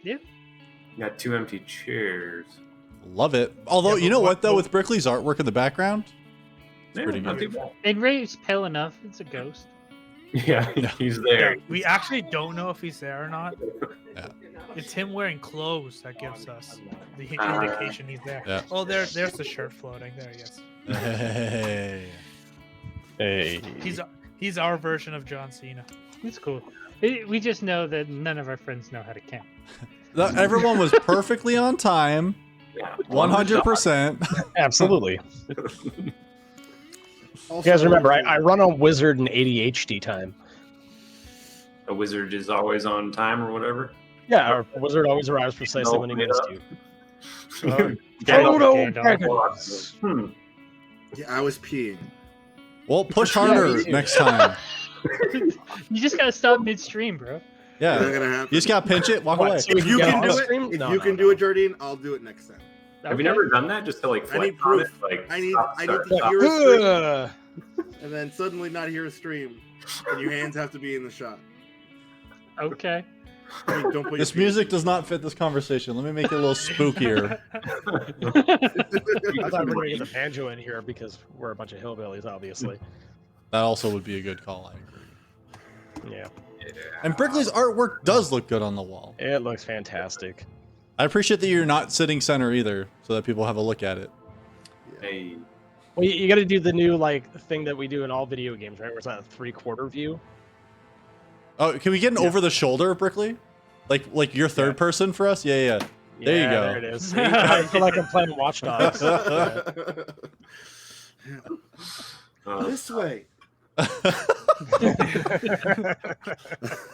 Yeah. Got 2 empty chairs. Love it. Although, Yeah, you know but what, though, what- with Brickley's artwork in the background? It's Yeah, pretty not good. too bad. And Ray's pale enough. It's a ghost. Yeah, he's there. Yeah, we actually don't know if he's there or not. Yeah. It's him wearing clothes that gives us the indication he's there. Yeah. Oh, there's the shirt floating. There he is. Hey. Hey. He's our version of John Cena. It's cool. We just know that none of our friends know how to camp. Everyone was perfectly on time. Yeah. 100%. Absolutely. Also, You guys remember, I run on Wizard and ADHD time. A wizard is always on time or whatever. Yeah, our Wizard always arrives precisely when he needs to. Hmm. Yeah, I was peeing. Well, push harder next time. You just gotta stop midstream, bro. Not Yeah. gonna happen. You just gotta pinch it, walk What, away. so we If you get can on do the it, stream? if No, you no, can no. do it, Jardine, I'll do it next time. Have you never done that? Just to like I need flick on proof. it? Like, I need stop, to start, hear stop. a stream, Ugh. and then suddenly not hear a stream, and your hands have to be in the shot. Okay. I mean, don't put This your music does not fit this conversation. Let me make it a little spookier. I thought we were going to get the banjo in here because we're a bunch of hillbillies, obviously. That also would be a good call, I agree. Yeah. And Brickley's artwork does look good on the wall. It looks fantastic. I appreciate that you're not sitting center either, so that people have a look at it. Hey, Well, you got to do the new thing that we do in all video games, right? Where it's not a 3/4 view. Oh, can we get an over the shoulder, Brickley? Like your third person for us? Yeah. There you go. There it is. See? I feel like I'm playing Watch Dogs. Yeah. This way.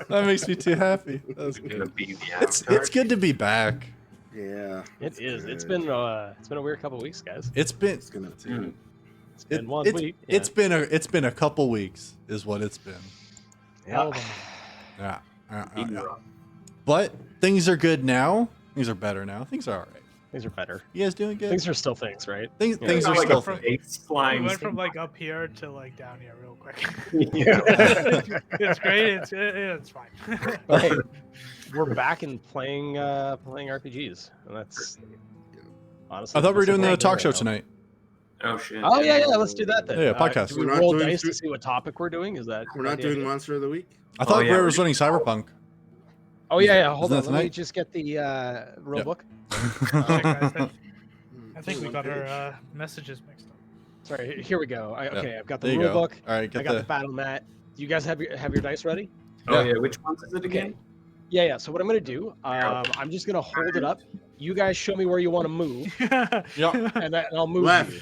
That makes me too happy. That's it's gonna good. be the It's good to be back. Yeah. It is. It's good. been a weird couple weeks, guys. It's been It's gonna. Mm. It's been 1 week. Yeah. it's been a couple weeks is what it's been. Yeah. Yeah. But things are good now. Things are better now. Things are all right. Things are better. You guys doing good? Things are still things, right? Things Yeah. are like still a things. fake We slime. went from up here to down here real quick. Yeah. It's great. It's fine. Hey, we're back and playing RPGs, and that's honestly. I thought we were that's doing a the big talk deal show right now. tonight. Oh shit. Oh yeah, let's do that then. Yeah, podcast. Do we We're not roll doing dice to food- see what topic we're doing? Is that We're not the doing idea? Monster of the Week. I thought yeah, we were we're running Cyberpunk. Oh yeah. Hold Isn't on. that Let me tonight? just get the rule Yeah. book. I think we got our messages mixed up. Sorry. Here we go. Okay, I've got the There you rule go. book. All right, I get got the the. battle mat. Do you guys have your dice ready? Oh yeah. Which ones is it again? Okay. Yeah. So what I'm gonna do, I'm just gonna hold it up. You guys show me where you want to move, Yeah. and I'll move. Left. You.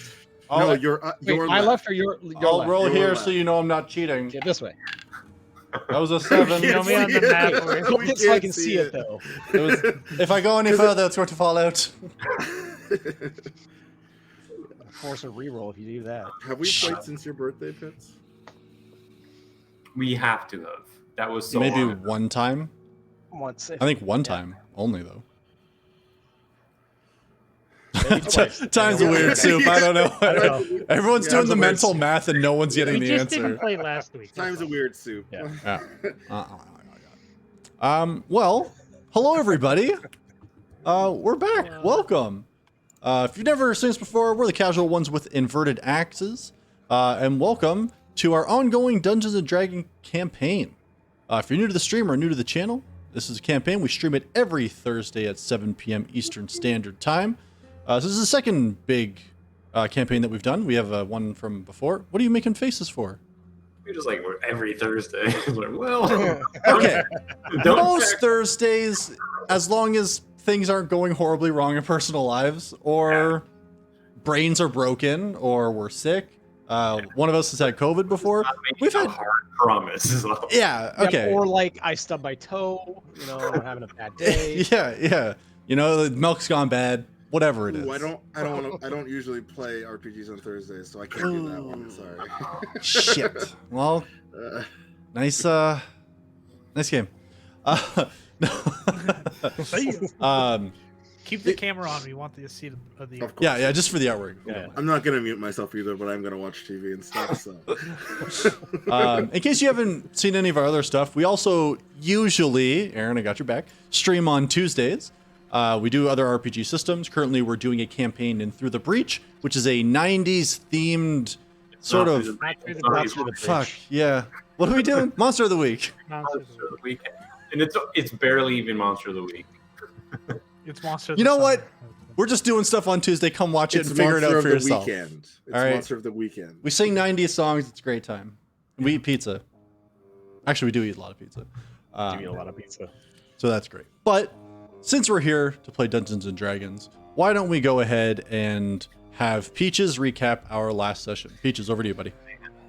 No, I'll, you're Wait, your my left. left or your I'll left? roll Your here left. so you know I'm not cheating. Okay, this way. That was a 7. Show me on the map. where- Hold We it so I can't can see see it it. though. It was, if I go any further, it's going to fall out. Force a reroll if you do that. Have we played since your birthday, Pitts? We have to have. That was so Maybe long. one time. Once. I think one time only though. Maybe twice. Time's a weird soup. I don't know. I don't know. Everyone's Yeah, doing it's the a weird mental soup. math and no one's getting We the just didn't answer. play last week. Time's a weird soup. Yeah. Well, hello everybody. We're back. Welcome. If you've never seen us before, we're the casual ones with inverted axes. And welcome to our ongoing Dungeons and Dragons campaign. If you're new to the stream or new to the channel, this is a campaign. We stream it every Thursday at 7 p.m. Eastern Standard Time. So this is the second big campaign that we've done. We have one from before. What are you making faces for? We're just like we're every Thursday. It's like, well, Okay. don't Most check. Thursdays, as long as things aren't going horribly wrong in personal lives, or brains are broken, or we're sick. One of us has had COVID before. Not making We've a had, hard promise. Is all. yeah, okay, Or like I stubbed my toe. You know, I'm having a bad day. yeah. You know, the milk's gone bad. Whatever it is. Ooh, I don't usually play RPGs on Thursdays, so I can't do that one. Sorry. Shit. Well, nice game. No. Keep the camera on. We want to see the. Of course. Yeah, just for the artwork. Yeah. I'm not gonna mute myself either, but I'm gonna watch TV and stuff. So. In case you haven't seen any of our other stuff, we also usually, Aaron, I got your back, stream on Tuesdays. We do other RPG systems. Currently, we're doing a campaign in Through the Breach, which is a 90s themed sort of. Monster of the Fuck, Bridge. yeah. What are we doing? Monster of the Week. Monsters. Monster of the Week. And it's barely even Monster of the Week. It's Monster. You know what? We're just doing stuff on Tuesday. Come watch it It's and figure it Monster out of for the yourself. Weekend. It's All right. Monster of the Weekend. We sing 90s songs. It's a great time. We eat pizza. Actually, we do eat a lot of pizza. Do eat a lot of pizza. So that's great. But since we're here to play Dungeons and Dragons, why don't we go ahead and have Peaches recap our last session? Peaches, over to you, buddy.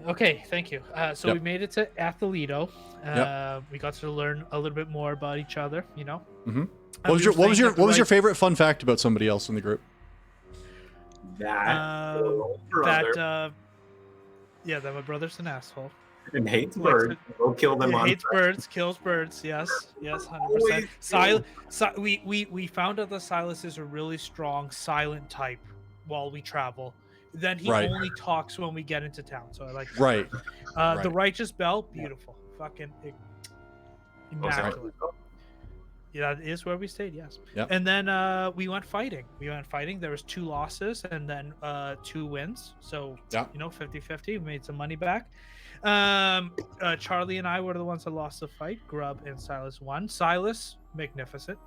Okay, thank you. So Yep. we made it to Athlito. Yep. We got to learn a little bit more about each other. You know. Mm-hmm. We What were was staying your at the what was your right- favorite fun fact about somebody else in the group? That That brother that my brother's an asshole. and hates likes birds. Go kill them He on. hates birds, kills birds. Yes, 100%. Always We found out that Silas is a really strong silent type while we travel. Then he Right. only talks when we get into town. So I like that. Right. The right. Righteous Bell, beautiful, fucking immaculate. Yeah, that is where we stayed. Yes. Yep. And then we went fighting. There was 2 losses and then 2 wins. So Yeah. 50-50. We made some money back. Charlie and I were the ones that lost the fight. Grub and Silas won. Silas, magnificent.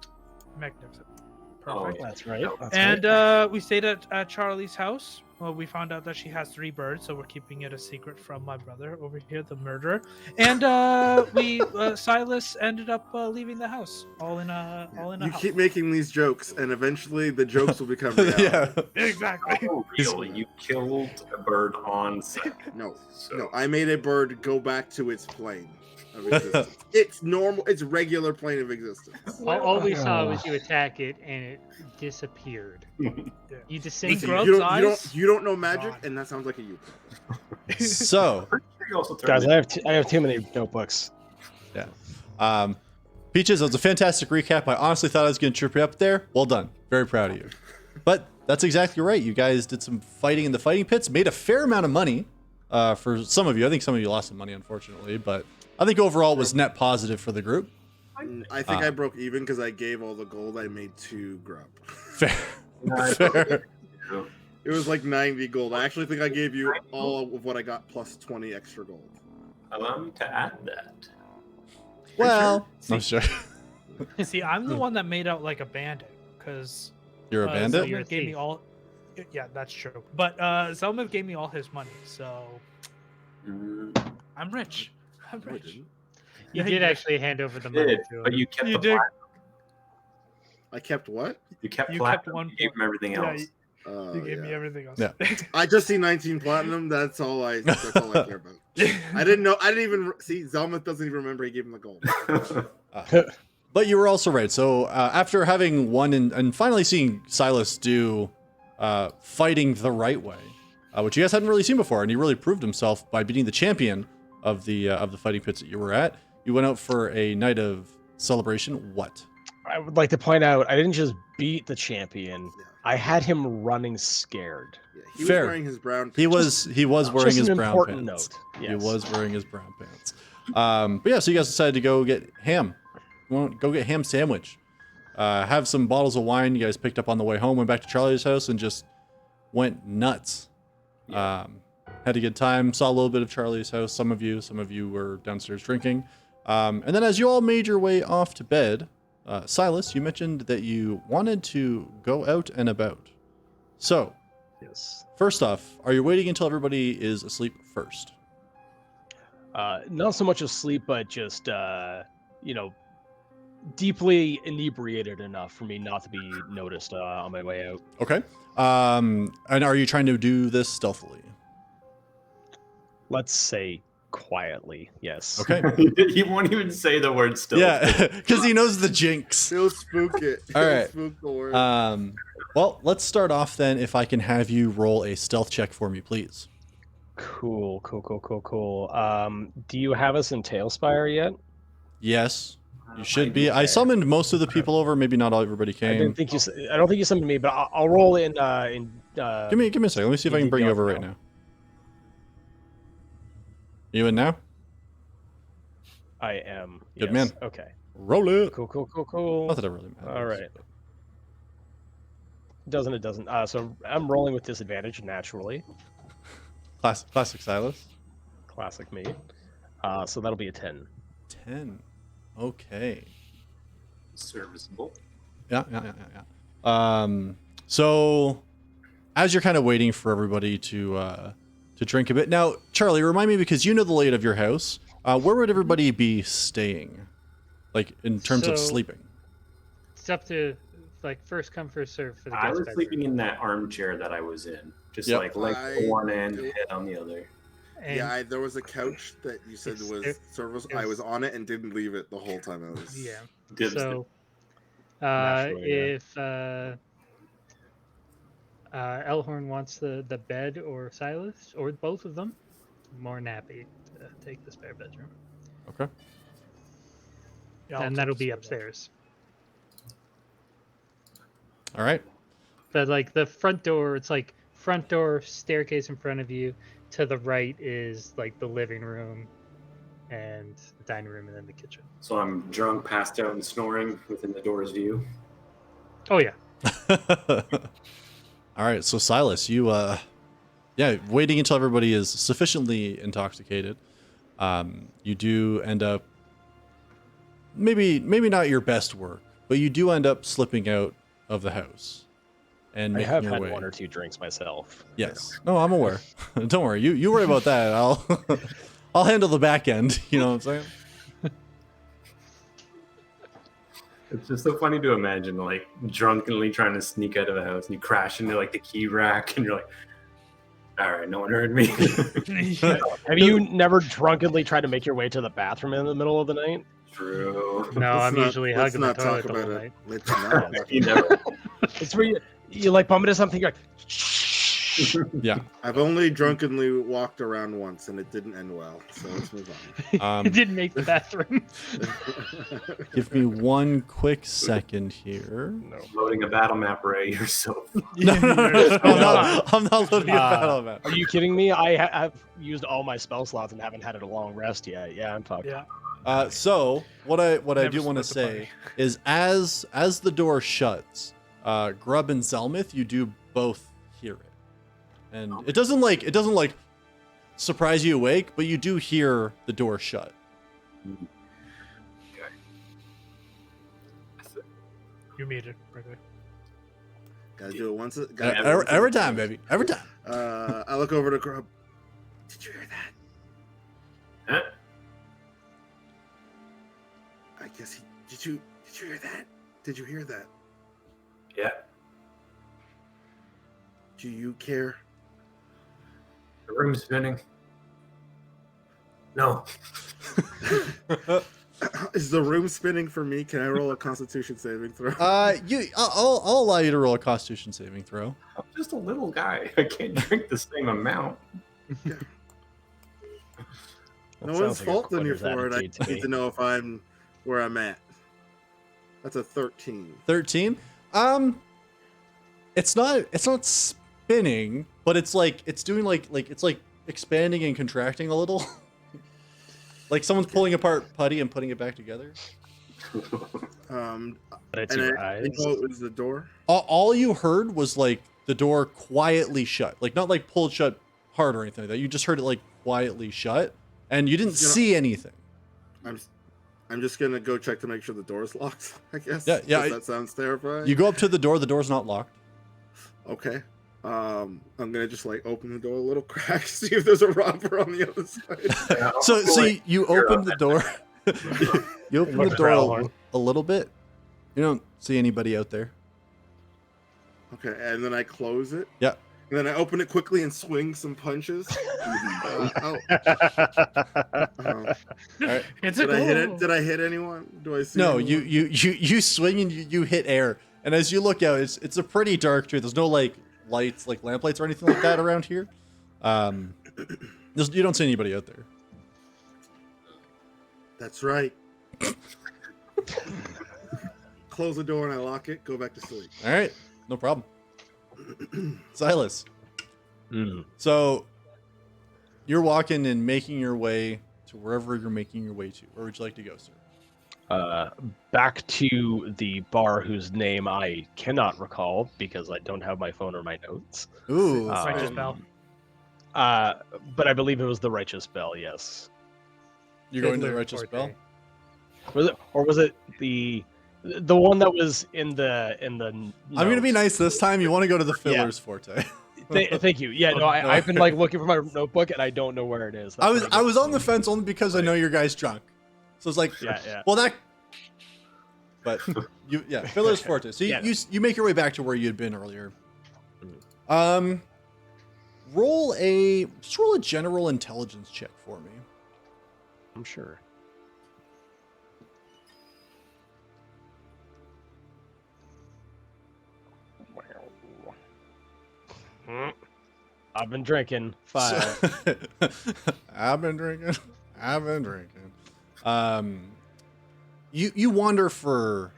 Perfect. That's right. That's And we stayed at Charlie's house. Well, we found out that she has 3 birds, so we're keeping it a secret from my brother over here, the murderer. And Silas ended up leaving the house, all in a You house. keep making these jokes, and eventually the jokes will become reality. yeah. Exactly. Oh, really? You killed a bird on set. No, So, no, I made a bird go back to its plane of existence. It's normal. It's regular plane of existence. All we saw was you attack it and it disappeared. You descended. He grows You eyes? you don't know magic, God. and that sounds like a you. So, you also turned Guys, it- I have too many notebooks. Peaches, that was a fantastic recap. I honestly thought I was going to trip you up there. Well done. Very proud of you. But that's exactly right. You guys did some fighting in the fighting pits, made a fair amount of money for some of you. I think some of you lost some money, unfortunately, but I think overall it was net positive for the group. I think I broke even because I gave all the gold I made to Grub. Fair. Fair. It was like 90 gold. I actually think I gave you all of what I got plus 20 extra gold. Allow me to add that. Well, I'm sure. See, I'm the one that made out like a bandit, because You're a bandit? You're a Zelma gave me thief. all. Yeah, that's true. But Zelma gave me all his money, so Mm, I'm rich. I'm No, I rich. didn't. You Yeah, did you- actually hand over the you money did, to him. but you kept You the did. platinum. I kept what? You kept You platinum. kept one You gave him everything Yeah, else. Oh, you gave me yeah. everything else. Yeah. I just see 19 platinum. That's all I care about. I didn't know. I didn't even see. Zelmuth doesn't even remember he gave him the gold. But you were also right. So after having won and finally seeing Silas do fighting the right way, which you guys hadn't really seen before, and he really proved himself by beating the champion of the fighting pits that you were at. You went out for a night of celebration. What? I would like to point out I didn't just beat the champion. Yeah. I had him running scared. Yeah, he Fair. was wearing his brown. He was wearing Just his an brown important pants. note. He Yes. was wearing his brown pants. But yeah, so you guys decided to go get ham. Go get ham sandwich. Have some bottles of wine you guys picked up on the way home. Went back to Charlie's house and just went nuts. Had a good time. Saw a little bit of Charlie's house. Some of you were downstairs drinking. And then as you all made your way off to bed, Silas, you mentioned that you wanted to go out and about. So, Yes. first off, are you waiting until everybody is asleep first? Not so much asleep, but just deeply inebriated enough for me not to be noticed on my way out. Okay. And are you trying to do this stealthily? Let's say quietly. Yes. Okay. He won't even say the word still. Yeah, because he knows the jinx. He'll spook it. All He'll right. Spook the word. Well, let's start off then. If I can have you roll a stealth check for me, please. Cool. Do you have us in Tailspire yet? Yes. You should be. I summoned most of the people over. Maybe not all everybody I came. didn't think you. I don't think you summoned me, but I'll roll in. Give me a second. Let me see if I can bring you over right now. You in now? I am. Good yes. man. Okay. Roll it. Cool. Not that it really matters. All right. It doesn't. So I'm rolling with disadvantage naturally. Classic Silas. Classic me. So that'll be a 10. 10. Okay. Serviceable. Yeah. So as you're kind of waiting for everybody to drink a bit. Now, Charlie, remind me, because you know the layout of your house, where would everybody be staying? Like in terms of sleeping? It's up to like first come first serve for the I guest was bedroom. sleeping in that armchair that I was in. Just Yep. like one end, head on the other. And Yeah, there was a couch that you said was service. I was on it and didn't leave it the whole time I was. yeah. Good. So Naturally, yeah. if Elhorn wants the bed, or Silas, or both of them, more than happy to take the spare bedroom. Okay. Yeah, I'll And take that'll the be spare upstairs. All right. But like the front door, it's like front door, staircase in front of you. To the right is like the living room and the dining room, and then the kitchen. So I'm drunk, passed out, and snoring within the door's view. Oh yeah. All right. So Silas, you waiting until everybody is sufficiently intoxicated. You do end up maybe not your best work, but you do end up slipping out of the house. And I have your had way. 1 or 2 drinks myself. Yes. No, I'm aware. Don't worry. You worry about that. I'll handle the back end. You know what I'm saying? It's just so funny to imagine, like, drunkenly trying to sneak out of the house, and you crash into, like, the key rack, and you're like, all right, no one heard me. Have you never drunkenly tried to make your way to the bathroom in the middle of the night? True. No, I'm usually let's hugging the not talk toilet the about whole it. night. Let's not. You never. It's where you like bump into something, you're like, Yeah. I've only drunkenly walked around once, and it didn't end well. So let's move on. It didn't make the bathroom. Give me one quick second here. no. Loading a battle map, Ray. You're so. No. I'm not loading a battle map. Are you kidding me? I've used all my spell slots and haven't had a long rest yet. Yeah, I'm fucked. Yeah. So what I Never do want to split the say party. is as the door shuts, Grub and Zelmith, you do both hear it, and it doesn't like surprise you awake, but you do hear the door shut. You made it. Right. Gotta do it once. Every time, baby, every time. I look over to Grub. Did you hear that? Huh? I guess he. Did you hear that? Did you hear that? Yeah. Do you care? The room's spinning. No. Is the room spinning for me? Can I roll a Constitution saving throw? I'll allow you to roll a Constitution saving throw. I'm just a little guy. I can't drink the same amount. No one's faulting you for it. I need to know if I'm where I'm at. That's a 13. 13. It's not spinning, but it's doing like it's like expanding and contracting a little. Like someone's pulling apart putty and putting it back together. And It's I your didn't eyes. know it was the door. All you heard was like the door quietly shut, like not like pulled shut hard or anything like that. You just heard it like quietly shut, and you didn't see anything. I'm just gonna go check to make sure the door's locked. I guess. Yeah. That sounds terrifying. You go up to the door. The door's not locked. Okay. I'm gonna just like open the door a little crack, see if there's a robber on the other side. So you open the door. You open the door Elhorn. a little bit. You don't see anybody out there. Okay, and then I close it. Yeah. And then I open it quickly and swing some punches. All right. It's a Did I hit it? goal. Did I hit anyone? Do I see? No, anyone? you swing and you hit air, and as you look out, it's a pretty dark tree. There's no like lights, like lamp lights or anything like that around here. You don't see anybody out there. That's right. Close the door and I lock it. Go back to sleep. All right, no problem. Silas. Mm. So you're walking and making your way to wherever you're making your way to. Where would you like to go, sir? Back to the bar whose name I cannot recall because I don't have my phone or my notes. Ooh, Righteous Bell. But I believe it was the Righteous Bell. Yes. you're going to the Fiddler Righteous Forte. Bell. Was it, or was it the one that was in the? I'm going to be nice this time. You want to go to the Fiddler's Forte. Thank you. Yeah, no, I've been like looking for my notebook and I don't know where it is. That's I was on the fence only because I know your guys drunk. So it's like, Yeah. well, that. But Fiddler's Forte. So you make your way back to where you had been earlier. Roll a general intelligence check for me. I'm sure. I've been drinking 5. I've been drinking. You wander for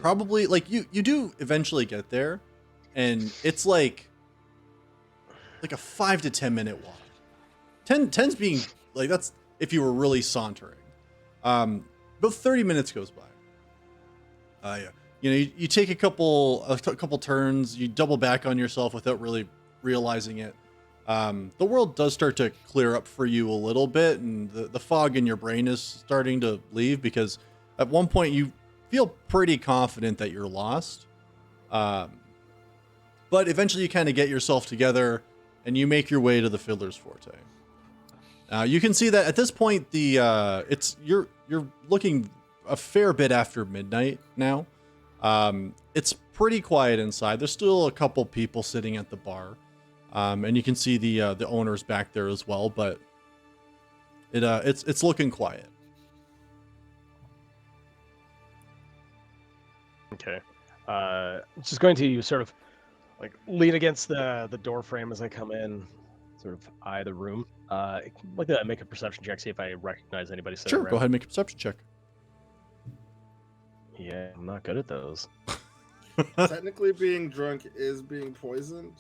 probably like you do eventually get there, and it's like a 5 to 10 minute walk. 10's being like that's if you were really sauntering. About 30 minutes goes by. You take a couple turns, you double back on yourself without really realizing it. The world does start to clear up for you a little bit, and the fog in your brain is starting to leave because at one point you feel pretty confident that you're lost. But eventually you kind of get yourself together and you make your way to the Fiddler's Forte. You can see that at this point you're looking a fair bit after midnight now. It's pretty quiet inside. There's still a couple people sitting at the bar. And you can see the owners back there as well, but it's looking quiet. Okay. Just going to sort of like lean against the door frame as I come in, sort of eye the room. Like to make a perception check, see if I recognize anybody sitting Sure, around. go ahead and make a perception check. Yeah, I'm not good at those. Technically, being drunk is being poisoned.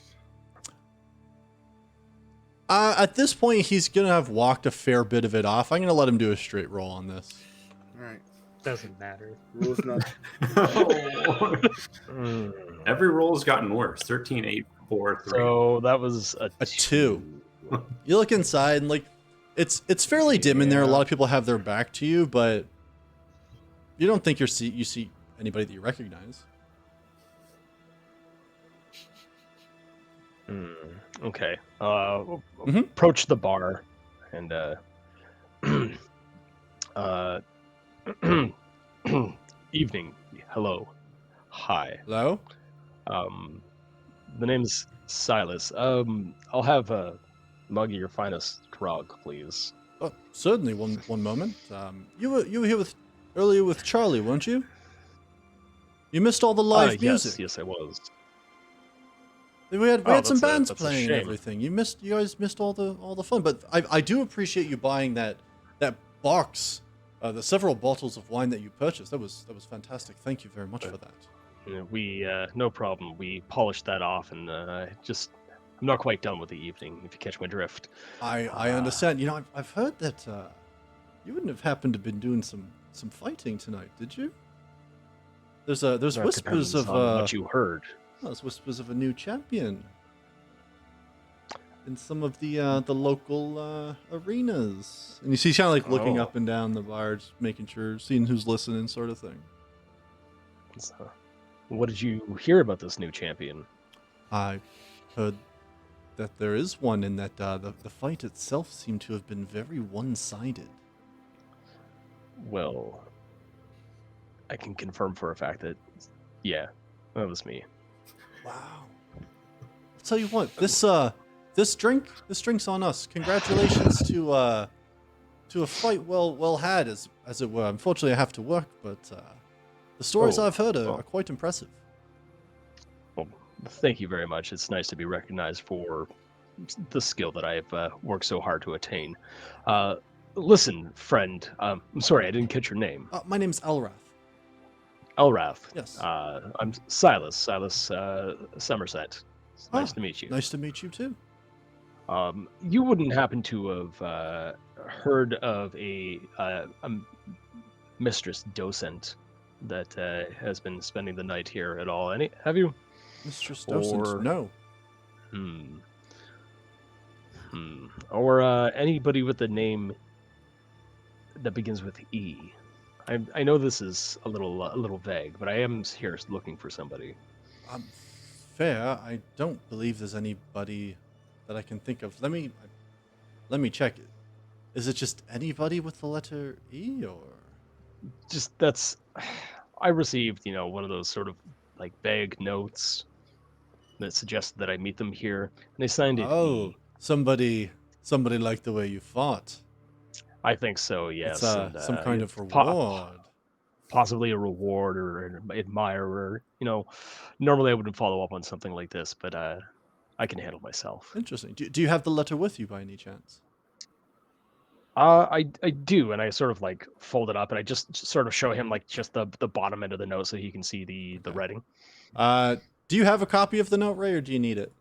At this point, he's gonna have walked a fair bit of it off. I'm gonna let him do a straight roll on this. All right. Doesn't matter. Rules not. Every roll's gotten worse. 13, 8, 4, 3. So that was a A 2. You look inside and like it's fairly dim in there. A lot of people have their back to you, but you don't think you see anybody that you recognize. Okay. Approach the bar and evening. Hello. Hi. Hello? The name's Silas. I'll have a mug of your finest grog, please. Oh, certainly. One moment. You were here earlier with Charlie, weren't you? You missed all the live music. Yes, I was. We had some bands that's a playing and shame. everything. You guys missed all the fun. But I do appreciate you buying that box, the several bottles of wine that you purchased. That was fantastic. Thank you very much for that. We no problem. We polished that off, and I'm not quite done with the evening. If you catch my drift. I understand. You know, I've heard that you wouldn't have happened to been doing some fighting tonight, did you? There's That whispers depends of on what you heard. there's whispers of a new champion in some of the local arenas. And you see, kind of like looking up and down the bar, just making sure, seeing who's listening, sort of thing. So, what did you hear about this new champion? I heard that there is one, and that the fight itself seemed to have been very one-sided. Well, I can confirm for a fact that, yeah, that was me. Wow. I'll tell you what, this drink's on us. Congratulations to a fight well had, as it were. Unfortunately, I have to work, but the stories I've heard are quite impressive. Well, thank you very much. It's nice to be recognized for the skill that I've worked so hard to attain. Listen, friend. I'm sorry, I didn't catch your name. My name's Elrath. Elrath. Yes. I'm Silas. Silas Somerset. It's nice to meet you. Nice to meet you too. You wouldn't happen to have heard of a mistress docent that has been spending the night here at all? Have you? Mistress Docent, Or no. Or anybody with the name that begins with E. I know this is a little vague, but I am here looking for somebody. Fair. I don't believe there's anybody that I can think of. Let me check. Is it just anybody with the letter E, or? Just that's. I received, one of those sort of like vague notes that suggested that I meet them here, and they signed it E. Somebody liked the way you fought. I think so, yes. It's some kind of reward. Possibly a reward or an admirer. Normally I wouldn't follow up on something like this, but I can handle myself. Interesting. Do you have the letter with you by any chance? I do, and I sort of like fold it up, and I just sort of show him like just the bottom end of the note so he can see the writing. Do you have a copy of the note, Ray, or do you need it?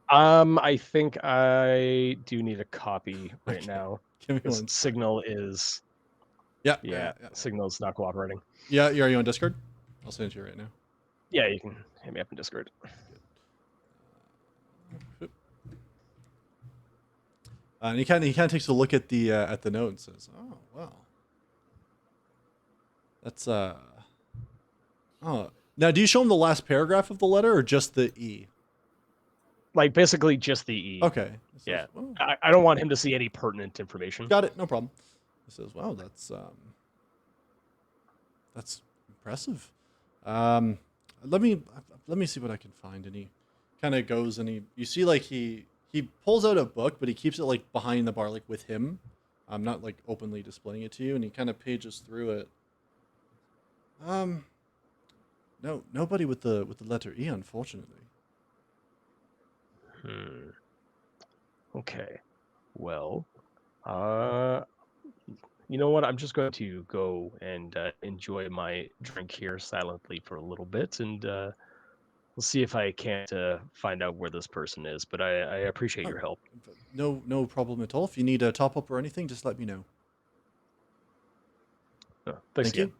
I think I do need a copy right now. Give me one. Signal is. Yeah. Signal's not cooperating. Yeah, are you on Discord? I'll send it to you right now. Yeah, you can hit me up in Discord. And he kind of takes a look at the note and says, "Oh, well, that's Oh, now do you show him the last paragraph of the letter or just the E? Like basically just the E. Okay. Yeah. I don't want him to see any pertinent information. Got it. No problem. He says, "Wow, that's impressive. Let me see what I can find." And he kind of goes and you see like he pulls out a book, but he keeps it like behind the bar, like with him. I'm not like openly displaying it to you, and he kind of pages through it. No, nobody with the letter E, unfortunately. Okay. Well, you know what? I'm just going to go and enjoy my drink here silently for a little bit, and we'll see if I can't find out where this person is. But I appreciate your help. No problem at all. If you need a top up or anything, just let me know. Thanks again.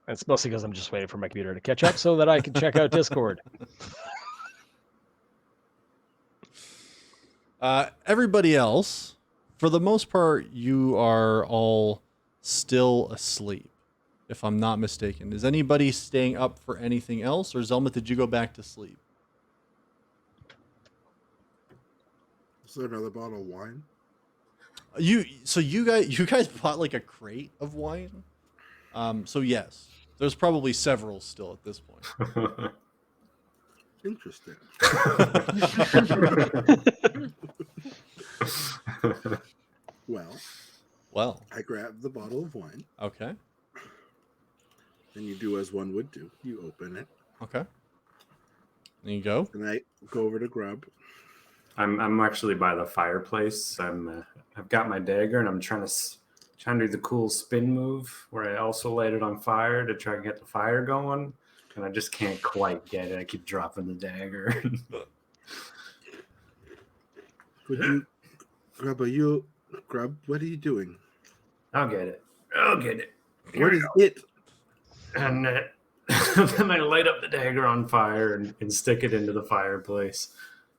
It's mostly because I'm just waiting for my computer to catch up so that I can check out Discord. Everybody else, for the most part, you are all still asleep, if I'm not mistaken. Is anybody staying up for anything else, or Zelma, did you go back to sleep? Is there another bottle of wine? You guys bought like a crate of wine. So yes, there's probably several still at this point. Interesting. Well, I grabbed the bottle of wine. Okay. And you do as one would do. You open it. Okay. There you go. And I go over to Grub. I'm actually by the fireplace. I've got my dagger and I'm trying to do the cool spin move where I also light it on fire to try and get the fire going, and I just can't quite get it. I keep dropping the dagger. Could you, Grub? What are you doing? I'll get it. What is it? And then I light up the dagger on fire and stick it into the fireplace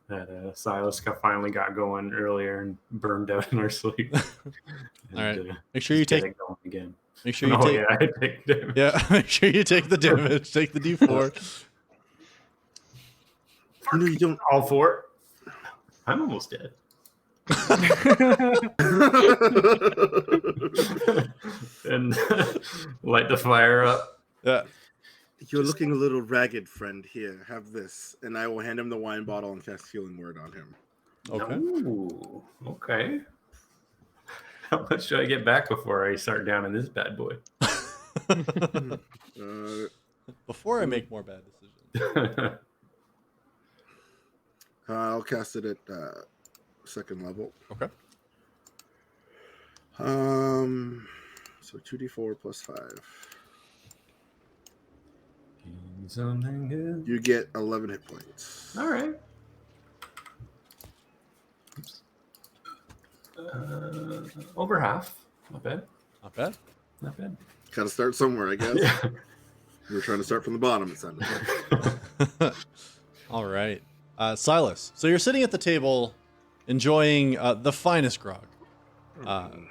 that Silas finally got going earlier and burned out in our sleep. All right. Make sure you take it going again. Make sure you take. Yeah, I take damage. Yeah, make sure you take the damage. Take the D4. No, you don't. All four. I'm almost dead. And light the fire up. Yeah. You're looking a little ragged, friend. Here, have this. And I will hand him the wine bottle and cast Healing Word on him. Okay. Ooh, okay. How much do I get back before I start down in this bad boy? Before I make more bad decisions. I'll cast it at second level. Okay. So 2d4 plus 5. Something good. You get 11 hit points. All right. Over half. Not bad. Not bad. Not bad. Got to start somewhere, I guess. Yeah. We were trying to start from the bottom, it sounded like. All right. Silas, so you're sitting at the table enjoying the finest grog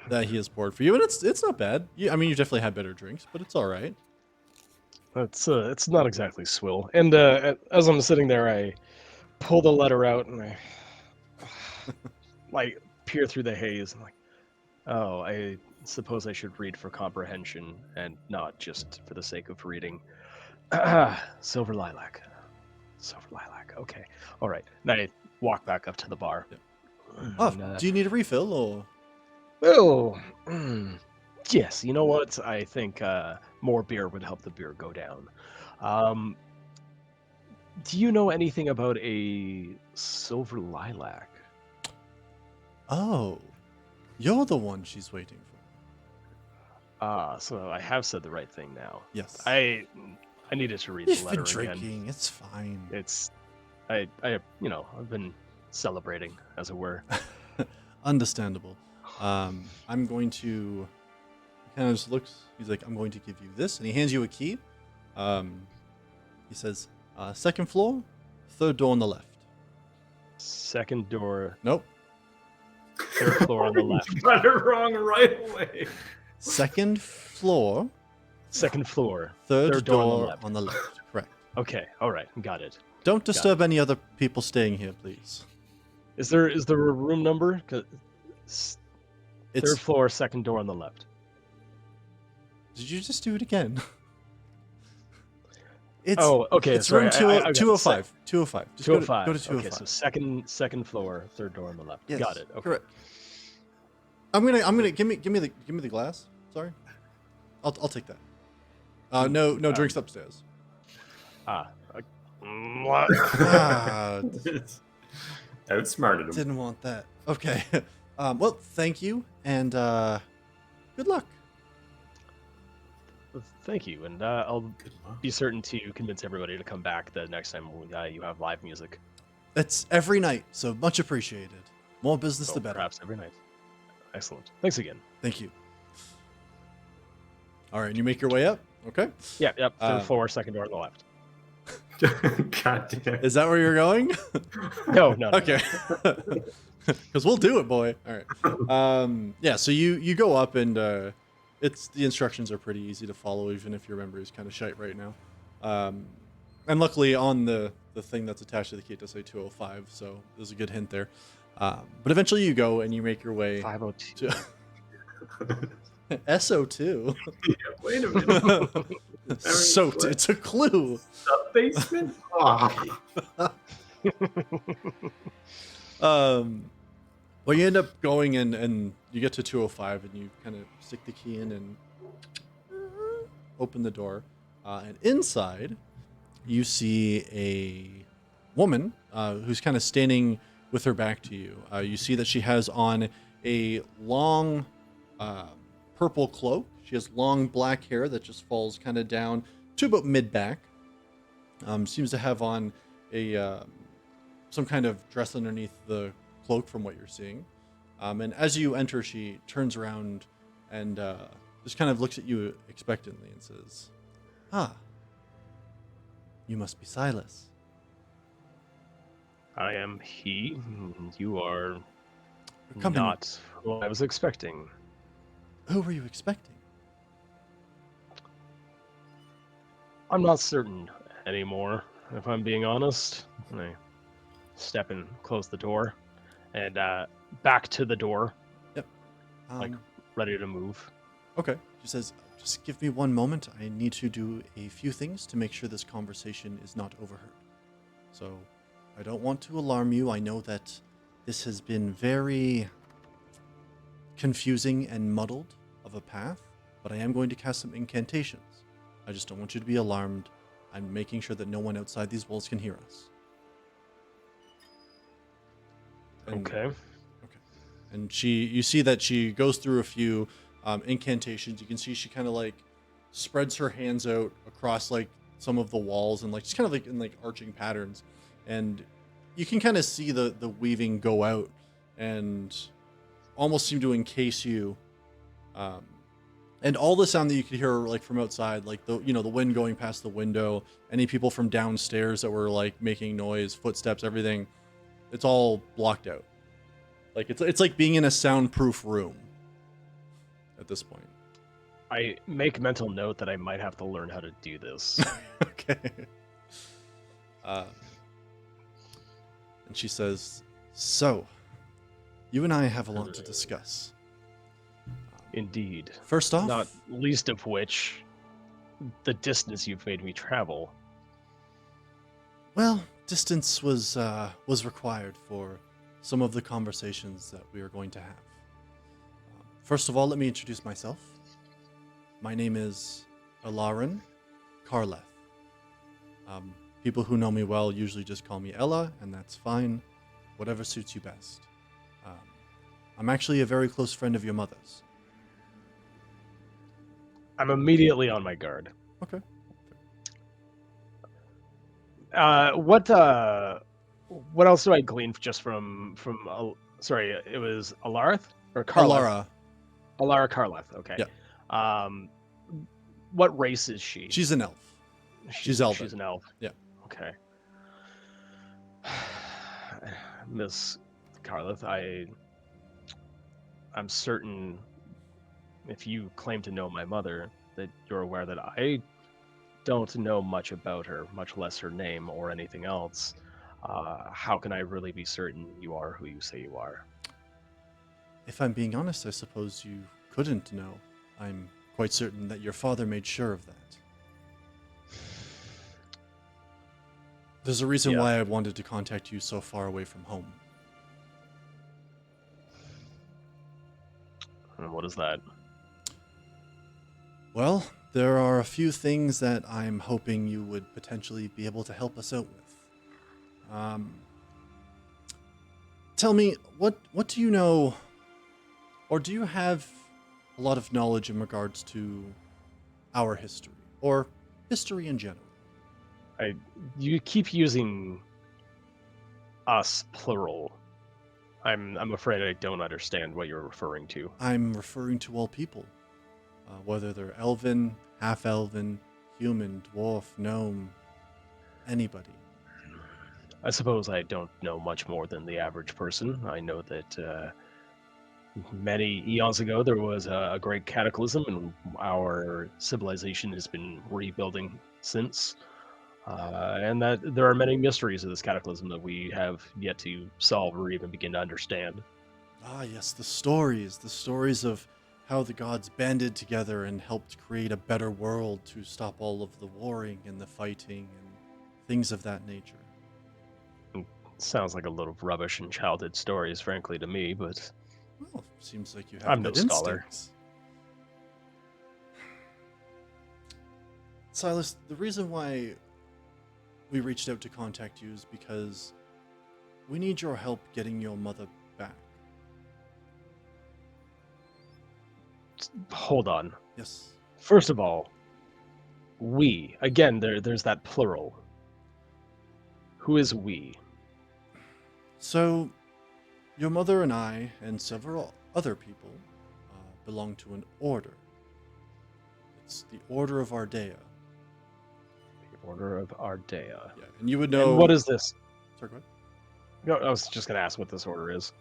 that he has poured for you, and it's not bad. I mean, you definitely had better drinks, but it's all right. It's not exactly swill. And as I'm sitting there, I pull the letter out and I like peer through the haze. I'm like, oh, I suppose I should read for comprehension and not just for the sake of reading. Silver lilac. Silver lilac. Okay. All right. And I walk back up to the bar. Yep. Oh, do you need a refill or? Oh, yes. You know what? I think more beer would help the beer go down. Do you know anything about a silver lilac? Oh, you're the one she's waiting for. So I have said the right thing now. Yes. I needed to read You've the been letter again. drinking. It's fine. It's, I've been celebrating, as it were. Understandable. I'm going to. He kind of just looks. He's like, I'm going to give you this, and he hands you a key. He says, second floor, third door on the left. Second door, Nope. third floor on the left. Got it wrong right away. Second floor, Second floor, third door door on the left. Correct. Okay, all right, got it. Don't disturb any other people staying here, please. Is there a room number? 'Cause It's. third floor, second door on the left. Did you just do it again? It's. Oh, okay. It's sorry, room I got 205. 205. Just 205. Go to 205. Okay, so second floor, third door on the left. Yes, Got it. Okay. Correct. I'm gonna give me the glass. Sorry, I'll take that. No drinks upstairs. What? Ah, Outsmarted him. didn't want that. Okay. Well, thank you, and good luck. Thank you, and I'll be certain to convince everybody to come back the next time you have live music. It's every night, so much appreciated. More business, So the better. perhaps every night. Excellent. Thanks again. Thank you. All right, and you make your way up. Okay. Yep. Third floor, second door on the left. God damn. Is that where you're going? No. Okay. Because we'll do it, boy. All right. Yeah. So you go up, and the instructions are pretty easy to follow, even if your memory is kind of shite right now. And luckily, on the thing that's attached to the key, it does say 205, so there's a good hint there. But eventually, you go and you make your way 502. to SO2. Yeah, wait a minute. Soaked. It's a clue. Sub basement? Well, you end up going and you get to 205 and you kind of stick the key in and open the door. And inside, you see a woman who's kind of standing with her back to you. You see that she has on a long purple cloak. She has long black hair that just falls kind of down to about mid-back. Seems to have on a some kind of dress underneath the cloak from what you're seeing. And as you enter, she turns around and just kind of looks at you expectantly and says, "Ah, you must be Silas." I am he. You are Company. not what I was expecting. Who were you expecting? I'm not certain anymore, if I'm being honest. And I step and close the door, and back to the door, like ready to move. Okay. She says, "Just give me one moment. I need to do a few things to make sure this conversation is not overheard. So, I don't want to alarm you. I know that this has been very confusing and muddled of a path, but I am going to cast some incantations. I just don't want you to be alarmed. I'm making sure that no one outside these walls can hear us." And, Okay. And you see that she goes through a few incantations. You can see she kind of like spreads her hands out across like some of the walls and like just kind of like in like arching patterns, and you can kind of see the weaving go out and almost seem to encase you. And all the sound that you could hear like from outside, like the the wind going past the window, any people from downstairs that were like making noise, footsteps, everything, it's all blocked out. Like it's like being in a soundproof room at this point. I make mental note that I might have to learn how to do this. Okay. And she says, "So, you and I have a lot to discuss. Indeed. First off, Not least of which, the distance you've made me travel. well, distance was required for some of the conversations that we are going to have. First of all, let me introduce myself. My name is Alarin Karleth. People who know me well usually just call me Ella, and that's fine. Whatever suits you best. I'm actually a very close friend of your mother's. I'm immediately on my guard. Okay. What else do I glean just from sorry, it was Alarth or Karleth? Alara Karleth. Okay. Yeah. What race is she? She's an elf. She's elven. She's an elf. Yeah. Okay. Miss Karleth, I'm certain if you claim to know my mother, that you're aware that I don't know much about her, much less her name or anything else. How can I really be certain you are who you say you are? If I'm being honest, I suppose you couldn't know. I'm quite certain that your father made sure of that. There's a reason why I wanted to contact you so far away from home. And what is that? Well, there are a few things that I'm hoping you would potentially be able to help us out with. Tell me, what do you know, or do you have a lot of knowledge in regards to our history, or history in general? You keep using us plural. I'm afraid I don't understand what you're referring to. I'm referring to all people, whether they're elven, half-elven, human, dwarf, gnome, anybody. I suppose I don't know much more than the average person. I know that many eons ago there was a great cataclysm, and our civilization has been rebuilding since. And that there are many mysteries of this cataclysm that we have yet to solve or even begin to understand. Ah, yes, the stories of how the gods banded together and helped create a better world to stop all of the warring and the fighting and things of that nature. Sounds like a load of rubbish and childhood stories, frankly, to me, but Well, seems like you have I'm good no scholar. instincts. Silas, the reason why we reached out to contact you is because we need your help getting your mother back. Hold on. Yes. First of all, we. Again, there's that plural. Who is we? So, your mother and I and several other people belong to an order. It's the Order of Ardea. The Order of Ardea. Yeah, and you would know. And what is this? Sorry, go ahead. No, I was just going to ask what this order is.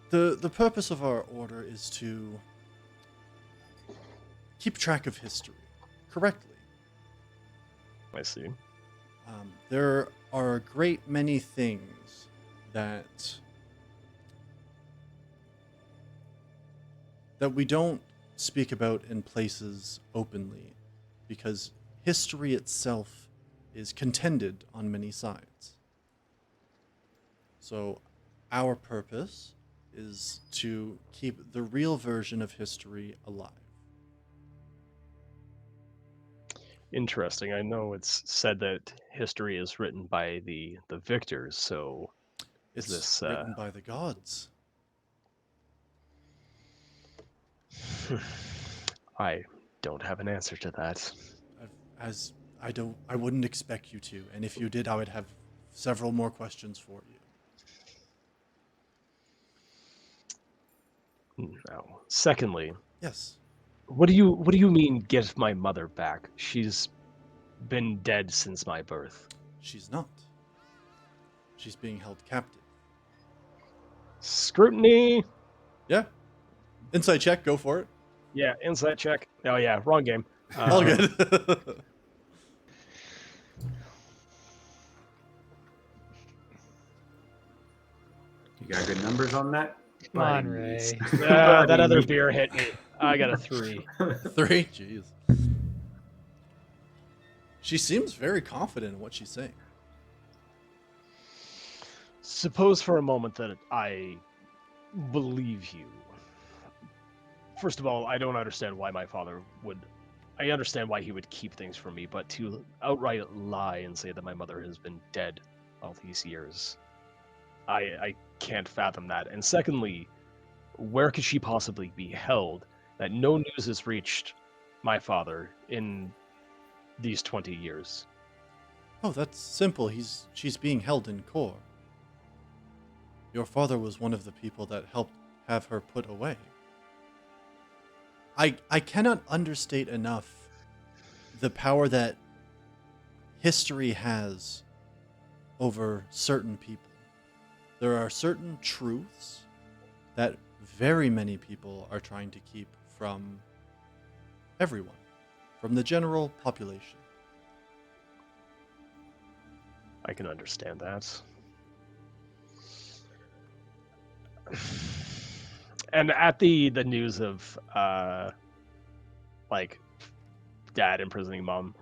The purpose of our order is to keep track of history correctly. I see. There are a great many things that we don't speak about in places openly because history itself is contended on many sides. So our purpose is to keep the real version of history alive. Interesting. I know it's said that history is written by the victors, so It's this written by the gods. I don't have an answer to that. As I wouldn't expect you to, and if you did, I would have several more questions for you. No. Secondly, Yes, what do you mean get my mother back? She's been dead since my birth. she's not. She's being held captive. Scrutiny. Yeah. Insight check, go for it. Yeah, insight check. Oh yeah, wrong game. All good. You got good numbers on that? Come on, Buddies. Ray. That other Buddies. beer hit me. I got a 3. 3? Jeez. She seems very confident in what she's saying. Suppose for a moment that I believe you. First of all, I don't understand why my father would. I understand why he would keep things from me, but to outright lie and say that my mother has been dead all these years, I can't fathom that. And secondly, where could she possibly be held that no news has reached my father in these 20 years? Oh, that's simple. She's being held in core. Your father was one of the people that helped have her put away. I cannot understate enough the power that history has over certain people. There are certain truths that very many people are trying to keep from everyone, from the general population. I can understand that. And at the news of like dad imprisoning mom,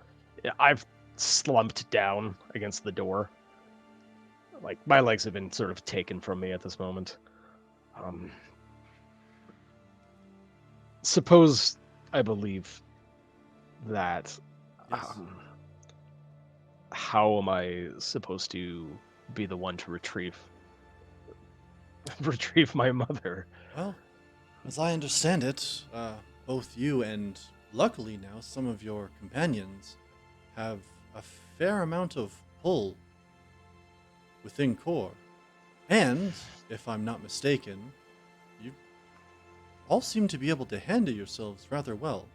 I've slumped down against the door. Like my legs have been sort of taken from me at this moment. Suppose I believe that. Yes. How am I supposed to be the one to retrieve my mother? Well, as I understand it, both you and, luckily now, some of your companions have a fair amount of pull within core. And, if I'm not mistaken, you all seem to be able to handle yourselves rather well.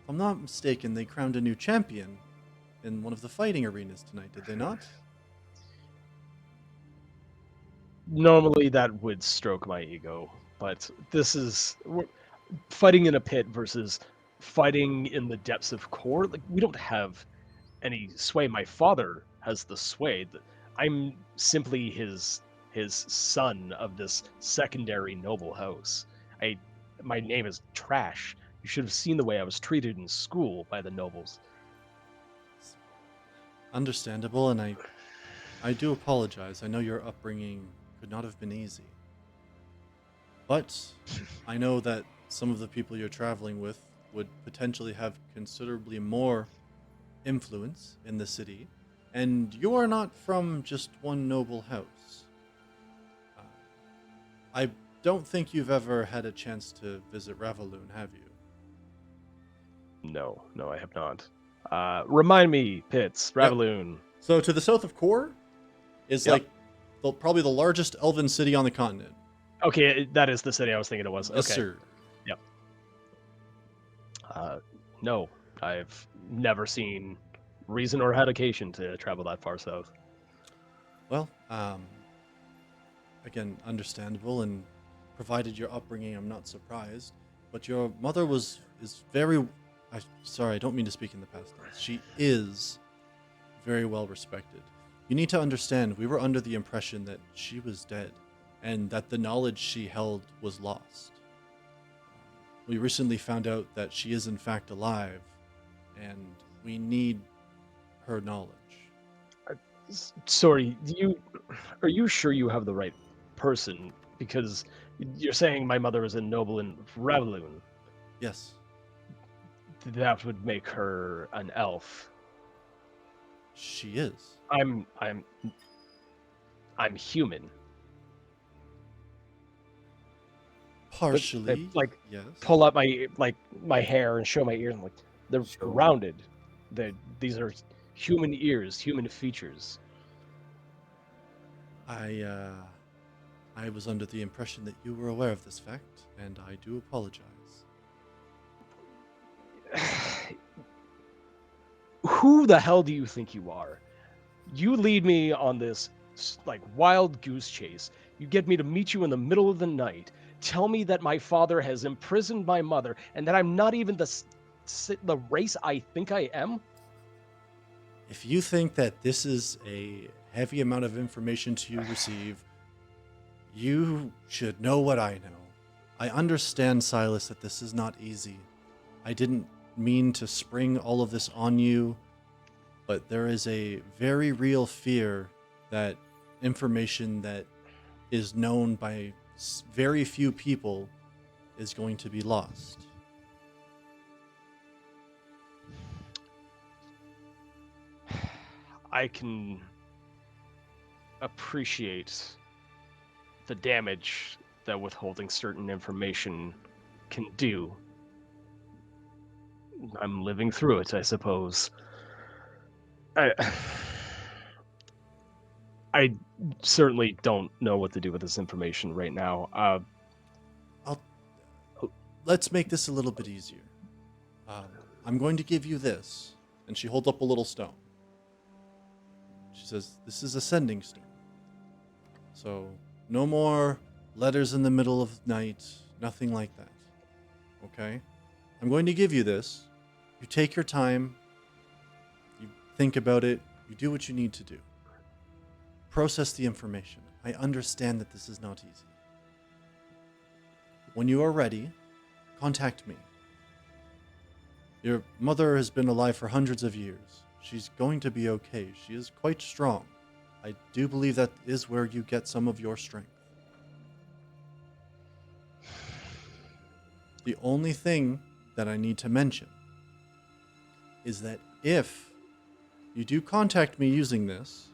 If I'm not mistaken, they crowned a new champion in one of the fighting arenas tonight, did they not? Normally that would stroke my ego, but this is fighting in a pit versus fighting in the depths of core. Like we don't have any sway. My father has the sway. I'm simply his son of this secondary noble house. My name is Trash. You should have seen the way I was treated in school by the nobles. Understandable, and I do apologize. I know your upbringing could not have been easy. But I know that some of the people you're traveling with would potentially have considerably more influence in the city, and you are not from just one noble house. I don't think you've ever had a chance to visit Ravaloon, have you? No, I have not. Remind me, Pitts, Yep. Ravaloon. So to the south of Kor is Yep. probably the largest elven city on the continent. Okay, that is the city I was thinking it was. Yes, Okay. sir. Yep. No, I've never seen reason or had occasion to travel that far south. Well, again, understandable, and provided your upbringing, I'm not surprised. But your mother is very. Sorry, I don't mean to speak in the past tense. She is very well respected. You need to understand, we were under the impression that she was dead, and that the knowledge she held was lost. We recently found out that she is in fact alive, and we need her knowledge. Sorry, are you sure you have the right person? Because you're saying my mother is a noble in Ravaloon. Yes, That would make her an elf. she is. I'm human. Partially, like yes. pull up my hair and show my ears. I'm like, they're Show 'em. rounded. These are human ears, human features. I was under the impression that you were aware of this fact, and I do apologize. Who the hell do you think you are? You lead me on this like wild goose chase. You get me to meet you in the middle of the night. Tell me that my father has imprisoned my mother and that I'm not even the race I think I am. If you think that this is a heavy amount of information to receive, you should know what I know. I understand, Silas, that this is not easy. I didn't mean to spring all of this on you, but there is a very real fear that information that is known by very few people is going to be lost. I can appreciate the damage that withholding certain information can do. I'm living through it, I suppose. I certainly don't know what to do with this information right now. Let's make this a little bit easier. I'm going to give you this. And she holds up a little stone. She says, this is a sending stone. So no more letters in the middle of night, nothing like that. Okay? I'm going to give you this. You take your time. You think about it. You do what you need to do. Process the information. I understand that this is not easy. When you are ready, contact me. Your mother has been alive for hundreds of years. She's going to be okay. She is quite strong. I do believe that is where you get some of your strength. The only thing that I need to mention is that if you do contact me using this,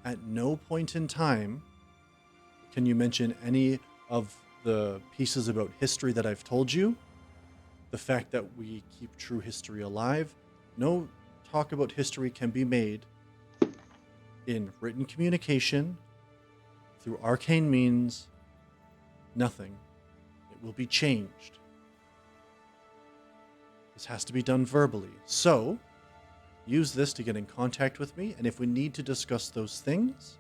at no point in time can you mention any of the pieces about history that I've told you, the fact that we keep true history alive. No talk about history can be made in written communication, through arcane means, nothing. It will be changed. This has to be done verbally. So, use this to get in contact with me, and if we need to discuss those things,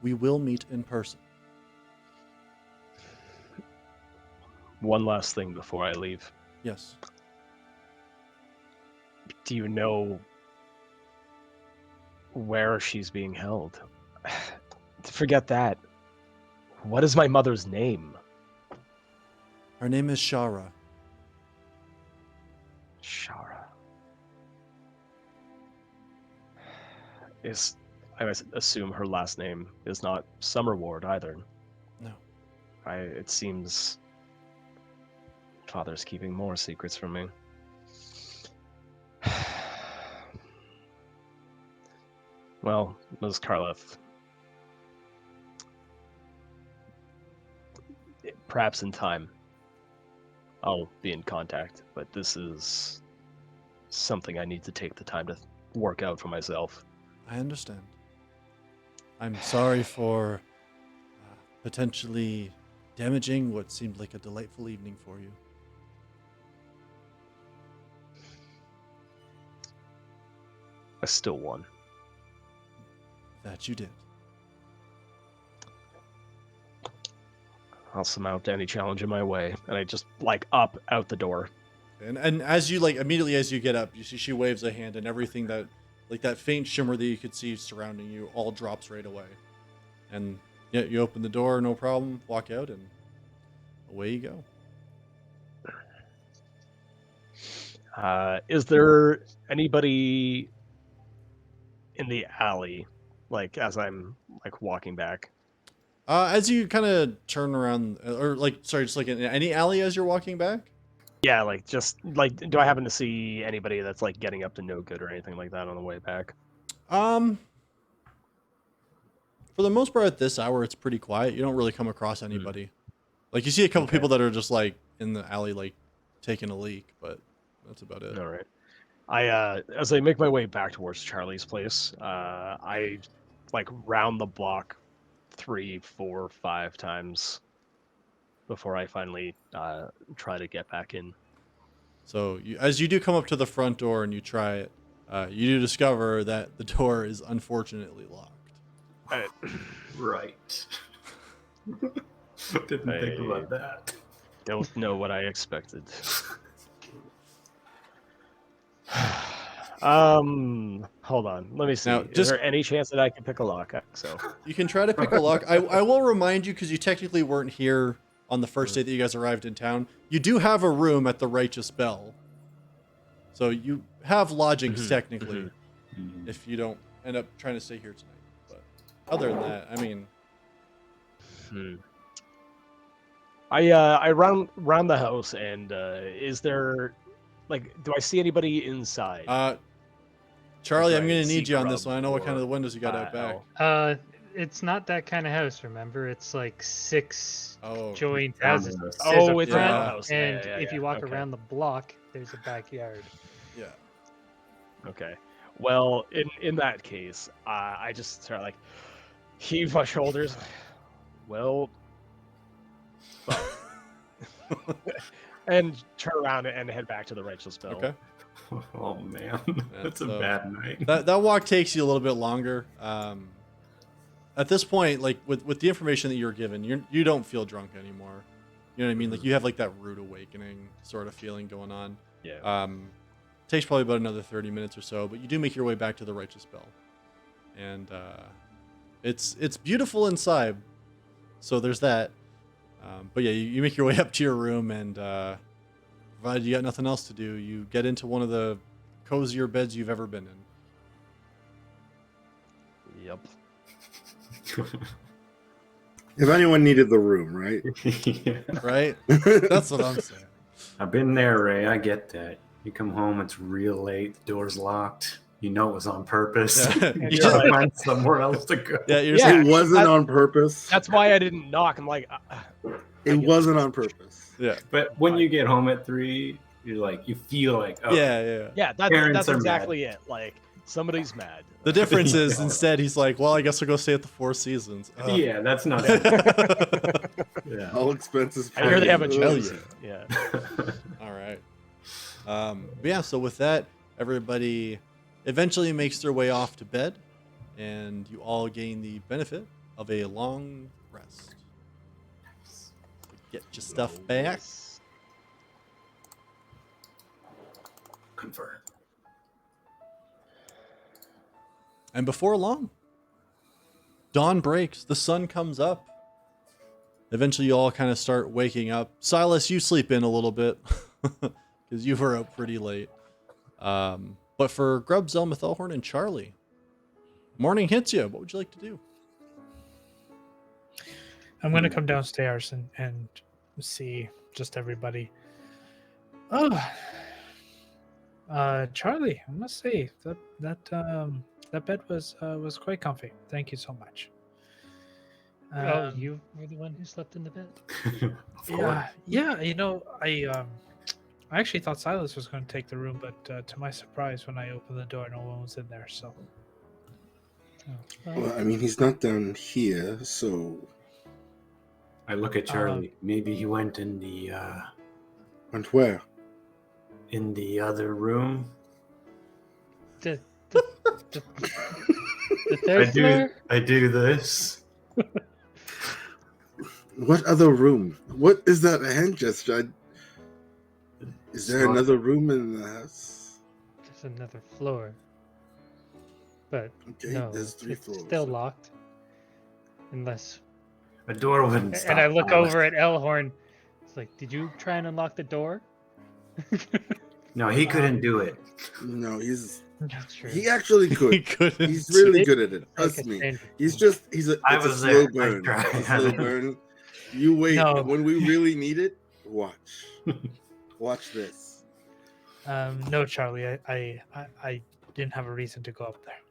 we will meet in person. One last thing before I leave. Yes. Do you know where she's being held? Forget that. What is my mother's name? Her name is Shara. Shara. I assume her last name is not Summerward either. No. It seems Father's keeping more secrets from me. Well, Ms. Karloff, perhaps in time I'll be in contact, but this is something I need to take the time to work out for myself. I understand. I'm sorry for potentially damaging what seemed like a delightful evening for you. I still won. That you did. I'll surmount any challenge in my way, and I just up out the door. And as you immediately as you get up, you see she waves a hand, and everything that that faint shimmer that you could see surrounding you all drops right away. And yeah, you open the door, no problem, walk out, and away you go. Is there anybody in the alley, as I'm walking back? As you kind of turn around, or just in any alley as you're walking back? Yeah, do I happen to see anybody that's getting up to no good or anything like that on the way back? For the most part at this hour, it's pretty quiet. You don't really come across anybody. Like you see a couple Okay. people that are just like in the alley, like taking a leak, but that's about it. All right. As I make my way back towards Charlie's place, I like round the block 3, 4, 5 times before I finally try to get back in. So as you do come up to the front door and you try it, you do discover that the door is unfortunately locked. Right. Didn't think about that. Don't know what I expected. Hold on. Let me see. Now, Is just- there any chance that I can pick a lock? So You can try to pick a lock. I will remind you, because you technically weren't here on the first day that you guys arrived in town. You do have a room at the Righteous Bell. So you have lodgings technically, if you don't end up trying to stay here tonight. But other than that, I mean, I round the house, and is there, like, do I see anybody inside? Charlie, I'm Right, going to see need you on this grub one. I know what kind of or, the windows you got out back. L. It's not that kind of house. Remember, it's like 6 Oh, joined houses. Townhouse. There's a Oh, it's a front, townhouse. Yeah, and yeah, if yeah. you walk Okay. around the block, there's a backyard. yeah. Okay. Well, in that case, I just start like heave my shoulders. Well, and turn around and head back to the Righteous Bell. Okay. Oh man, that's a so- bad night. That walk takes you a little bit longer. At this point, like with the information that you were given, you don't feel drunk anymore. You know what I mean? Like you have like that rude awakening sort of feeling going on. Yeah. Takes probably about another 30 minutes or so, but you do make your way back to the Righteous Bell, and it's beautiful inside. So there's that. But yeah, you make your way up to your room, and provided you got nothing else to do, you get into one of the cozier beds you've ever been in. Yep. If anyone needed the room, right? Yeah. Right? That's what I'm saying. I've been there, Ray. I get that. You come home, it's real late, the door's locked. You know it was on purpose. Yeah. You You gotta just- find somewhere else to go. Yeah, you're Yeah. saying, It wasn't that- on purpose. That's why I didn't knock. I'm like, It wasn't on purpose. yeah, But when you get home at 3, you're like, you feel like, oh, yeah. yeah, Parents that's are exactly it. Like somebody's mad. The difference is Yeah. instead he's like, well, I guess I'll go stay at the Four Seasons. Ugh. yeah, that's not. Yeah. All expenses I hear they have a paid. Hell jacuzzi. Yeah. All right. But yeah, so with that, everybody eventually makes their way off to bed, and you all gain the benefit of a long rest. Get your stuff back. Confirm. And before long, dawn breaks, the sun comes up. Eventually, you all kind of start waking up. Silas, you sleep in a little bit because you were up pretty late. But for Grub, Zelma, Thelhorn, and Charlie, morning hits you. What would you like to do? I'm gonna come downstairs and see just everybody. Oh, Charlie, I must say that bed was quite comfy. Thank you so much. You were the one who slept in the bed. Of course. Yeah. You know, I actually thought Silas was going to take the room, but to my surprise, when I opened the door, no one was in there. So, Well, I mean, he's not down here, so I look at Charlie. Maybe he went in the went where? other room. The third floor. I do this. What other room? What is that hand gesture? Is there Smart. another room in the house? There's another floor, but Okay, no, there's 3 it's floors. still locked. Unless, A door wouldn't stop. and I look Silas. over at Elhorn. It's like, did you try and unlock the door? No, he couldn't do it. No, Not true. he actually He could. couldn't. He's really good at it. Like Trust a me. stranger. He's a I it's a was slow there. I burn. tried. It's a slow burn. You wait. No. When we really need it, watch. Watch this. no, Charlie, I didn't have a reason to go up there.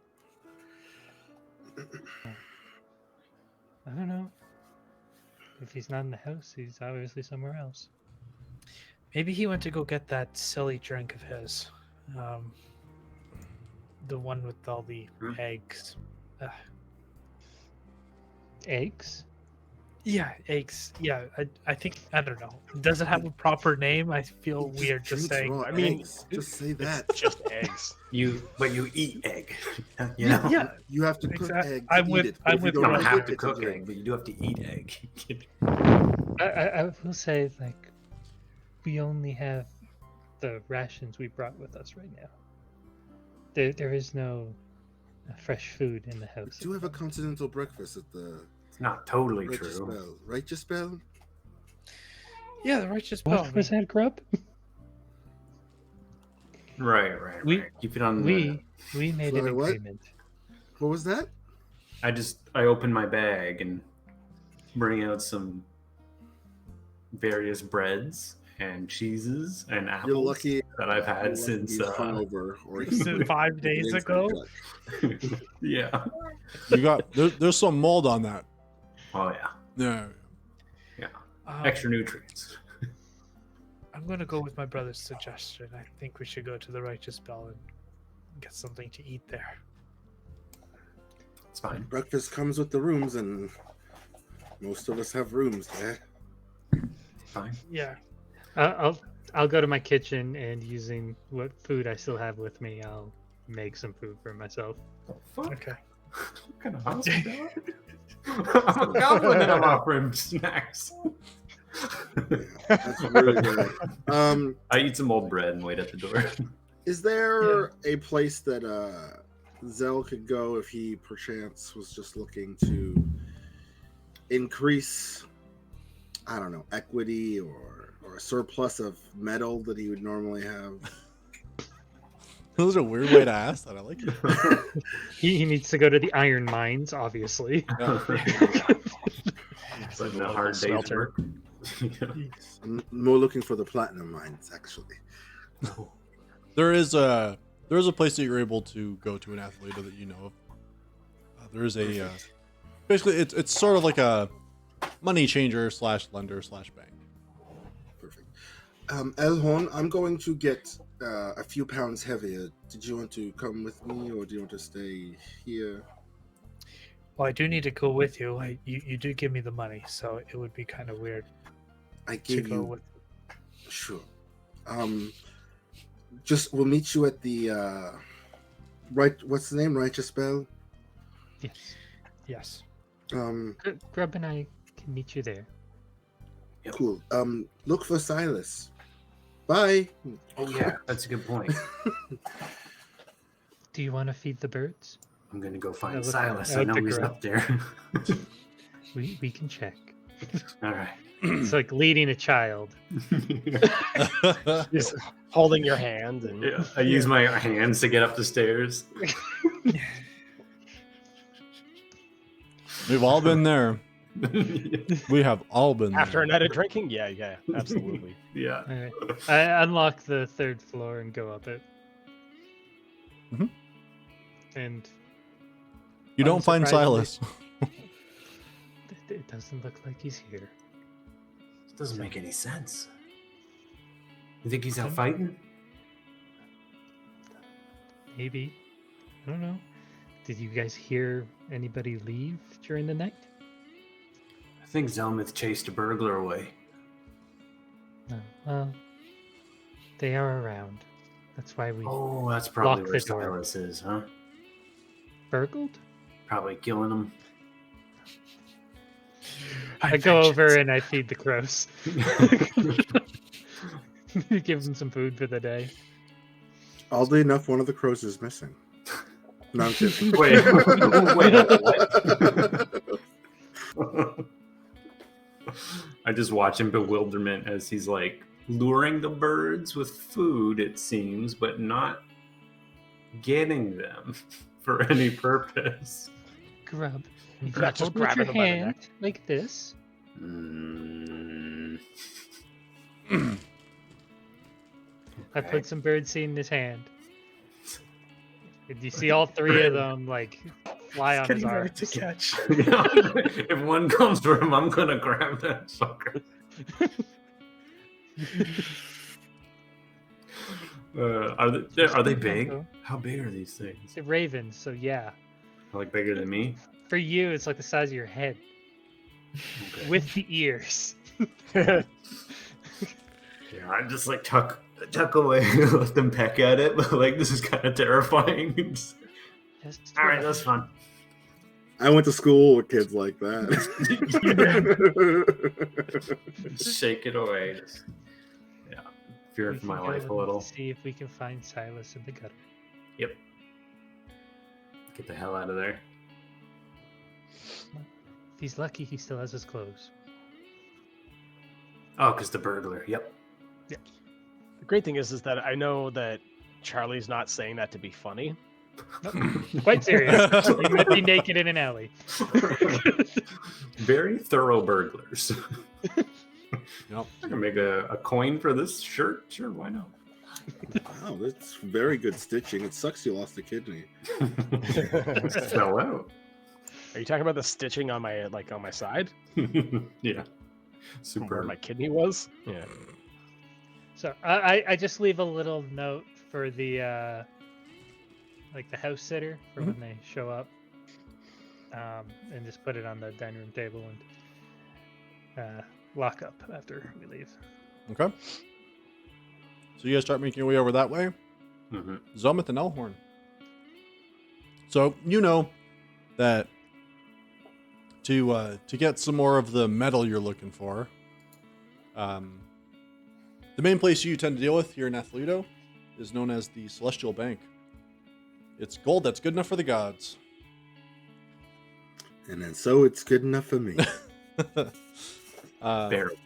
I don't know. If he's not in the house, he's obviously somewhere else. Maybe he went to go get that silly drink of his. The one with all the eggs. Eggs? Yeah, eggs. Yeah, I think, I don't know. Does it have a proper name? I feel He weird just drinks saying. raw I mean, eggs. Just say that. It's just eggs. But you eat egg. You know? Yeah, You have to cook exactly. egg to I'm eat with- it. I'm If you with You don't don't Rob cook have it, to it's a cook drink. egg, but you do have to eat egg. I will say, like, we only have the rations we brought with us right now. There is no fresh food in the We house. do have a continental breakfast at the It's not totally Righteous true. Bell. Righteous Bell? Yeah, the righteous bell. What was that, Grub? Right. We- Keep it on We made an Sorry, what? agreement. What was that? I open my bag and bring out some various breads and cheeses and apples You're lucky that I've you're had lucky since he's hungover or he's Since 5 days ago. yeah. You got there's some mold on that. Oh yeah. Yeah. Extra nutrients. I'm gonna go with my brother's suggestion. I think we should go to the righteous bell and get something to eat there. It's fine. Breakfast comes with the rooms, and most of us have rooms there. Fine. Yeah. I'll go to my kitchen, and using what food I still have with me, I'll make some food for myself. Fuck. Okay. What kind of house is that? I'm a goblin and I'm offering snacks. That's really bad. I eat some old bread and wait at the door. Is there a place that Zell could go if he perchance was just looking to increase, I don't know, equity or a surplus of metal that he would normally have? That was a weird way to ask that. I like it. He needs to go to the iron mines, obviously. It's like a hard day's work. I'm more looking for the platinum mines, actually. There is a place that you're able to go to, an athlete that you know of. There is a basically it's sort of like a money changer / lender / bank. Perfect. Elhorn, I'm going to get a few pounds heavier. Did you want to come with me, or do you want to stay here? Well, I do need to go with you. You do give me the money, so it would be kind of weird I to gave go you with. sure. Just we'll meet you at the right. What's the name? Righteous Bell. Yes. Yes. Grub and I can meet you there. Cool. Look for Silas. Bye. Oh yeah, that's a good point. Do you want to feed the birds? I'm gonna go find That was- Silas. that I was know the he's grub. up there. We can check. All right. It's like leading a child. Just holding your hand and Yeah, I use my hands to get up the stairs. We've all been there. We have all been after there. a night of drinking, yeah, absolutely. Yeah. All right. I unlock the 3rd floor and go up it. Mhm. And You don't find unsurprisingly- Silas. it doesn't look like he's here. It doesn't make any sense. You think he's out fighting? Maybe. I don't know. Did you guys hear anybody leave during the night? I think Zelmith chased a burglar away. No. Well, they are around. That's why we Oh, that's probably Lock where the door. Silas is, huh? burgled. Probably killing him. I go over and I feed the crows. Give them some food for the day. Oddly enough, one of the crows is missing. No, I'm kidding. Wait, what? I just watch in bewilderment as he's like luring the birds with food, it seems, but not getting them for any purpose. Grub. If Not just hold with grabbing your them by the hand neck. like this. Mm, I okay. put some bird seed in his hand. And you see all 3 of them like fly on his Getting ready arms. to catch. Yeah, if one comes for him, I'm gonna grab that sucker. Are they big? How big are these things? The ravens, so yeah. Like bigger than me? For you, it's like the size of your head Okay. with the ears. Yeah, I just like tuck away and let them peck at it, but like this is kind of terrifying. Just All right, relax. that's fun. I went to school with kids like that. Just shake it away. Just, yeah, fear We for my can life a go little. See if we can find Silas in the gutter. Yep. Get the hell out of there. If he's lucky, he still has his clothes. Oh, because the burglar. Yep. The great thing is that I know that Charlie's not saying that to be funny. Quite serious. He might be naked in an alley. Very thorough burglars. Yep. I can make a coin for this shirt. Sure, why not? Wow, that's very good stitching. It sucks you lost a kidney. Fell out. Are you talking about the stitching on my side? Yeah. From Super. where my kidney was? Yeah. So I just leave a little note for the like the house sitter for when they show up, and just put it on the dining room table and lock up after we leave. Okay. So you guys start making your way over that way. Mm-hmm. Zometh and Elhorn. So you know that to get some more of the metal you're looking for, the main place you tend to deal with here in Athleto is known as the Celestial Bank. It's gold that's good enough for the gods. And then so it's good enough for me. Barely.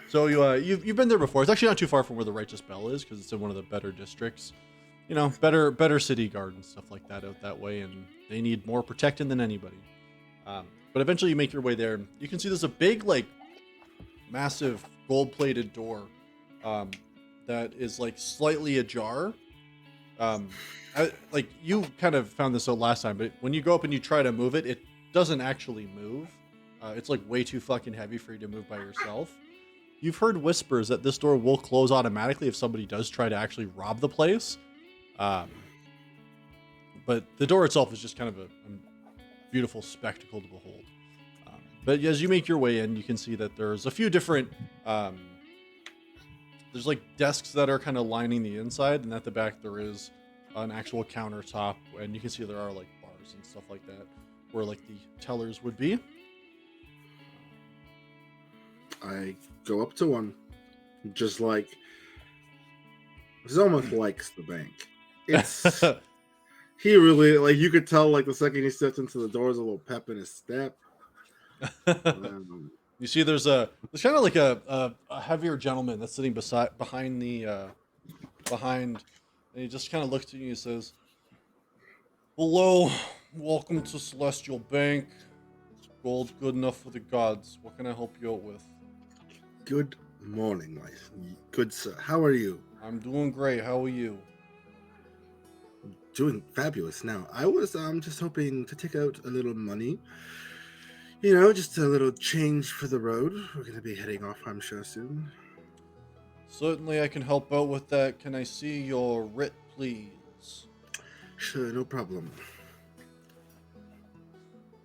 So you've been there before. It's actually not too far from where the Righteous Bell is, because it's in one of the better districts. You know, better city guard and stuff like that out that way, and they need more protecting than anybody. But eventually you make your way there. You can see there's a big, like, massive gold-plated door that is like slightly ajar. Like you kind of found this out last time, but when you go up and you try to move it, it doesn't actually move. It's like way too fucking heavy for you to move by yourself. You've heard whispers that this door will close automatically if somebody does try to actually rob the place. But the door itself is just kind of a beautiful spectacle to behold. But as you make your way in, you can see that there's a few different there's like desks that are kind of lining the inside, and at the back there is an actual countertop, and you can see there are like bars and stuff like that where like the tellers would be. I go up to one, just like Zelmuth likes the bank. It's he really like you could tell like the second he steps into the door, there's a little pep in his step. You see, there's kind of like a heavier gentleman that's sitting behind, and he just kind of looks at you and he says, "Hello, welcome to Celestial Bank. Gold good enough for the gods. What can I help you out with?" Good morning, my good sir. How are you? I'm doing great. How are you? Doing fabulous. Now, I was just hoping to take out a little money. You know, just a little change for the road. We're going to be heading off, I'm sure, soon. Certainly, I can help out with that. Can I see your writ, please? Sure, no problem.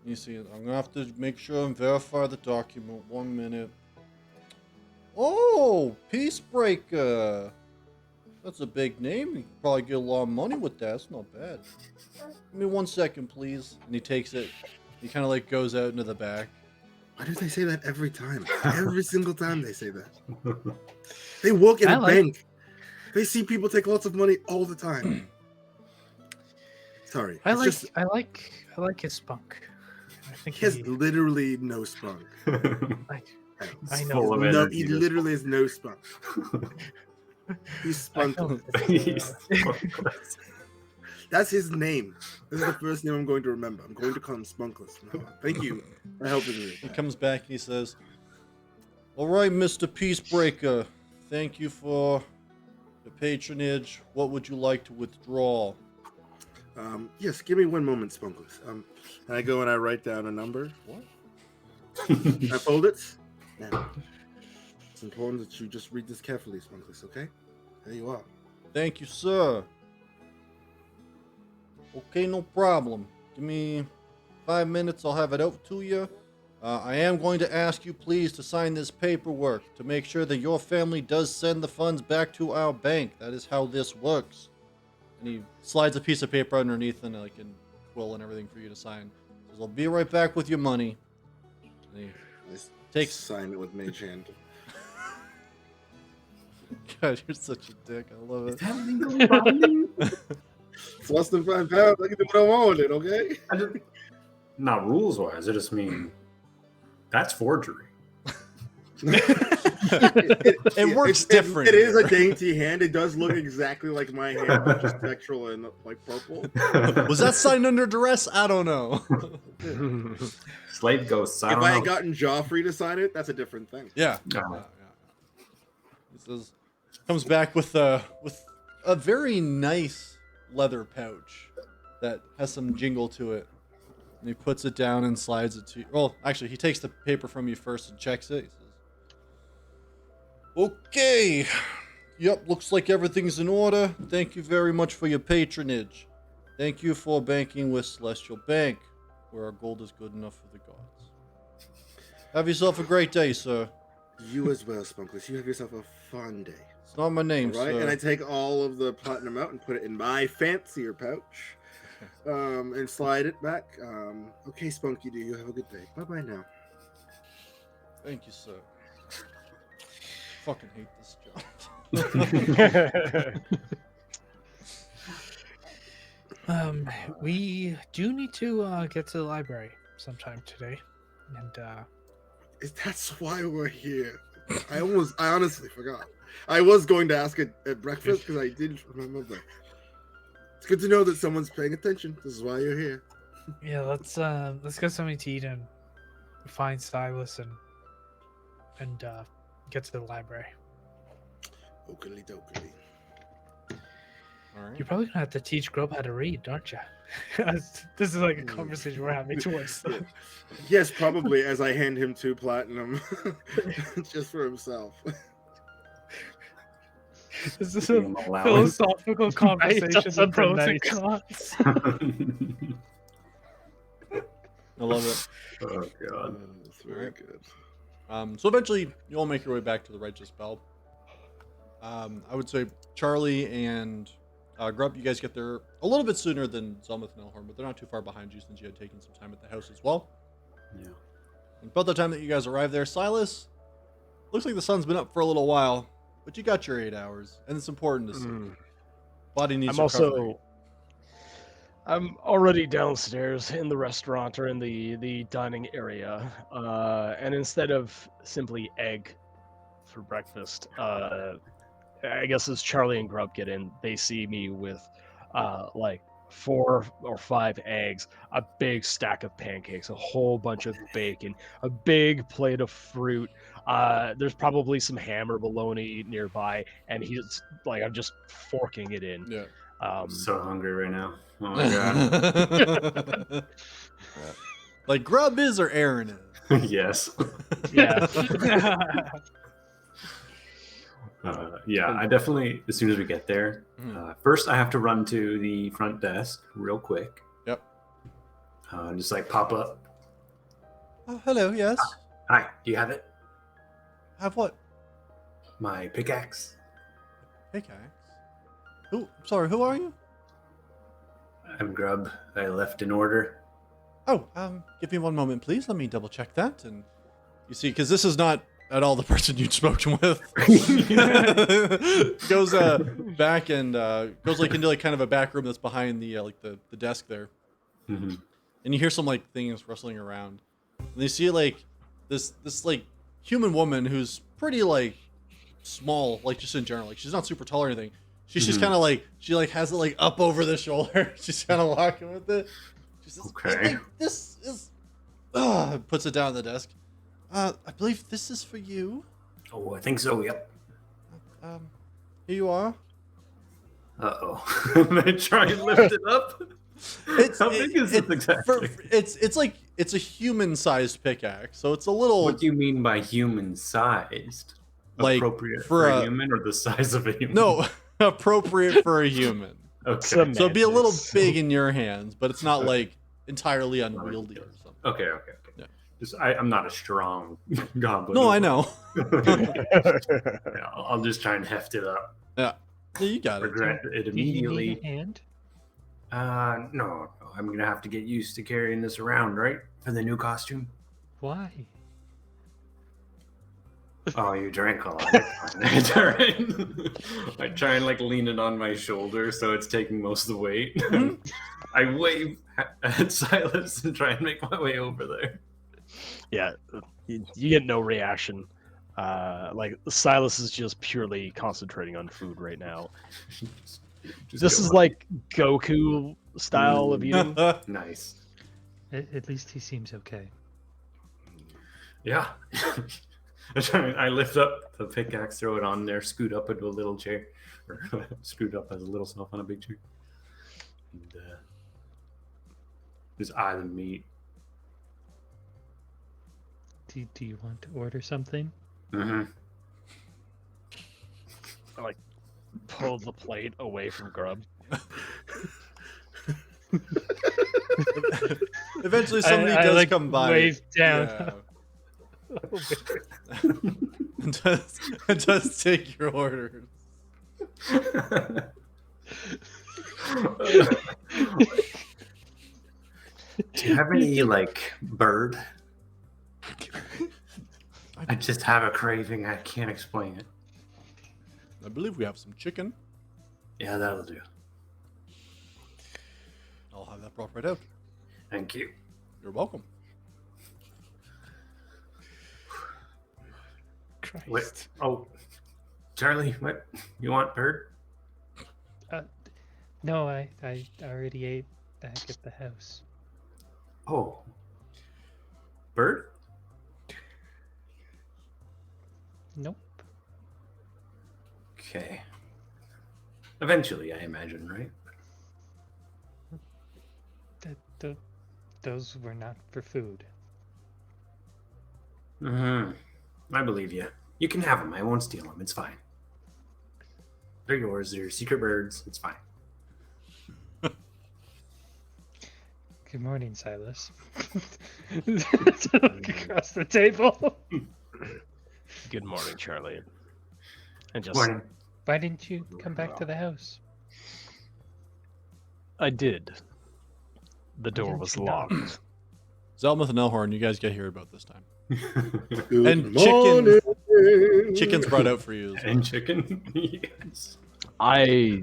You see, I'm gonna have to make sure and verify the document. 1 minute. Oh, Peacebreaker. That's a big name. You could probably get a lot of money with that. That's not bad. Give me 1 second, please. And he takes it. He kind of like goes out into the back. Why do they say that every time? Every single time they say that. They work in a bank. They see people take lots of money all the time. Sorry. I it's like his spunk. I think he has literally no spunk. I know. Full of No, energy, he just- literally has no spunk. He's spunkless. He's- That's his name. This is the first name I'm going to remember. I'm going to call him Spunkless. No, thank you for helping me. He comes back and he says, "All right, Mr. Peacebreaker. Thank you for the patronage. What would you like to withdraw?" Yes, give me one moment, Spunkless. And I go and I write down a number. What? I fold it. Now, it's important that you just read this carefully, Spunkless, okay? There you are. Thank you, sir. Okay, no problem. Give me 5 minutes. I'll have it out to you. I am going to ask you, please, to sign this paperwork to make sure that your family does send the funds back to our bank. That is how this works. And he slides a piece of paper underneath and like in quill and everything for you to sign. Says, I'll be right back with your money. And he takes. Sign it with mage hand. God, you're such a dick. I love it. It's less than £5. I can do what I want with it, okay? Not rules wise, I just mean that's forgery. It works different. It is a dainty hand. It does look exactly like my hand, but just textural and like purple. Was that signed under duress? I don't know. Slate ghosts. I If don't I know. had gotten Joffrey to sign it, that's a different thing. Yeah. Oh. He says, comes back with a very nice leather pouch that has some jingle to it. And he puts it down and slides it to you. Well, actually, he takes the paper from you first and checks it. He says, okay. Yep, looks like everything's in order. Thank you very much for your patronage. Thank you for banking with Celestial Bank, where our gold is good enough for the gods. Have yourself a great day, sir. You as well, Spunkless. You have yourself a fun day. It's not my name, All right, sir. and I take all of the platinum out and put it in my fancier pouch, and slide it back. Okay, Spunky, do you have a good day? Bye bye now. Thank you, sir. Fucking hate this job. We do need to get to the library sometime today, and That's why we're here. I honestly forgot. I was going to ask it at breakfast because I didn't remember. But it's good to know that someone's paying attention. This is why you're here. yeah, let's get something to eat and find Silas and get to the library. Oakley dokily. All right. You're probably gonna have to teach Grub how to read, aren't you? This is like a conversation we're having towards. Yes, probably. As I hand him 2 platinum, just for himself. This is Give a him allowance. philosophical conversation of something pros and nice. cons. I love it. Oh god. That's very good. So eventually, you all make your way back to the Righteous Bell. I would say Charlie and Grub, you guys get there a little bit sooner than Zelmuth and Elhorn, but they're not too far behind you since you had taken some time at the house as well. Yeah. And about the time that you guys arrive there, Silas, looks like the sun's been up for a little while, but you got your 8 hours, and it's important to see. Body needs recovery. I'm already downstairs in the restaurant or in the dining area, and instead of simply egg for breakfast, I guess as Charlie and Grub get in, they see me with like 4 or 5 eggs, a big stack of pancakes, a whole bunch of bacon, a big plate of fruit. There's probably some ham or bologna nearby, and he's like, I'm just forking it in. Yeah. I'm so hungry right now. Oh my god. Like Grub is or Aaron is? Yes. Yeah. Yeah, I definitely, as soon as we get there, first I have to run to the front desk real quick. Yep. And just like pop up. Oh, hello, yes. Hi, do you have it? Have what? My pickaxe. Pickaxe? Sorry, who are you? I'm Grub. I left in order. Oh, give me one moment, please. Let me double check that. And you see, because this is not at all the person you'd spoken with. Goes back and goes like into like kind of a back room that's behind the like the desk there. Mm-hmm. And you hear some like things rustling around. And you see like this like human woman who's pretty like small, like just in general. Like she's not super tall or anything. She's just kind of like, she like has it like up over the shoulder. She's kind of walking with it. She says, Okay. This is, puts it down on the desk. I believe this is for you. Oh, I think so, yep. Here you are. Uh-oh. I try and lift it up. It's How big is it exactly? it's a human-sized pickaxe, so it's a little What do you mean by human-sized? Like, Appropriate for for a- a human, or the size of a human? no appropriate for a human. Okay. So it'd be a little Semantics. big in your hands, but it's not Okay. like entirely unwieldy or something. Okay. Yeah. Just I'm not a strong goblin. No, I know. Yeah, I'll just try and heft it up. Yeah, you got it. Regret it Do you need immediately. a hand? No. I'm gonna have to get used to carrying this around, right? For the new costume. Why? Oh, you drank a lot. It's all right. I try and like lean it on my shoulder so it's taking most of the weight. Mhm. I wave at Silas and try and make my way over there. Yeah, you get no reaction. Like Silas is just purely concentrating on food right now. Just This go is on. like Goku style of eating. Nice. At least he seems okay. Yeah. I lift up the pickaxe, throw it on there, scoot up into a little chair, or scoot up as a little self on a big chair, and just eye the meat. Do you want to order something? Mm-hmm. Pull the plate away from Grub. Eventually, somebody I does like come by. wave down. Yeah. and does take your orders. Do you have any like bird? I just have a craving. I can't explain it. I believe we have some chicken. Yeah, that'll do. I'll have that brought right out. Thank you. You're welcome. Christ. What? Oh, Charlie, what? You want bird? No, I already ate back at the house. Oh, bird? Nope. Okay. Eventually, I imagine, right? Those were not for food. Mm-hmm. I believe you. You can have them. I won't steal them. It's fine. They're yours. They're secret birds. It's fine. Good morning, Silas. Look across the table. Good morning, Charlie. And just Morning. Why didn't you come back to the house? I did. The door didn't was you knock? locked. Zelmuth and Elhorn, you guys get here about this time. Good And morning. Chicken's brought out for you. As well. And chicken. Yes. I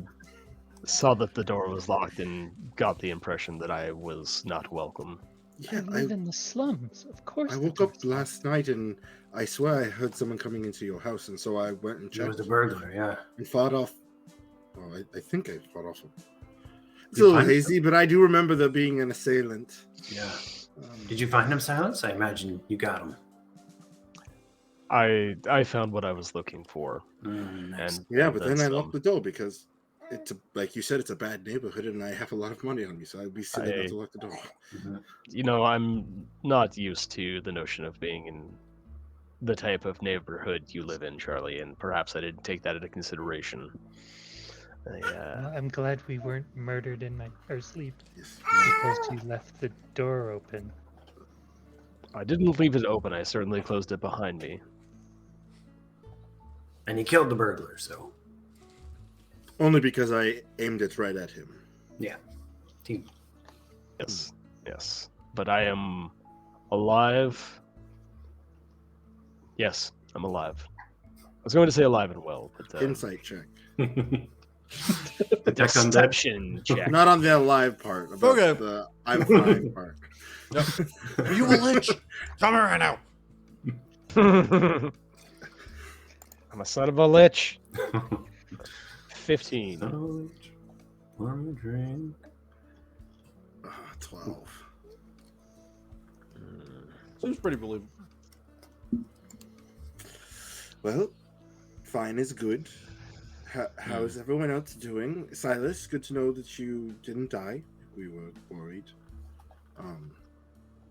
saw that the door was locked and got the impression that I was not welcome. Yeah, I live in the slums. Of course. I the woke up door's locked. last night and I swear I heard someone coming into your house, and so I went and It was checked the burglar, yeah. and fought off. Oh, I think I fought off. It's You a little find hazy, but I do remember there being an assailant. Yeah. Did you find him, Silence? I imagine you got him. I found what I was looking for, Nice. and Yeah, but then I some. locked the door because it's like you said, it's a bad neighborhood, and I have a lot of money on me, so I'd be silly not to lock the door. Mhm. You know, I'm not used to the notion of being in the type of neighborhood you live in, Charlie, and perhaps I didn't take that into consideration. Well, I'm glad we weren't murdered in our sleep Yes. because you left the door open. I didn't leave it open. I certainly closed it behind me. And he killed the burglar, so. Only because I aimed it right at him. Team. Yes, yes. But I am alive. Yes, I'm alive. I was going to say alive and well, but Insight check. Detect undead. deception check. Not on the alive part. About Okay. the I'm fine part. Are you a lich? Tell me right now. I'm a son of a lich. 15. Knowledge, one drink. 12. Seems pretty believable. Well, fine is How is everyone else doing? Silas, good to know that you didn't die. we were worried.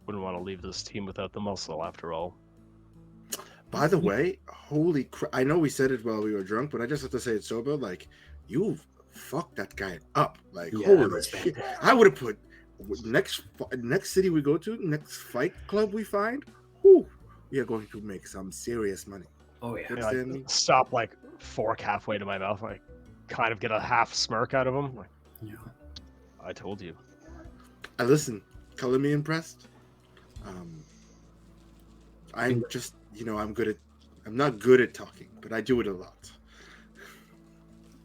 Wouldn't want to leave this team without the muscle, after all. By the way, holy crap! I know we said it while we were drunk, but I just have to say it sober. Like, you fucked that guy up. Like, Yeah, that holy was shit! fantastic. I would have put next city we go to, next fight club we find. Whew, we are going to make some serious money. Oh yeah. You You know, understand me? stop like fork halfway to my mouth, like kind of get a half smirk out of him. Like, Yeah. I told you. Listen, color me impressed. I'm just, I'm not good at talking, but I do it a lot.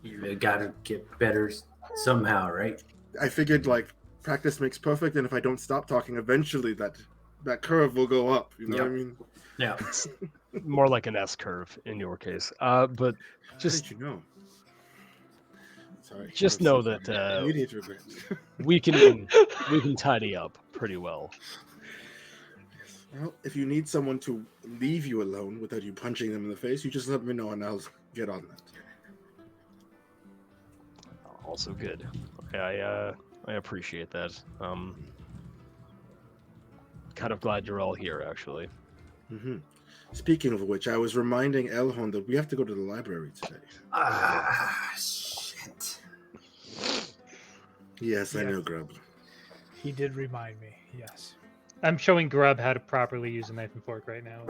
You gotta get better somehow, right? I figured like practice makes perfect, and if I don't stop talking, eventually that curve will go up. You know what I Yep. mean? Yeah. More like an S curve in your case. But How just did you know? Sorry. just I'm know so that sorry. Immediate regret. we can tidy up pretty well. Well, if you need someone to leave you alone without you punching them in the face, you just let me know and I'll get on that. Also good. I appreciate that. Kind of glad you're all here, actually. Mm-hmm. Speaking of which, I was reminding Elhon that we have to go to the library today. Ah, shit. Yes, I Yes. know, Grub. He did remind me. Yes. I'm showing Grub how to properly use a knife and fork right now.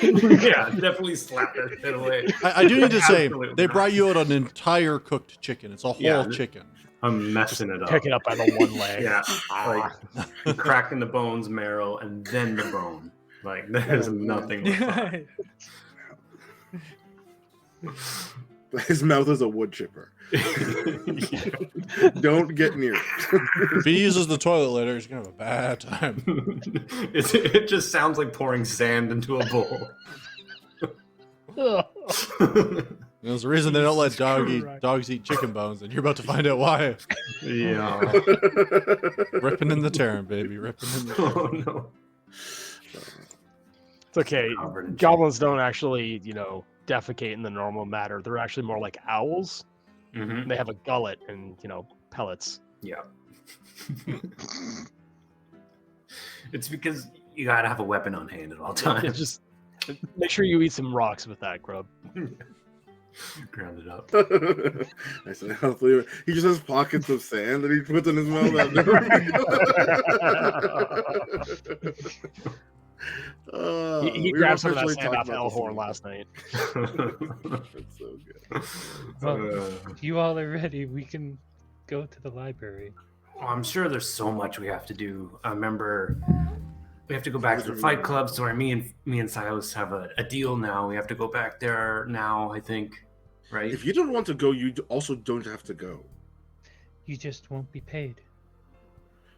Yeah, definitely slap that shit away. I do need to say, Absolutely they not. brought you out an entire cooked chicken. It's a whole Yeah. chicken. I'm messing it up. Pick it up by the one leg. Yeah, Ah. like cracking the bones, marrow, and then the bone. Like there's nothing. Left. His mouth is a wood chipper. Don't get near it. If he uses the toilet later, he's gonna have a bad time. It just sounds like pouring sand into a bowl. There's a reason they don't let Christ. dogs eat chicken bones, and you're about to find out why. Yeah. Ripping in the tearing, baby. Ripping in the tearing. Oh no. It's okay. Covered in Goblins don't actually, defecate in the normal manner. They're actually more like owls. Mm-hmm. They have a gullet and, pellets. Yeah. It's because you gotta have a weapon on hand at all times. Just make sure you eat some rocks with that, Grub. Ground it up. I said, healthy. He just has pockets of sand that he puts in his mouth. He We were grabbed some of that officially sand off talking about Elhorn this last night. That's so good. Well, if you all are ready, we can go to the library. Well, I'm sure there's so much we have to do. I remember we have to go back to the fight club. So me and Silas have a deal now. We have to go back there now, I think. Right? If you don't want to go, you also don't have to go. You just won't be paid.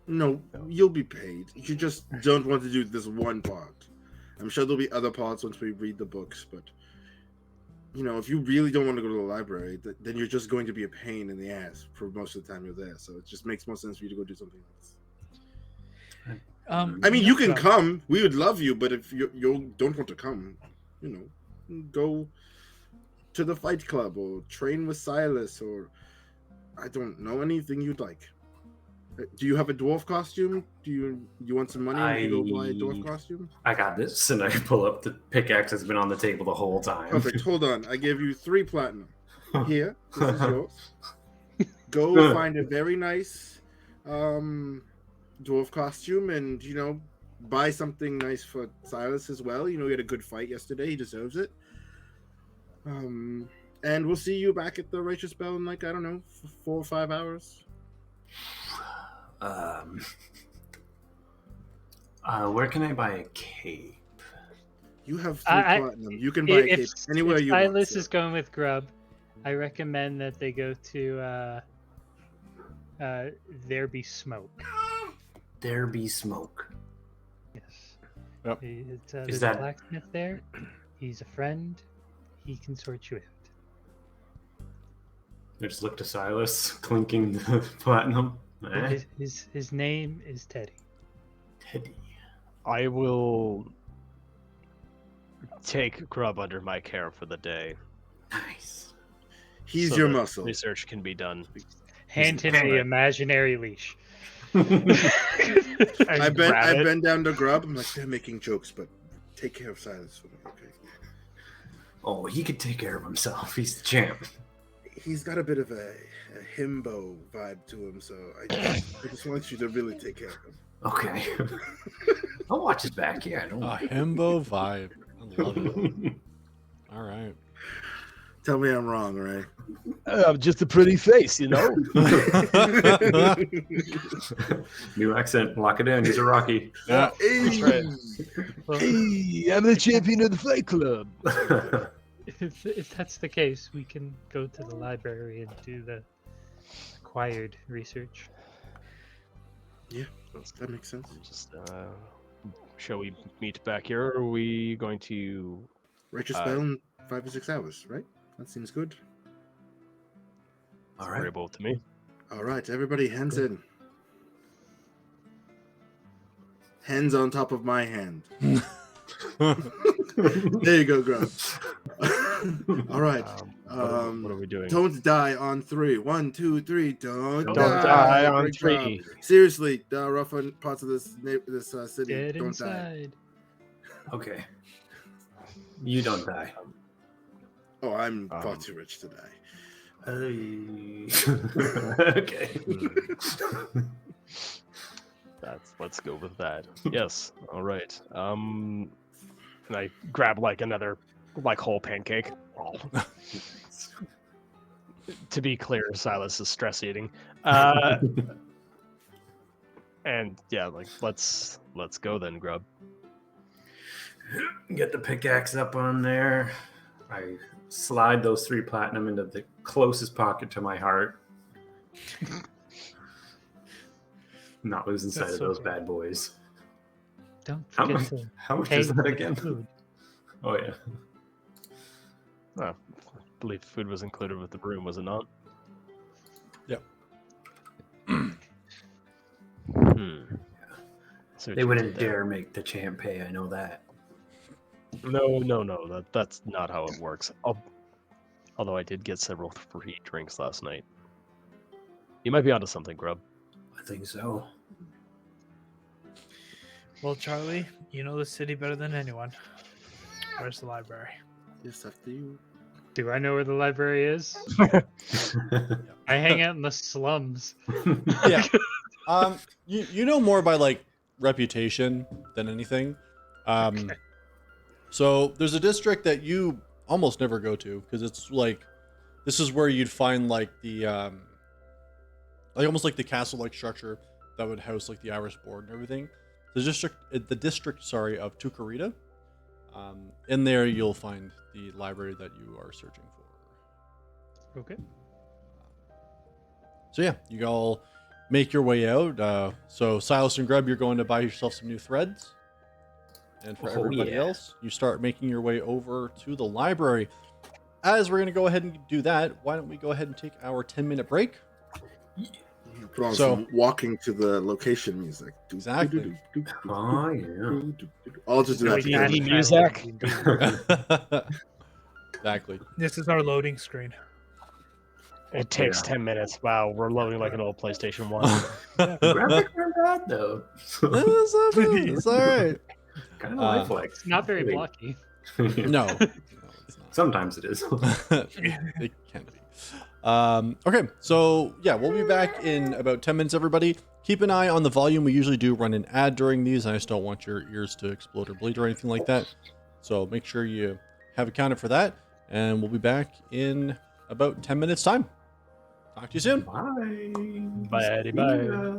No, you'll be paid. You just don't want to do this one part. I'm sure there'll be other parts once we read the books, but if you really don't want to go to the library, then you're just going to be a pain in the ass for most of the time you're there. So it just makes more sense for you to go do something else. I mean, you can come. We would love you, but if you don't want to come, go to the fight club or train with Silas or I don't know, anything you'd like. Do you have a dwarf costume? Do you want some money and you go buy a dwarf costume? I got this, and I pull up the pickaxe that's been on the table the whole time. Perfect. Hold on. I give you 3 platinum. Here, this is yours. Go find a very nice dwarf costume and, buy something nice for Silas as well. He had a good fight yesterday. He deserves it. And we'll see you back at the Righteous Bell in 4 or 5 hours. Where can I buy a cape? You have 3 platinum. You can buy a cape anywhere if you want. Silas is going with Grub, I recommend that they go to There Be Smoke. There be smoke. Yes. Yep. There's a blacksmith there. He's a friend. He can sort you out. I just look to Silas, clinking the platinum. His name is Teddy. Teddy. I will take Grub under my care for the day. Nice. He's so your that muscle. Research can be done. Hand him Alright. the imaginary leash. I grab it. bend down to Grub. I'm like, they're making jokes, but take care of Silas for me, okay? Oh, he could take care of himself. He's the champ. He's got a bit of a himbo vibe to him, so I just want you to really take care of him. Okay. I'll watch his back. Yeah, I don't. A himbo vibe. I love it. All right. Tell me I'm wrong, right? Just a pretty face, you know. New accent. Lock it in. He's a Rocky. Yeah. Hey! right. Hey, I'm the champion of the Fight Club. If that's the case, we can go to the library and do the acquired research. Yeah, that makes sense. Just, shall we meet back here, or are we going to? Write your spell in 5 or 6 hours, right? That seems good. All right. Agreeable to me. All right, everybody, hands in. Hands on top of my hand. There you go, Grub. All right. What are we doing? Don't die on 3. 1, 2, 3. Don't die on Great 3. job. Seriously, the rough parts of this city. Get Don't die. inside. Okay. You don't die. Oh, I'm far too rich to die. Okay. Let's go with that. Yes. All right. And I grab like another whole pancake. Oh. To be clear, Silas is stress eating. And yeah, like let's go then, Grub. Get the pickaxe up on there. I slide those 3 platinum into the closest pocket to my heart. Not losing sight That's of so those cool. bad boys. Don't How forget much, to how much pay is that for the again? food. Oh, yeah. Oh, I believe food was included with the room, was it not? Yep. So They wouldn't dare make the champ pay. I know that. No. That's not how it works. Although I did get several free drinks last night. You might be onto something, Grub. I think so. Well, Charlie, you know the city better than anyone. Where's the library? Yes, after you. Do I know where the library is? I hang out in the slums. Yeah. You know more by like reputation than anything. So there's a district that you almost never go to because it's like this is where you'd find like the like almost like the castle-like structure that would house like the Irish board and everything. The district, sorry, of Tucarita. In there you'll find the library that you are searching for. Okay. So yeah, you all make your way out. So Silas and Grub, you're going to buy yourself some new threads. And for everybody else, you start making your way over to the library. As we're going to go ahead and do that, why don't we go ahead and take our 10-minute break? Put on So- some walking to the location music. Exactly. Oh, yeah. I'll just do that. Really together. D&D fast music. travel. Exactly. This is our loading screen. It takes Yeah. 10 minutes. Wow, we're loading like an old PlayStation 1. The graphics aren't bad, though. It's all right. Kind of lifelike. It's not very blocky. No, it's not. Sometimes it is. It can be. Okay, so yeah, we'll be back in about 10 minutes, everybody. Keep an eye on the volume. We usually do run an ad during these. I just don't want your ears to explode or bleed or anything like that. So make sure you have accounted for that. And we'll be back in about 10 minutes time. Talk to you soon. Bye. Bye, Eddie, See bye. ya.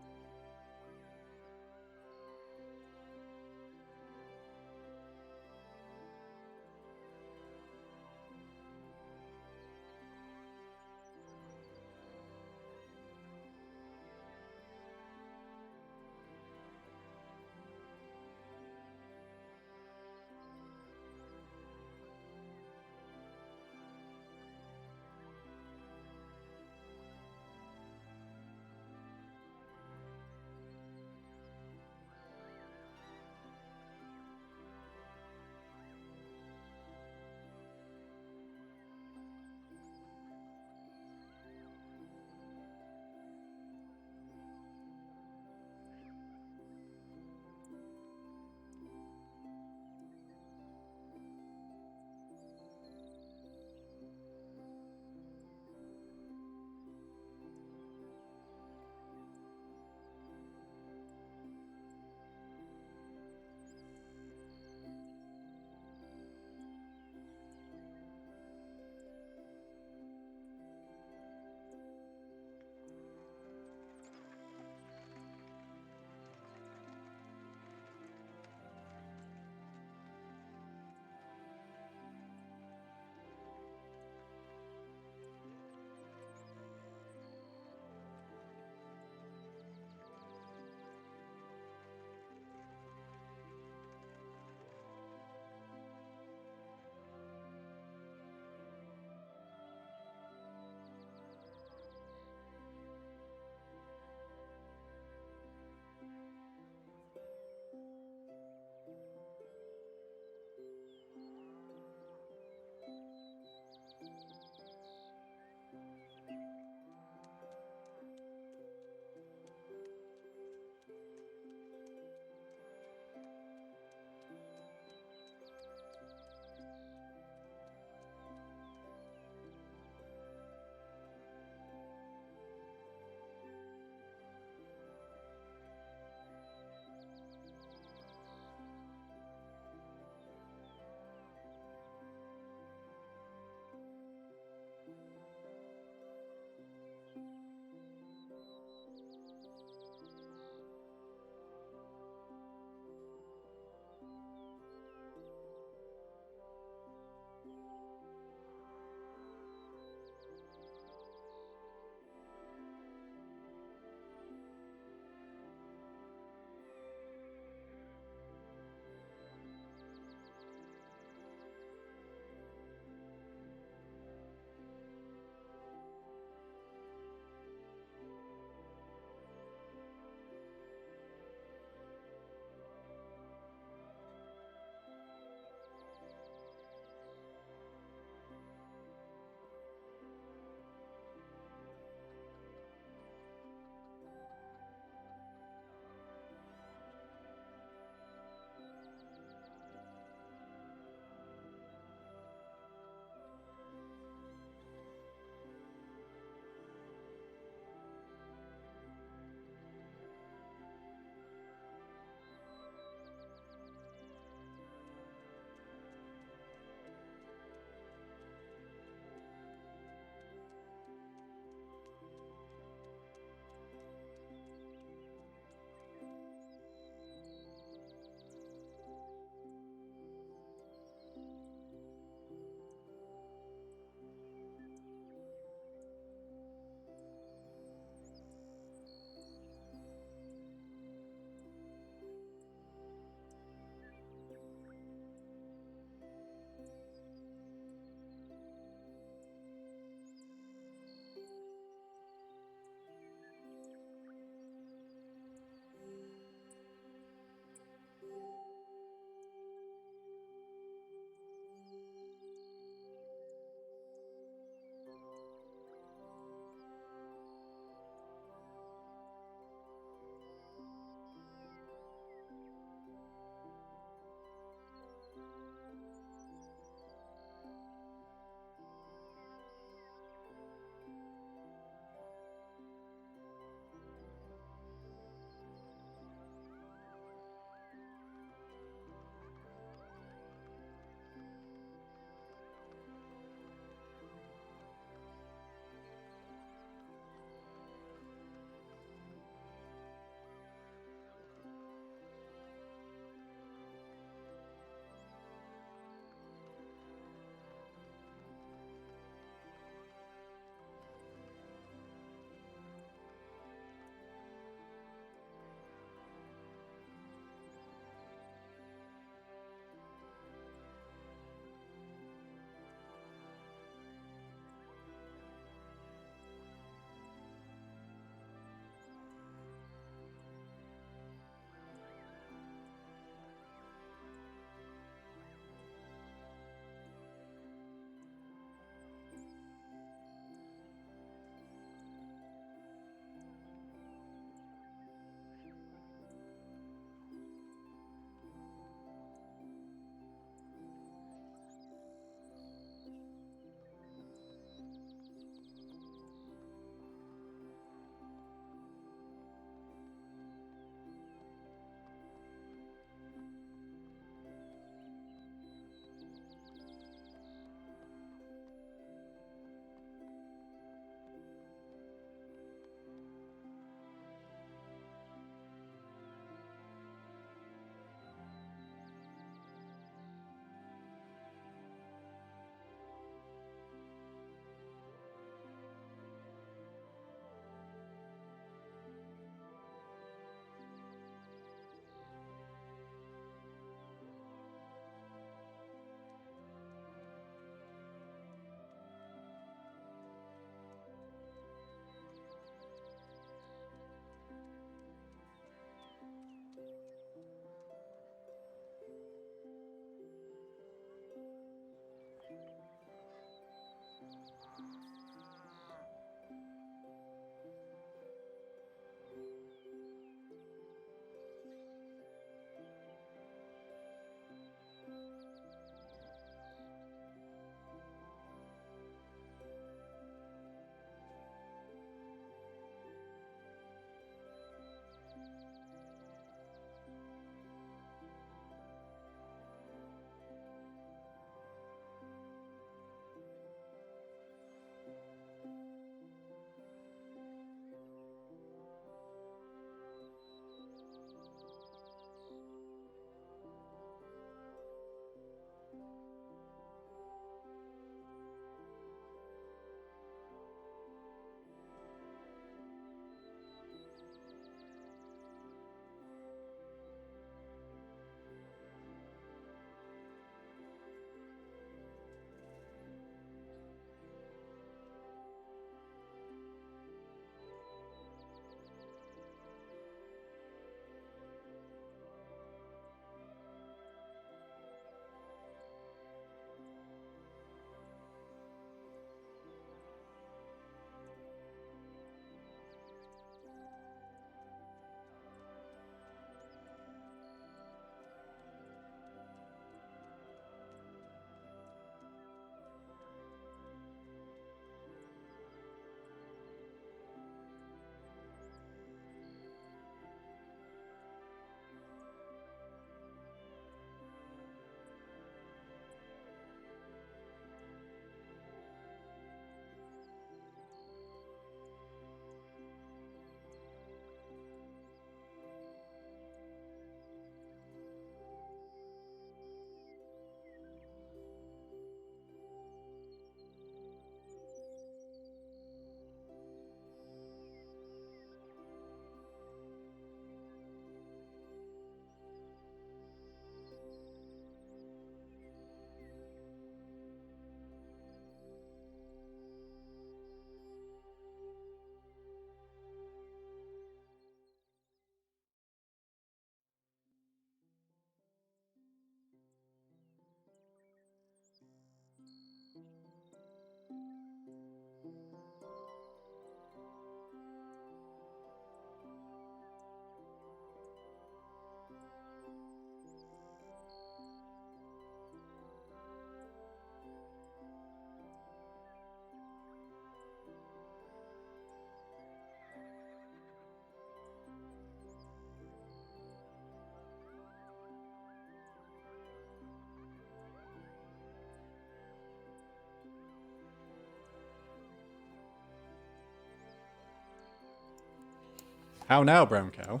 How now, brown cow?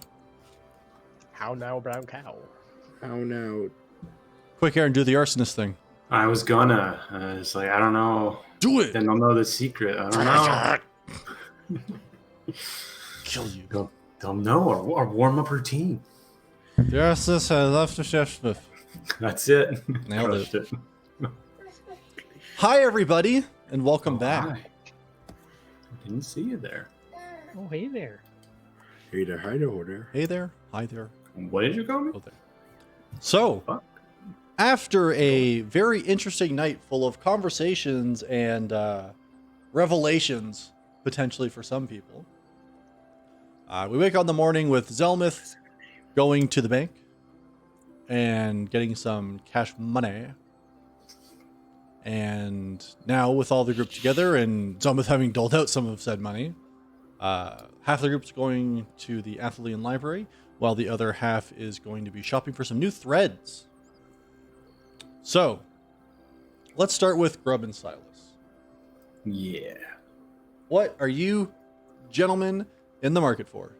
How now, brown cow? How now? Quick, Aaron, do the arsonist thing. I was gonna. It's like, I don't know. Do it! Then they'll know the secret. I don't know. Kill you. They'll know our warm-up routine. The arsonist has left the chef. That's it. Nailed Crushed it. Hi, everybody, and welcome back. Hi. Didn't see you there. Oh, hey there. Hey there, hi there. Hey there. Hi there. What did you call me? Oh, there. So, Fuck. after a very interesting night full of conversations and revelations, potentially for some people, we wake up in the morning with Zelmith going to the bank and getting some cash money. And now, with all the group together and Zelmith having doled out some of said money, half the group's going to the Athelian Library, while the other half is going to be shopping for some new threads. So, let's start with Grub and Silas. Yeah. What are you gentlemen in the market for?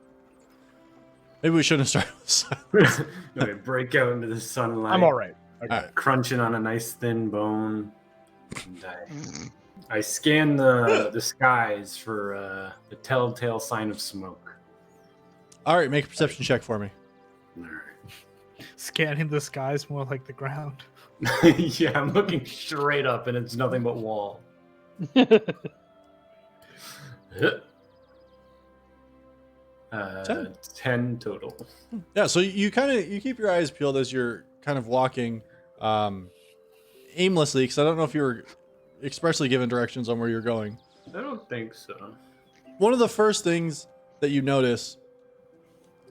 Maybe we shouldn't start with Silas. Okay, break out into the sunlight. I'm all right. Okay. All right. Crunching on a nice thin bone. And I scan the skies for the telltale sign of smoke. All right, make a perception check for me. All right. Scanning the skies more like the ground. Yeah, I'm looking straight up and it's nothing but wall. 10 total. Yeah, so you keep your eyes peeled as you're kind of walking aimlessly, because I don't know if you were expressly given directions on where you're going. I don't think so. One of the first things that you notice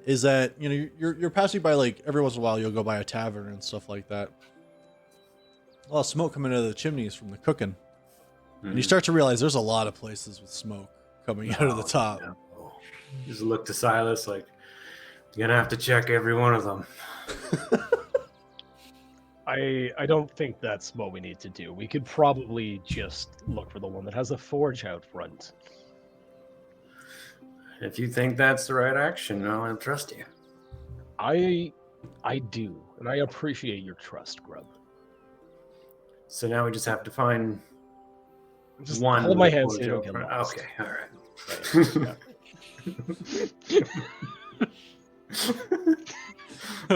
is that you're passing by, like, every once in a while you'll go by a tavern and stuff like that. A lot of smoke coming out of the chimneys from the cooking, and you start to realize there's a lot of places with smoke coming out of the top. No. Just look to Silas like, you're gonna have to check every one of them. I don't think that's what we need to do. We could probably just look for the one that has a forge out front. If you think that's the right action, I'll trust you. I do, and I appreciate your trust, Grub. So now we just have to find Just one. hold my with hand forge so you don't out get front. lost. Okay, all right. I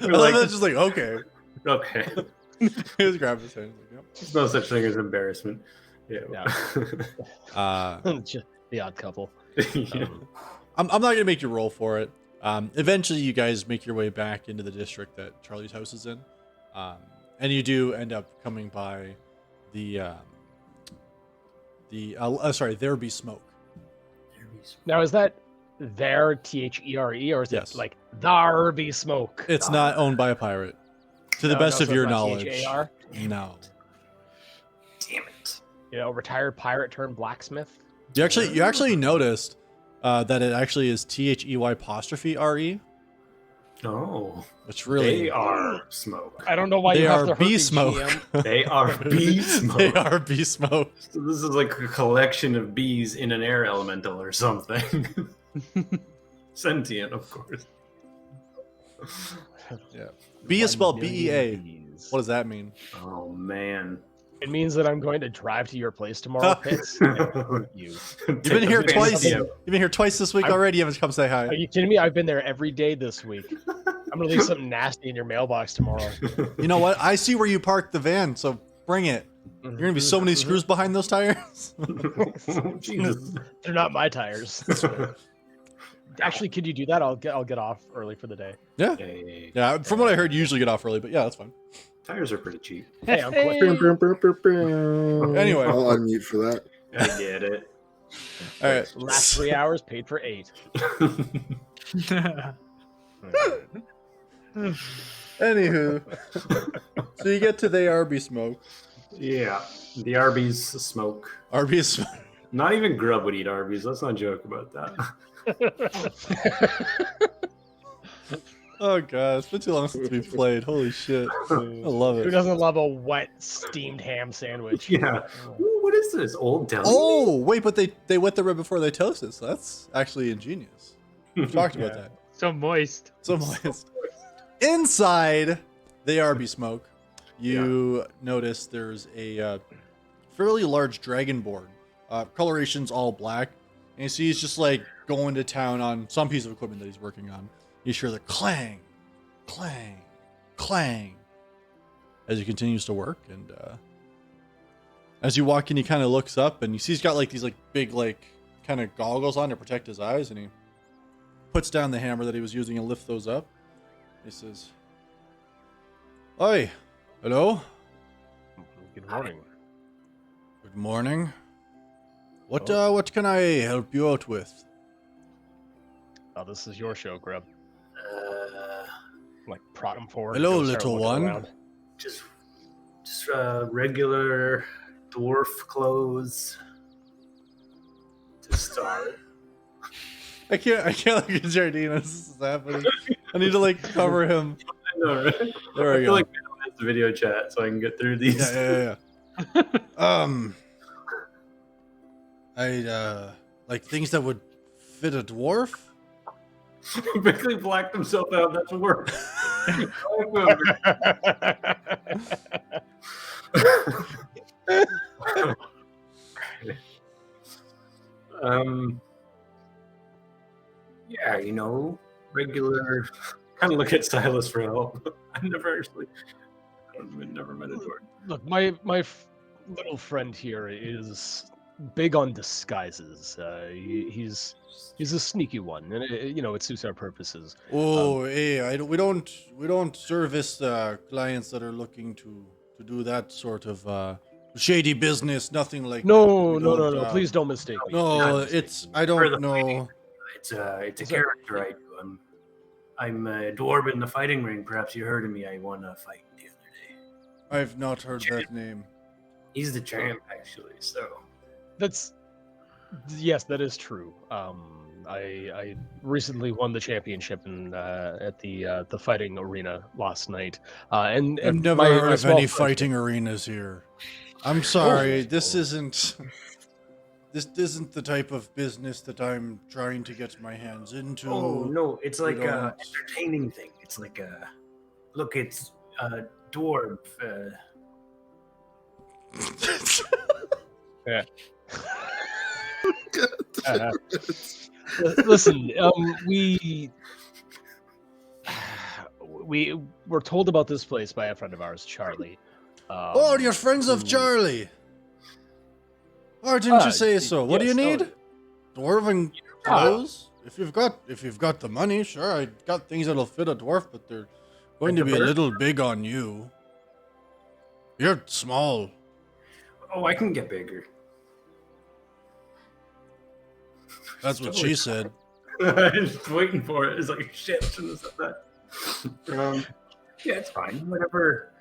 love that, just like, okay. Okay. He just grabbed his hand. Like, yep. There's no such thing as embarrassment. Yeah. Just the odd couple. Yeah. I'm not gonna make you roll for it. Eventually, you guys make your way back into the district that Charlie's house is in, and you do end up coming by the There Be Smoke. Now, is that there, THERE, or is Yes. it like there be smoke? It's not owned by a pirate, to the No, best no, of so your it's not knowledge. THAR? No. Damn it. Retired pirate turned blacksmith. You actually noticed that it actually is THEY''RE, Oh, which really they are smoke. I don't know why They you have are to hurt bee me, smoke. GM. They are bee smoke. They are bee smoke. So this is like a collection of bees in an air elemental or something. Sentient, of course. Yeah. Bee is spelled 1 BEA. million bees. What does that mean? Oh man. It means that I'm going to drive to your place tomorrow, Pitts, and hurt you. You've been here twice. Yeah. You've been here twice this week I'm- already. You haven't come say hi. Are you kidding me? I've been there every day this week. I'm gonna leave something nasty in your mailbox tomorrow. You know what? I see where you parked the van, so bring it. You're gonna be so many screws behind those tires. Jesus. They're not my tires. Actually, could you do that? I'll get off early for the day. Yeah. Hey, Yeah. From what I heard, you usually get off early, but yeah, that's fine. tires are pretty cheap. Hey, I'm quick. Anyway. I'll unmute for that. I get it. All right. Last 3 hours, paid for 8. Anywho, so you get to the RB smoke. Yeah, the Arby's smoke. RB smoke. Not even Grub would eat Arby's. Let's not joke about that. Oh god, it's been too long since we played. Holy shit, I love Who it. doesn't love a wet steamed ham sandwich? Yeah. Ooh, what what is this? Old deli? Oh, wait, but they wet the bread before they toast it, so that's actually ingenious. We've talked about Yeah. that. So moist. So moist. Inside the Arby smoke, you notice there's a fairly large dragon board. Coloration's all black, and you see he's just like going to town on some piece of equipment that he's working on. You hear the clang, clang, clang as he continues to work, and as you walk in, he kind of looks up and you see he's got like these like big like kind of goggles on to protect his eyes, and he puts down the hammer that he was using and lifts those up. He says, "Oi, hello. Good morning. Good morning. What can I help you out with?" Oh, this is your show, Grub. Uh, Like, prod him forward. Hello, and go start little looking one. around. just regular dwarf clothes to start. I can't look at Jardine as this is happening. I need to like cover him. I know, right? There I we feel go. like we don't have the video chat, so I can get through these. Yeah. I like things that would fit a dwarf. Basically blacked himself out. That's work. Yeah, regular. Kind of look at Silas for help. I've never met a dwarf. Look, my little friend here is big on disguises. He's a sneaky one, and it suits our purposes. Oh, hey, we don't service clients that are looking to do that sort of shady business. Nothing like No, that. We no, don't, no. Please don't mistake me. No, Not it's mistaken. I For the don't know. It's a character I do. I'm a dwarf in the fighting ring. Perhaps you heard of me. I won a fight the other day. I've not heard that name. He's the champ, actually. So Yes, that is true. I recently won the championship at the fighting arena last night. And I've never my heard of small any friend- fighting arenas here. I'm sorry, Oh. this isn't the type of business that I'm trying to get my hands into. oh no, it's like don't- a entertaining thing. It's like it's a dwarf. Listen, we were told about this place by a friend of ours, Charlie. Oh, you're friends of who- Charlie. Why didn't you say y- so? What do you yes, need? Dwarven clothes? If you've got the money, sure. I got things that'll fit a dwarf, but they're going to Like be a a bird? little big on you. You're small. Oh, I can get bigger. That's what she said. I'm just waiting for it. It's like shit. Shouldn't have said that. Yeah, it's fine. Whatever.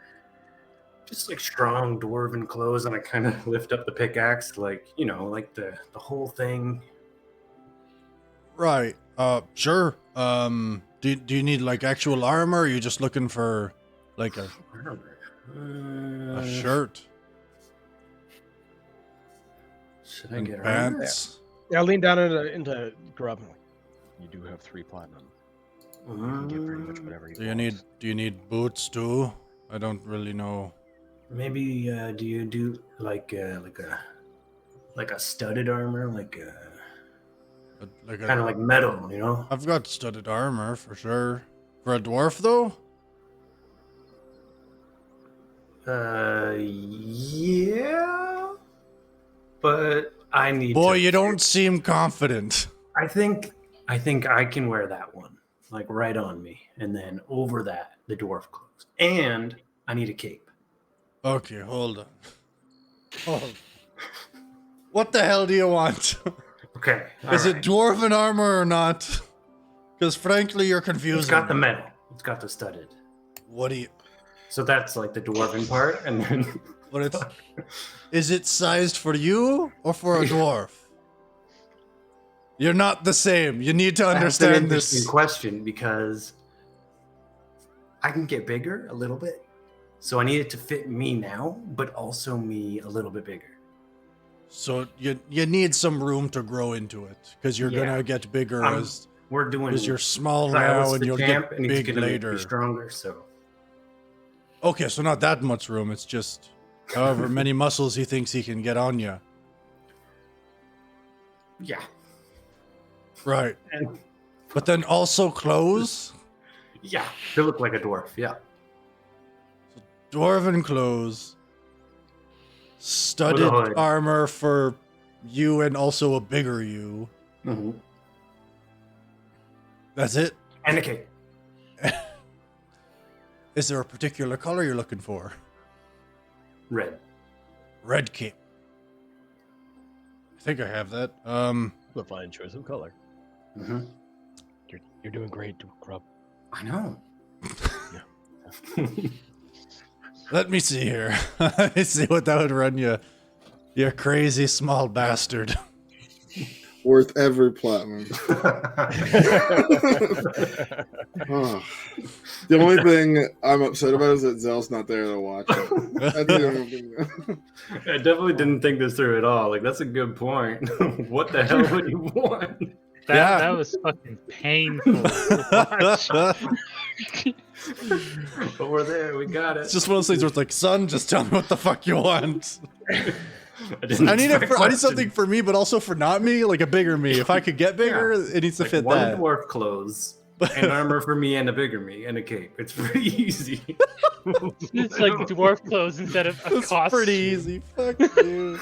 Just like strong dwarven clothes, and I kind of lift up the pickaxe, like like the whole thing. Right. Sure. Do you need like actual armor? Or are you just looking for like a shirt Should I and get armor? pants? Yeah, I lean down into Grub. I'm like, you do have 3 platinum. You can get pretty much whatever you want. Do you need boots too? I don't really know. Maybe do you do like a studded armor, like kind of like metal, I've got studded armor for sure. For a dwarf though? Yeah, but I need. Boy, to, you don't seem confident. I think I can wear that one, like right on me, and then over that the dwarf clothes, and I need a cape. Okay, hold on. What the hell do you want? Okay, Is all right. it dwarven armor or not? Because frankly, you're confusing. It's got the me. metal. It's got the studded. What do you? So that's like the dwarven part, and then What it's? Is it sized for you or for a dwarf? You're not the same. You need to That's an understand interesting this. question because I can get bigger a little bit, so I need it to fit me now, but also me a little bit bigger. So you need some room to grow into it because you're Yeah. gonna get bigger as We're doing. you're small Silas now and the you'll champ, get and he's big gonna make me later. stronger. So Okay, so not that much room. It's just however many muscles he thinks he can get on you. yeah, Right. and But then also clothes. yeah, he'll look like a dwarf. Yeah, Dwarven clothes. Studded hood. armor for you and also a bigger you. mm-hmm. That's it. And a cape. Is there a particular color you're looking for? Red. Red cape. I think I have that. The fine choice of color. Mm-hmm. You're doing great, Grub. I know. Let me see here. Let me see what that would run you. You crazy small bastard. Worth every platinum. Oh. The only thing I'm upset about is that Zell's not there to watch it. That's the only thing. I definitely didn't think this through at all. Like, that's a good point. What the hell would you want? That was fucking painful to watch. But we're there. We got it. It's just one of those things where it's like, son, just tell me what the fuck you want. I I need something for me, but also for not me, like a bigger me. If I could get bigger, it needs to fit one that. dwarf clothes, and armor for me, and a bigger me, and a cape. It's pretty easy. It's like dwarf clothes instead of a It's costume. pretty easy. Fuck you.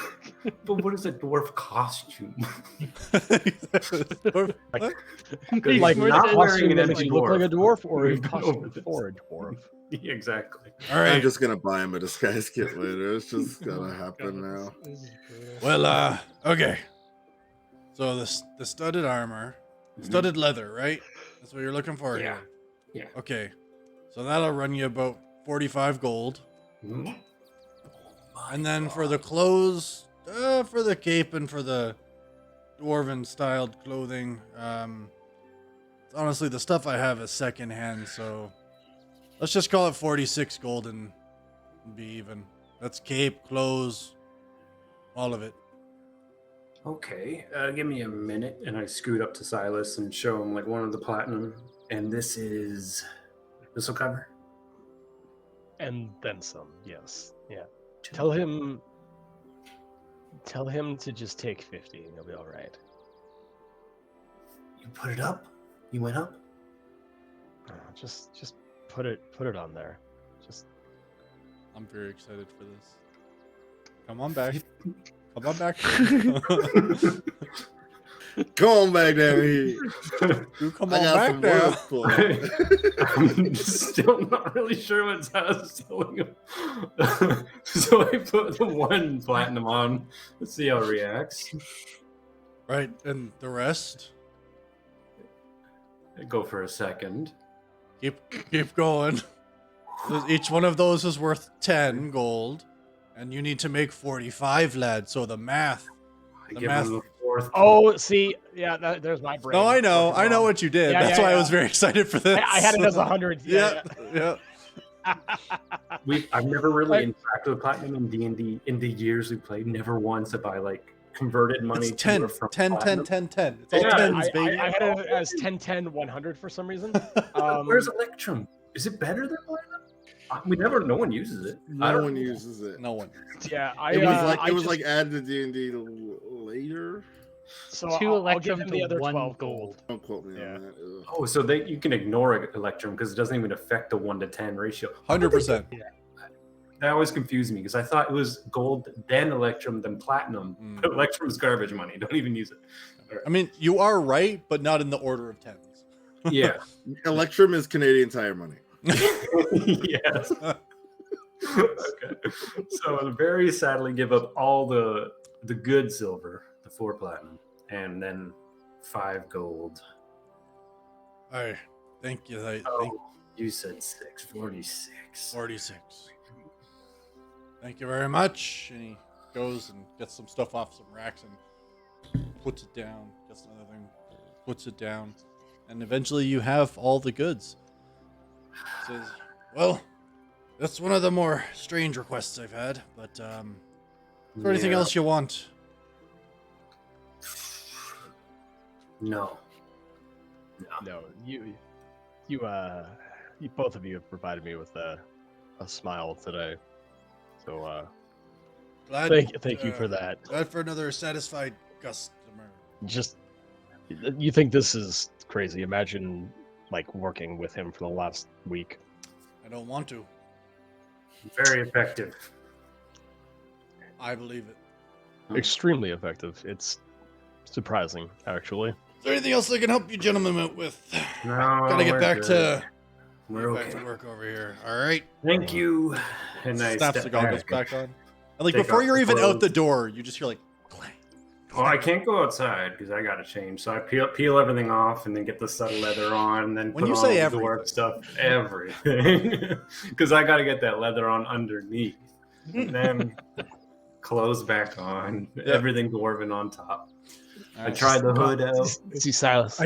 But what is a dwarf costume? Makes Like more not sense. wearing an That makes empty you look like a dwarf, or a No, costume it's- for a dwarf. Exactly. All I'm right. just gonna buy him a disguise kit later. It's just gonna happen now. This is brutal. Well, okay. So the studded armor, studded leather, right? That's what you're looking for Yeah. here. Yeah. Okay. So that'll run you about 45 gold. Mhm. And then for the clothes, for the cape and for the dwarven styled clothing, honestly, the stuff I have is secondhand, so let's just call it 46 gold and be even. That's cape, clothes, all of it. Okay, give me a minute, and I scoot up to Silas and show him like one of the platinum, and this will cover. And then some, yes. Yeah. Tell him to just take 50 and he'll be all right. You put it up. You went up. Just put it on there. Just I'm very excited for this. Come on back. Come on back. Come on back down here. You come I on got back some now. work for you. I'm still not really sure what Silas is telling him. So I put the one platinum on. Let's see how it reacts. Right, and the rest? I go for a second. Keep going. Each one of those is worth 10 gold. And you need to make 45, lad. So the math. I The give math- him the fourth. Oh, see, yeah, there's my brain. No, I know. Working I know wrong. what you did. Yeah, That's yeah, why I yeah. was very excited for this. I had it as 100. Yeah, yeah. I've never really Like- interacted with platinum in D&D in the years we played. Never once have I like converted money It's to 10, or from 10, 10, platinum. 10, 10. It's all Yeah, tens, baby. I had it as 10, 10, 100 for some reason. Where's Electrum? Is it better than platinum? No one uses it. I No don't one know. uses it. No one. Yeah, It was I like just- added to D&D later. so Two I'll give Electrum him the to other 1 12 gold. Don't quote me Yeah. on that. Ugh. Oh, so you can ignore Electrum because it doesn't even affect the 1 to 10 ratio. 100%. That always confused me because I thought it was gold, then Electrum, then platinum. Mm. But Electrum's garbage money. Don't even use it. I mean, you are right, but not in the order of tens. Yeah. Electrum is Canadian Tire money. Yes. Okay. So I'll very sadly give up all the good silver, the 4 platinum, and then 5 gold. All right. Thank you. Thank Oh, you said 646. 46. Thank you very much. And he goes and gets some stuff off some racks and puts it down. Gets another thing, puts it down. And eventually you have all the goods. Says, well, that's one of the more strange requests I've had, but is there anything Yeah. else you want? No. No, you both of you have provided me with a smile today. So thank you for that. Glad for another satisfied customer. Just you think this is crazy? Imagine like working with him for the last week. I don't want to. Very effective. I believe it. Extremely effective. It's surprising, actually. Is there anything else I can help you gentlemen out with? No, Gotta get we're back good. to We're back okay. to work over here. All right. Thank you. And I Snaps the step goggles back. back on. And like Take before off you're the even out the clothes. door, you just hear like clang. Well, I can't go outside because I gotta change. So I peel everything off and then get the subtle leather on, and then When put you on say all the dwarf stuff, everything, because I gotta get that leather on underneath, and then clothes back on, everything dwarven on top. I tried the hood out. See, Silas.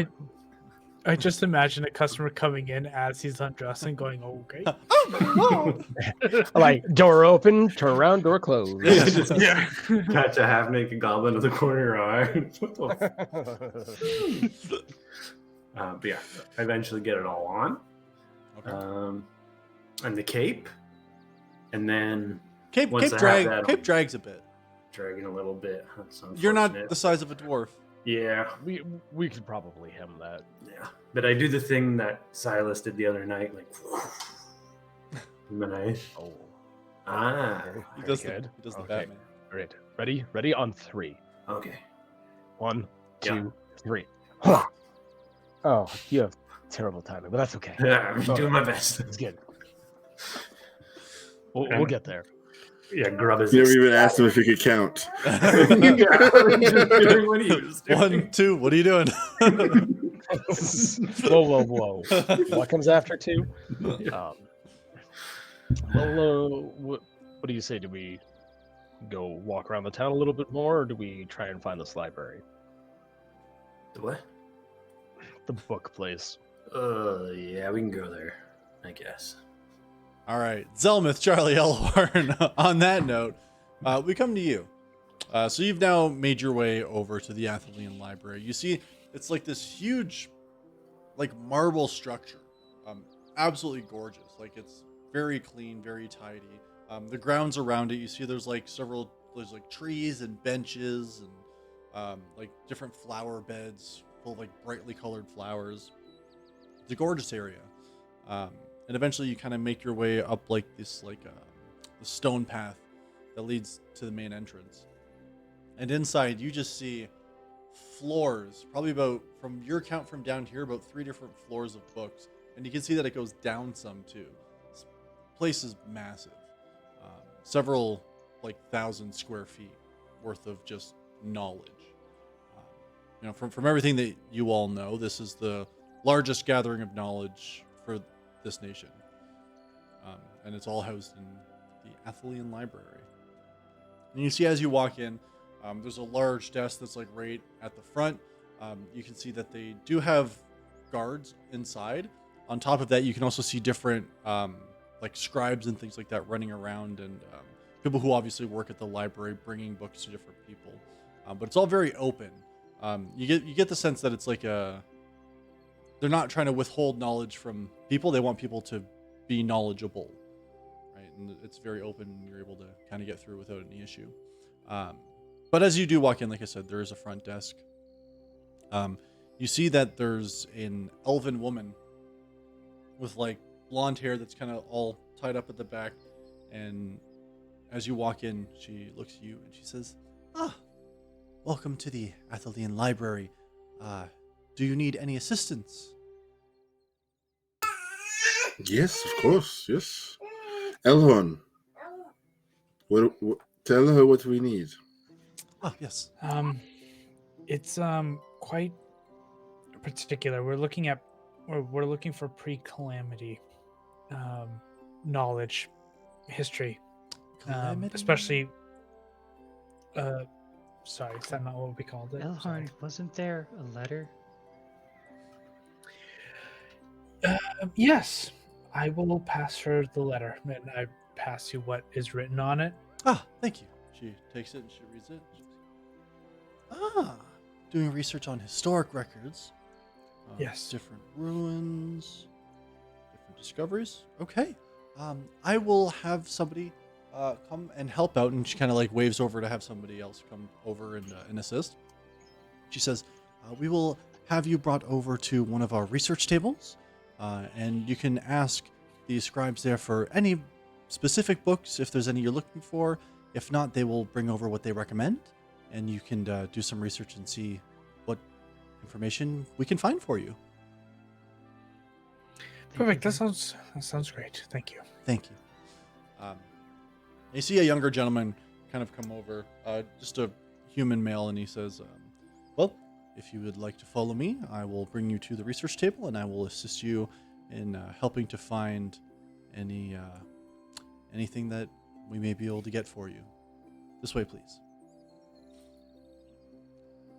I just imagine a customer coming in as he's undressing, going, "Okay." Like door open, turn around, door closed. Just Yeah. catch a half-naked goblin of the corner eye. What the but yeah, I eventually get it all on. Okay. And the cape, and then Cape once I have that Cape on- drags a bit. dragging a little bit. That's You're not unfortunate. the size of a dwarf. Yeah, we could probably hem that. yeah. But I do the thing that Silas did the other night, like nice. Oh, He very does good. the Okay. Batman. Great. Ready on 3. Okay. 1, Yeah. 2, 3. Huh. Oh, you have terrible timing, but that's okay. Yeah, I'm Oh. doing my best. It's good. We'll get there. Yeah, grub is. You never even asked him if he could count. Yeah, just doing what he was doing. 1, 2. What are you doing? Whoa. What comes after 2? What do you say? Do we go walk around the town a little bit more, or do we try and find this library? The what? The book place. Yeah, we can go there, I guess. All right, Zelmith, Charlie Elhorn. On that note, we come to you. So you've now made your way over to the Athelian Library. You see, it's like this huge, like marble structure. Absolutely gorgeous. Like it's very clean, very tidy. The grounds around it, you see, there's like trees and benches and like different flower beds full of like brightly colored flowers. It's a gorgeous area. And eventually you kind of make your way up like this, the stone path that leads to the main entrance. And inside you just see floors, probably about, from your count from down here, about 3 different floors of books. And you can see that it goes down some too. This place is massive. Several, like 1,000 square feet worth of just knowledge. From everything that you all know, this is the largest gathering of knowledge for this nation. And it's all housed in the Athelian Library. And you see as you walk in, there's a large desk that's like right at the front. You can see that they do have guards inside. On top of that, you can also see different like scribes and things like that running around, and people who obviously work at the library bringing books to different people. But it's all very open. You get the sense that it's like they're not trying to withhold knowledge from people. They want people to be knowledgeable, right? And it's very open, and you're able to kind of get through without any issue. But as you do walk in, like I said, there is a front desk. You see that there's an elven woman with like blonde hair that's kind of all tied up at the back. And as you walk in, she looks at you and she says, welcome to the Athelian Library. Do you need any assistance? Yes, of course. Yes. Elhorn, what, tell her what we need. Yes. It's quite particular. We're looking for pre-calamity knowledge, history, especially. Sorry, is that not what we called it? Elhorn, wasn't there a letter? Yes, I will pass her the letter, and I pass you what is written on it. Thank you. She takes it and she reads it. doing research on historic records. Yes. Different ruins, different discoveries. Okay. I will have somebody come and help out, and she kind of like waves over to have somebody else come over and assist. She says, we will have you brought over to one of our research tables, and you can ask the scribes there for any specific books, if there's any you're looking for. If not, they will bring over what they recommend, and you can do some research and see what information we can find for you. Perfect. That sounds great. Thank you. Thank you. You see a younger gentleman kind of come over, just a human male, and he says, well, if you would like to follow me, I will bring you to the research table, and I will assist you in helping to find anything that we may be able to get for you. This way, please.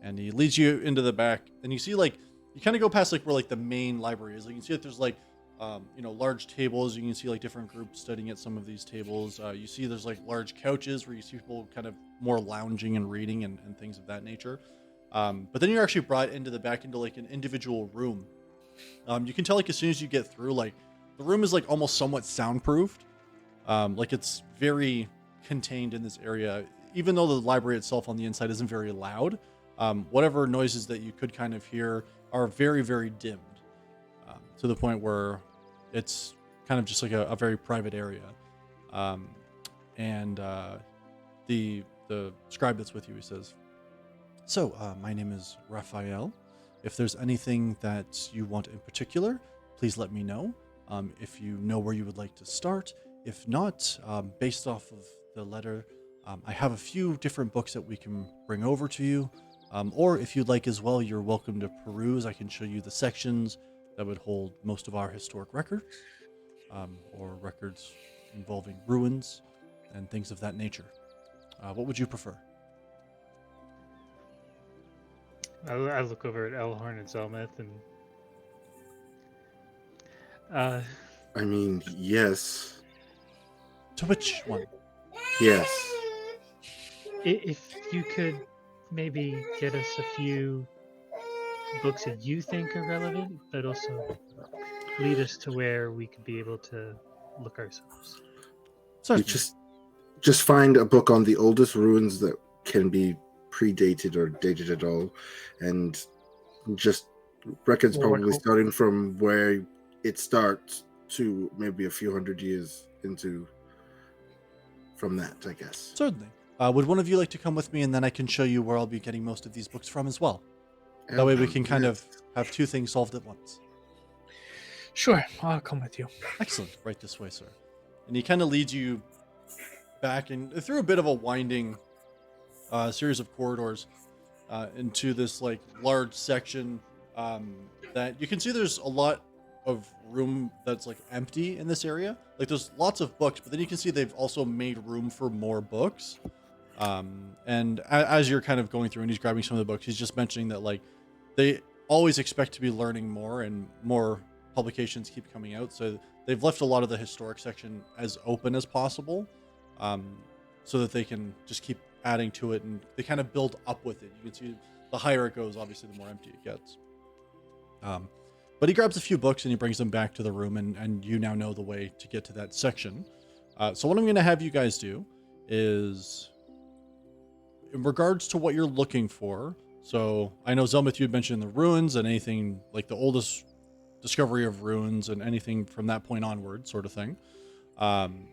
And he leads you into the back, and you see, like, you kind of go past, like, where, like, the main library is. Like, you can see that there's, like, large tables. You can see, like, different groups studying at some of these tables. You see there's, like, large couches where you see people kind of more lounging and reading and things of that nature. But then you're actually brought into the back into, like, an individual room. You can tell, like, as soon as you get through, like, the room is, like, almost somewhat soundproofed. Like, it's very contained in this area. Even though the library itself on the inside isn't very loud, whatever noises that you could kind of hear are very, very dimmed, to the point where it's kind of just like a very private area. The scribe that's with you, he says, so my name is Raphael. If there's anything that you want in particular, please let me know. If you know where you would like to start. If not, based off of the letter, I have a few different books that we can bring over to you. Or if you'd like as well, you're welcome to peruse. I can show you the sections that would hold most of our historic records, or records involving ruins and things of that nature. What would you prefer? I look over at Elhorn and Zelmith, and I mean, yes. To which one? Yes. if you could maybe get us a few books that you think are relevant, but also lead us to where we could be able to look ourselves. You just find a book on the oldest ruins that can be predated or dated at all, and just records probably starting from where it starts to maybe a few hundred years into from that, I guess. Certainly. Would one of you like to come with me, and then I can show you where I'll be getting most of these books from as well? That way we can kind of have two things solved at once. Sure, I'll come with you. Excellent. Right this way, sir. And he kind of leads you back and through a bit of a winding series of corridors into this like large section that you can see there's a lot of room that's like empty in this area. Like there's lots of books, but then you can see they've also made room for more books. And as you're kind of going through and he's grabbing some of the books, he's just mentioning that like they always expect to be learning more, and more publications keep coming out. So they've left a lot of the historic section as open as possible, so that they can just keep adding to it, and they kind of build up with it. You can see the higher it goes, obviously the more empty it gets. But he grabs a few books and he brings them back to the room, and you now know the way to get to that section. So what I'm going to have you guys do is, in regards to what you're looking for, so I know Zelmith, you had mentioned the ruins and anything like the oldest discovery of ruins and anything from that point onward sort of thing.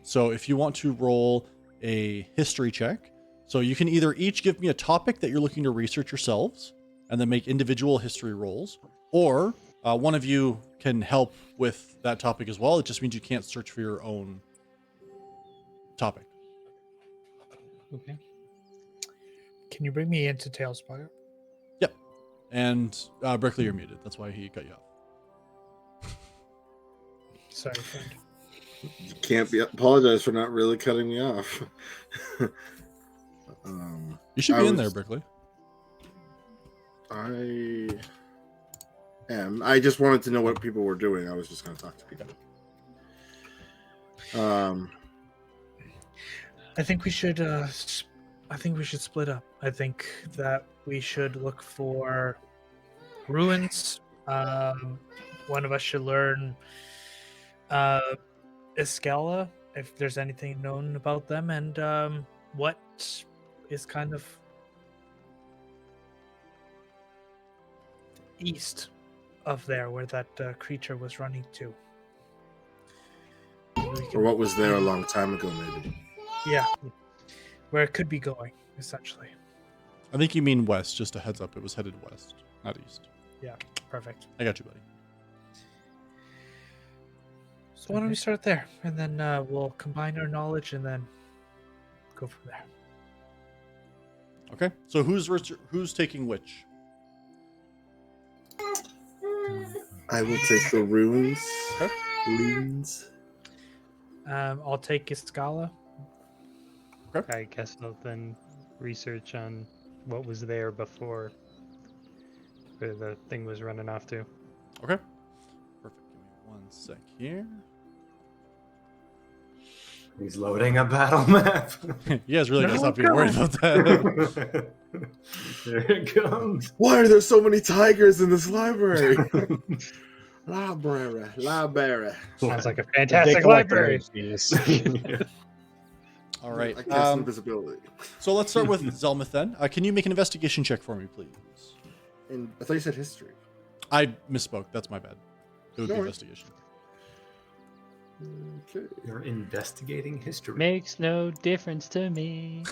So if you want to roll a history check, so you can either each give me a topic that you're looking to research yourselves and then make individual history rolls, or one of you can help with that topic as well. It just means you can't search for your own topic. Okay. Can you bring me into Tailspire? Yep. And Brickley, you're muted. That's why he cut you off. Sorry, friend. You can't apologize for not really cutting me off. You should be in there, Brickley. I am. I just wanted to know what people were doing. I was just going to talk to people. I think we should I think we should split up. I think that we should look for ruins. One of us should learn Escala, if there's anything known about them, and what is kind of east of there where that creature was running to. Maybe we Or can- what was there a long time ago, maybe. Yeah, where it could be going, essentially. I think you mean west. Just a heads up, it was headed west, not east. Yeah, perfect. I got you, buddy. So why don't we start there, and then we'll combine our knowledge, and then go from there. Okay. So who's taking which? I will take the ruins. Okay. Ruins. I'll take Escala. I guess I'll then research on what was there before where the thing was running off to. Okay. Perfect. Give me 1 sec here. He's loading a battle map. You guys really gotta No, stop being worried about that. There it comes. Why are there so many tigers in this library? Library. Sounds like a They fantastic collect library. energies. All right. I cast invisibility. So let's start with Zelmith then. Can you make an investigation check for me, please? And I thought you said history. I misspoke. That's my bad. It would be No worries. investigation. Okay. You're investigating history. Makes no difference to me.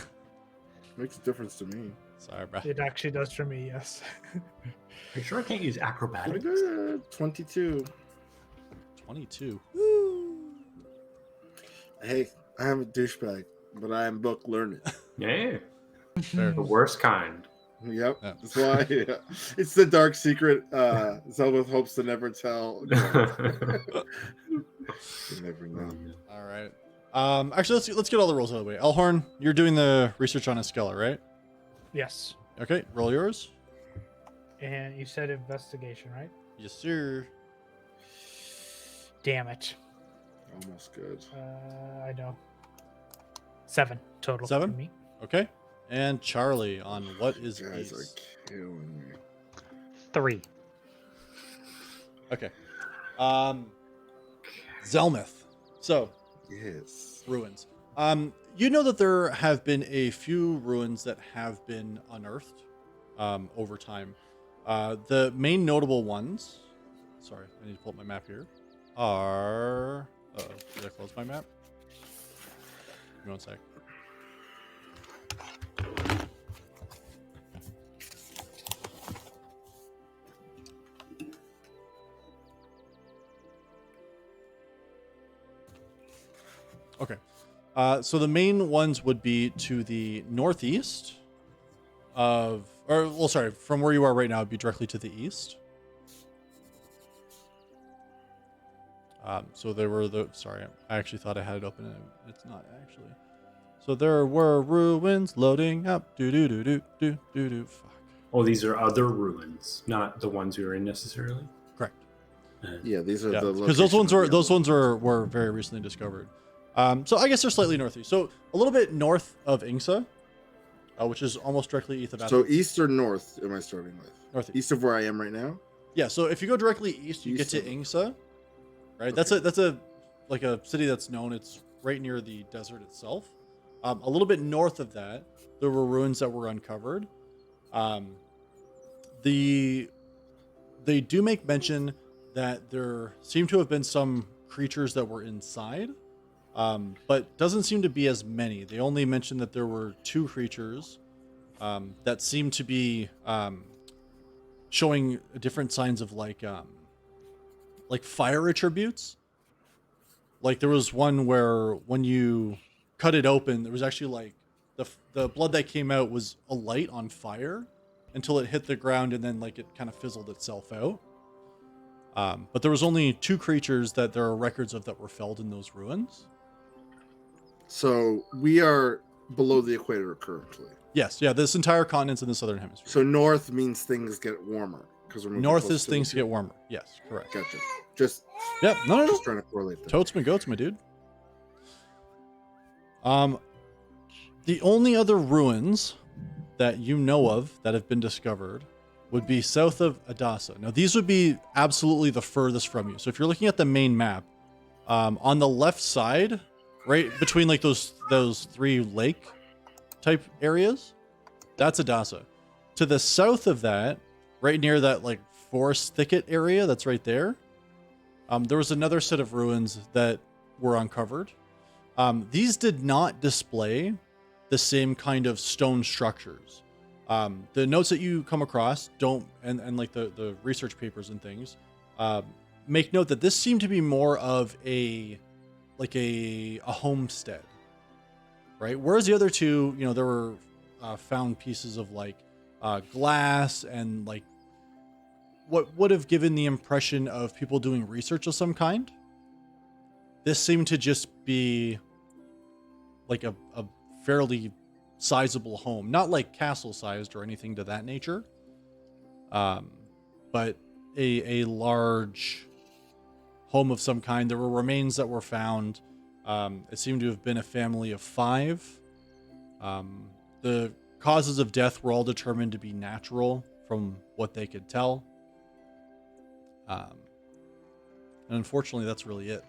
Makes a difference to me. Sorry, bro. It actually does for me, yes. Are you sure I can't use Pretty acrobatics? good. 22. 22. Hey, I am a douchebag, but I am book learned. Yeah, Fair. the worst kind. Yep. Yeah. That's why. Yeah. It's the dark secret Zelda hopes to never tell. You never know. All right. Actually, let's get all the rolls out of the way. Elhorn, you're doing the research on Escala, right? Yes. Okay. Roll yours. And you said investigation, right? Yes, sir. Damn it. Almost good. I know. 7 total. 7? For me. Okay. And Charlie on what is You guys are east. killing me. 3. Okay. Zelmith. So, Yes. ruins. You know that there have been a few ruins that have been unearthed over time. The main notable ones, sorry, I need to pull up my map here, are... Uh-oh, did I close my map? Give me 1 sec. Okay. So the main ones would be to the northeast of, or well, sorry, from where you are right now, it'd be directly to the east. So there were sorry, I actually thought I had it open and it's not actually. So there were ruins loading up. Do do do do do do do. Fuck. Oh, these are other ruins, not the ones we were in necessarily. Correct. Yeah, these are Yeah, the because those ones locations were very recently discovered. So I guess they're slightly northeast. So a little bit north of Ingsa, which is almost directly east of So Athens. east or north am I starting with? Northeast. East of where I am right now? Yeah. So if you go directly east, you East get to of- Ingsa, right? Okay. That's a like a city that's known. It's right near the desert itself. A little bit north of that, there were ruins that were uncovered. They do make mention that there seem to have been some creatures that were inside, but doesn't seem to be as many. They only mentioned that there were 2 creatures that seem to be showing different signs of like fire attributes. Like there was one where when you cut it open, there was actually like the blood that came out was a light on fire until it hit the ground and then like it kind of fizzled itself out. But there was only 2 creatures that there are records of that were felled in those ruins. So we are below the equator currently. Yes, yeah, this entire continent's in the southern hemisphere. So north means things get warmer because we're moving North closer is to things the- get warmer. Yes, correct. Gotcha. Just Yep, no. just trying to correlate that. Totes my goats, my dude. The only other ruins that you know of that have been discovered would be south of Adasa. Now, these would be absolutely the furthest from you. So if you're looking at the main map, on the left side, right between like those three lake type areas, that's Adasa. To the south of that, right near that like forest thicket area that's right there, there was another set of ruins that were uncovered. These did not display the same kind of stone structures. The notes that you come across don't, and like the research papers and things, make note that this seemed to be more of a homestead, right? Whereas the other two, you know, there were found pieces of like glass and like what would have given the impression of people doing research of some kind. This seemed to just be like a fairly sizable home, not like castle sized or anything to that nature, but a large home of some kind. There were remains that were found. It seemed to have been a family of 5. The causes of death were all determined to be natural from what they could tell. And unfortunately, that's really it.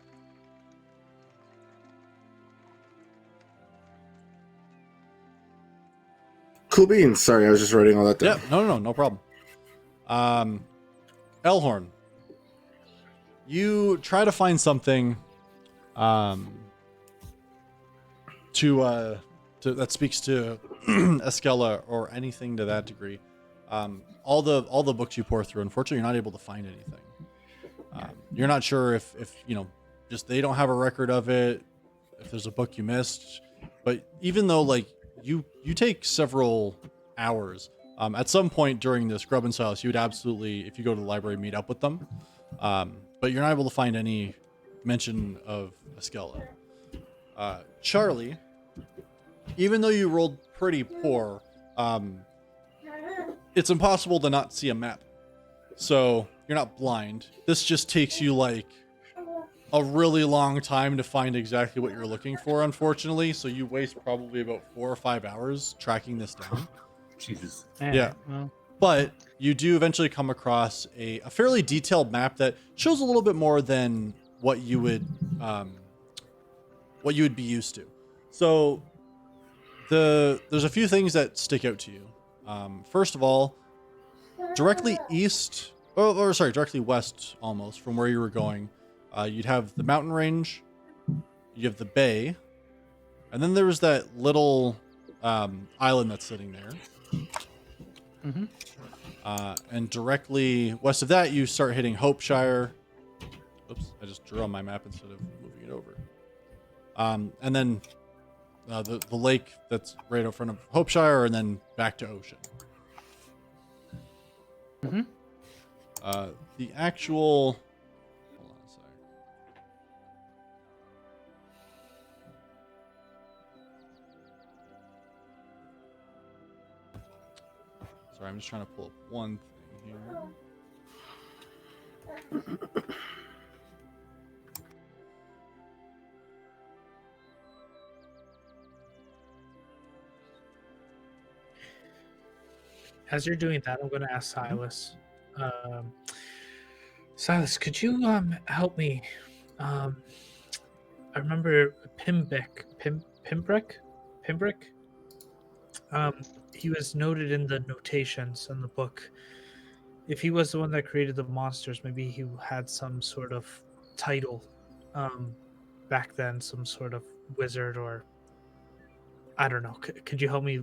Cool beans. Sorry, I was just writing all that down. Yeah, no problem. Elhorn, you try to find something to that speaks to Escella or anything to that degree. All the books you pour through, unfortunately, you're not able to find anything. You're not sure if you know, just they don't have a record of it, if there's a book you missed. But even though like you take several hours, at some point during this, Grub and Silas, you would absolutely, if you go to the library, meet up with them. But you're not able to find any mention of Escella. Charlie, even though you rolled pretty poor, it's impossible to not see a map. So you're not blind. This just takes you like a really long time to find exactly what you're looking for, unfortunately. So you waste probably about 4 or 5 hours tracking this down. Jesus. Yeah. Well, But you do eventually come across a fairly detailed map that shows a little bit more than what you would be used to. So there's a few things that stick out to you. First of all, directly west almost from where you were going, you'd have the mountain range, you have the bay, and then there was that little island that's sitting there. mm-hmm. And directly west of that, you start hitting Hopeshire. Oops, I just drew on my map instead of moving it over. And then the lake that's right in front of Hopeshire, and then back to ocean. Mm-hmm. The actual... Hold on a sec. Sorry, I'm just trying to pull up one thing here. As you're doing that, I'm going to ask Silas. Silas, could you help me? I remember Pimbrick. He was noted in the notations in the book. If he was the one that created the monsters, maybe he had some sort of title back then, some sort of wizard, or I don't know. Could you help me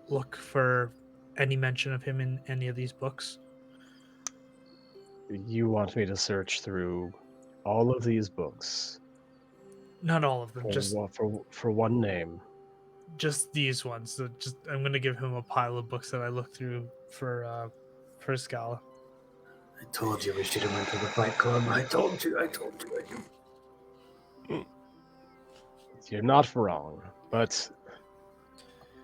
look for any mention of him in any of these books? You want me to search through all of these books Not all of them, for one name? just these ones. So I'm gonna give him a pile of books that I looked through for Scala. I told you we should have went to the Fight Club. I told you. You're not wrong, but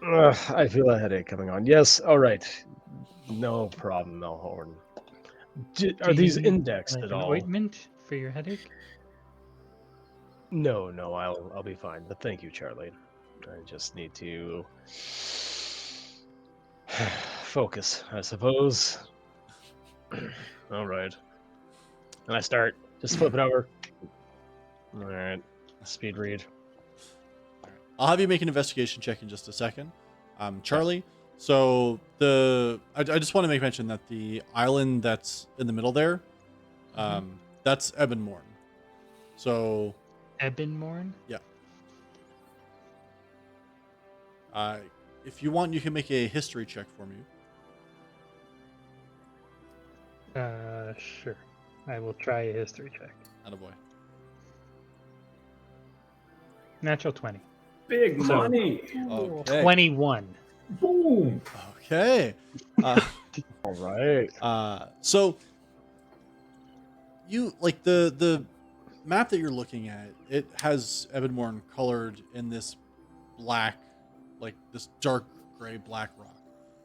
I feel a headache coming on. Yes, all right. No problem, Melhorn. Are these Do you need, indexed like at an all? ointment for your headache? No, I'll be fine. But thank you, Charlie. I just need to focus, I suppose. All right. And I start just flip it over. All right. Speed read. I'll have you make an investigation check in just a second. Charlie, so I just want to make mention that the island that's in the middle there, that's Ebonmorn. So Ebonmorn? yeah. If you want, you can make a history check for me. Sure. I will try a history check. Attaboy. Natural 20. Big So- money. Okay. 21. Boom. Okay. All right. So you like the map that you're looking at, it has Ebonmorn colored in this black, like this dark gray black rock.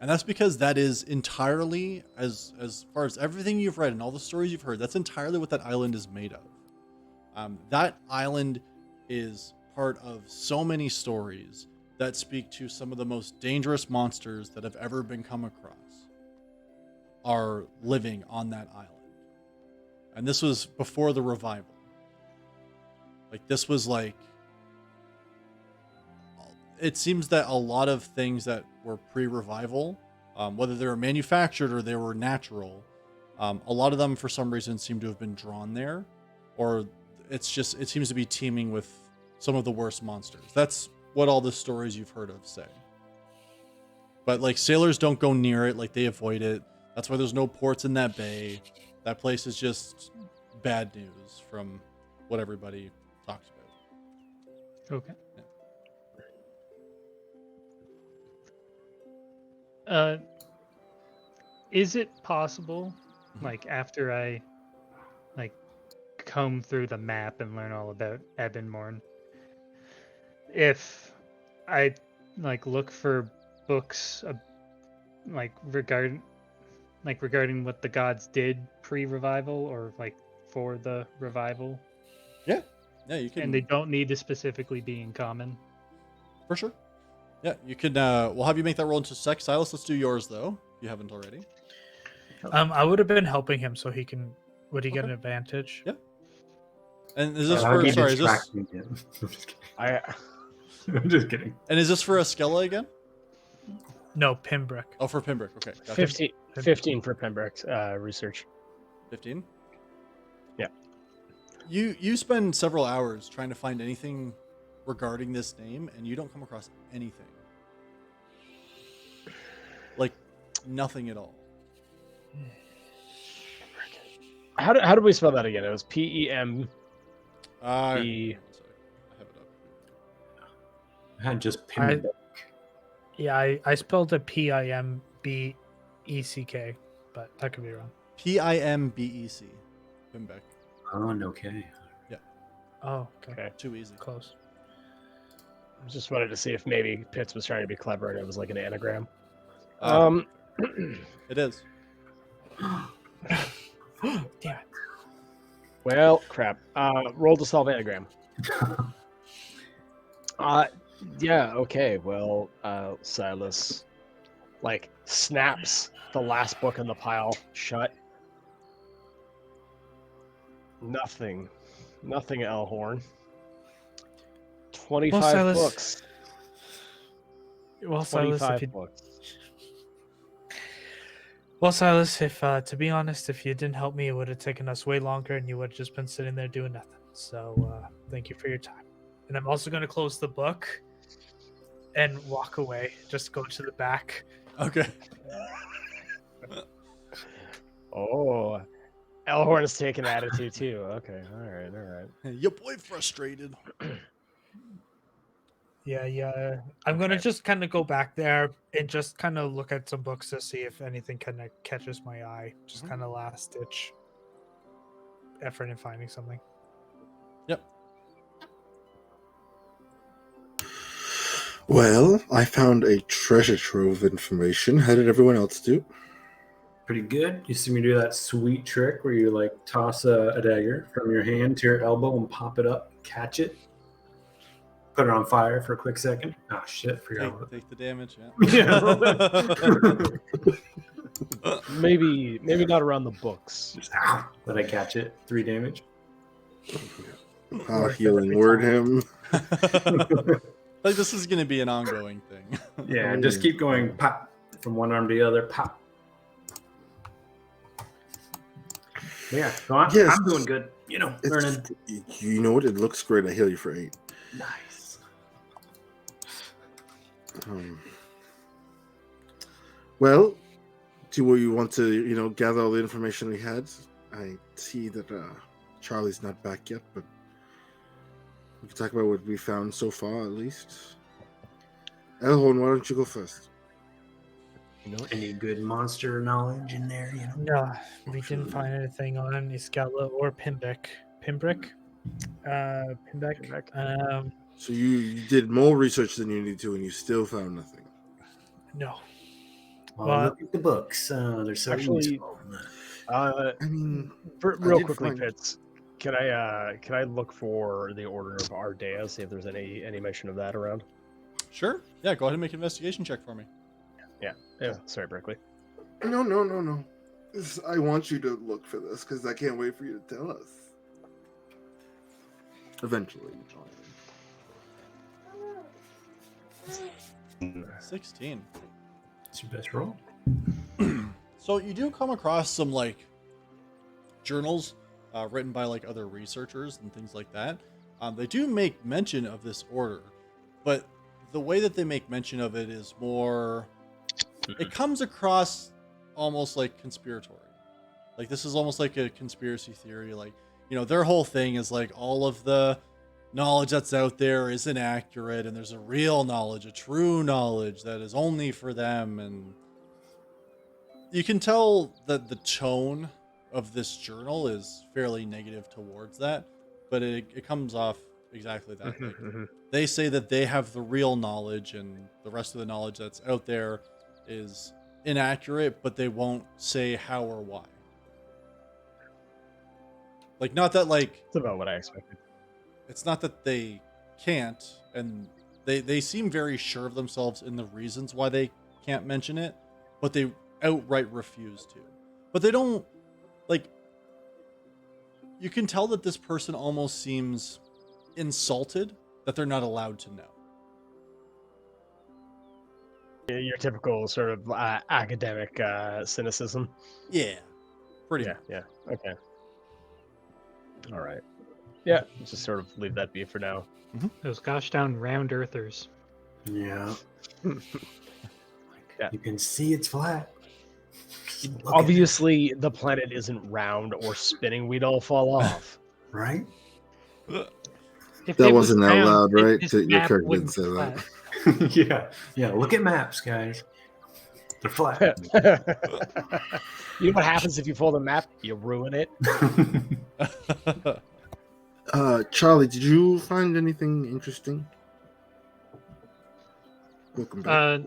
And that's because that is entirely, as far as everything you've read and all the stories you've heard, that's entirely what that island is made of. That island is part of so many stories that speak to some of the most dangerous monsters that have ever been come across are living on that island. And this was before the revival. Like, this was like, it seems that a lot of things that were pre-revival, whether they were manufactured or they were natural, a lot of them for some reason seem to have been drawn there, or it seems to be teeming with some of the worst monsters. That's what all the stories you've heard of say. But like, sailors don't go near it, like they avoid it. That's why there's no ports in that bay. That place is just bad news from what everybody talks about. Okay. Is it possible, like, after I, like, comb through the map and learn all about Ebonmorn, if I, like, look for books, regarding what the gods did pre-revival or, like, for the revival? Yeah, you can. And they don't need to specifically be in common? For sure. Yeah, you can. We'll have you make that roll into sec. Silas, let's do yours though. If you haven't already. I would have been helping him so he can. Would he get Okay. an advantage? Yeah. And is this I'll for? be Sorry, is this? distracting him. I'm just kidding. I I'm just kidding. And is this for Askella again? No, Pimbrick. Oh, for Pimbrick. Okay, gotcha. 15 for Pembroke's research. 15. Yeah. You spend several hours trying to find anything regarding this name, and you don't come across anything. Like, nothing at all. How did we spell that again? It was P-E-M. I The- have it up. I just pinned it. Yeah, I spelled it Pimbeck, but that could be wrong. Pimbec. Pimbec. Oh, okay. Oh, okay. Okay. Too easy. Close. I just wanted to see if maybe Pitts was trying to be clever and it was like an anagram. It is. Damn it. Well, crap. Roll to solve anagram. Yeah, okay. Well, Silas, like, snaps the last book in the pile shut. Nothing Elhorn. 25 Silas, books. Well, Silas, 25 books. if to be honest, if you didn't help me, it would have taken us way longer, and you would have just been sitting there doing nothing. So, thank you for your time. And I'm also going to close the book and walk away. Just go to the back. Okay. Oh, Elhorn is taking attitude too. Okay, all right. Your boy frustrated. Yeah. I'm gonna just kind of go back there and just kind of look at some books to see if anything kind of catches my eye. Just kind of last ditch effort in finding something. Yep. Well, I found a treasure trove of information. How did everyone else do? Pretty good. You see me do that sweet trick where you like toss a dagger from your hand to your elbow and pop it up, catch it. put it on fire for a quick second. Oh shit! Forgot. Take the damage. Yeah. Maybe not around the books. Just, Did I catch it? 3 damage. Healing word him. Like this is gonna be an ongoing thing. Yeah, just keep going. Pop from one arm to the other. Pop. Yeah, so I'm doing good. You know, learning. You know what? It looks great. I heal you for 8. Nice. Well, do you want to, gather all the information we had? I see that Charlie's not back yet, but we can talk about what we found so far, at least. Elhorn, why don't you go first? Any good monster knowledge in there? No, we didn't find anything on Iskala or Pimbrick. Pimbrick. So you did more research than you need to, and you still found nothing. No. Well, look at the books. They're so useful. Real quickly, Fitz, can I look for the Order of Ardea, see if there's any mention of that around? Sure. Yeah, go ahead and make an investigation check for me. Yeah. Sorry, Brickley. No. I want you to look for this because I can't wait for you to tell us. Eventually, John. 16. It's your best roll. So you do come across some journals written by other researchers and things like that. They do make mention of this order, but the way that they make mention of it is more. It comes across almost like conspiratory. This is almost like a conspiracy theory. Their whole thing is all of the knowledge that's out there is inaccurate, and there's a real knowledge, a true knowledge that is only for them. And you can tell that the tone of this journal is fairly negative towards that, but it comes off exactly that. They say that they have the real knowledge, and the rest of the knowledge that's out there is inaccurate, but they won't say how or why. Not that It's about what I expected. It's not that they can't, and they seem very sure of themselves in the reasons why they can't mention it, but they outright refuse to. But they don't you can tell that this person almost seems insulted that they're not allowed to know. Your typical sort of academic cynicism. Yeah, pretty much. Yeah. Okay. All right. Yeah, just sort of leave that be for now. Those gosh down round earthers. Yeah. Yeah. You can see it's flat. Obviously, the planet isn't round or spinning. We'd all fall off. Right? If That it was wasn't out round, loud, right? this Your map character didn't wouldn't say be that. flat. Yeah. Look at maps, guys. They're flat. You know what happens if you fold a map? You ruin it. Charlie, did you find anything interesting? Welcome back.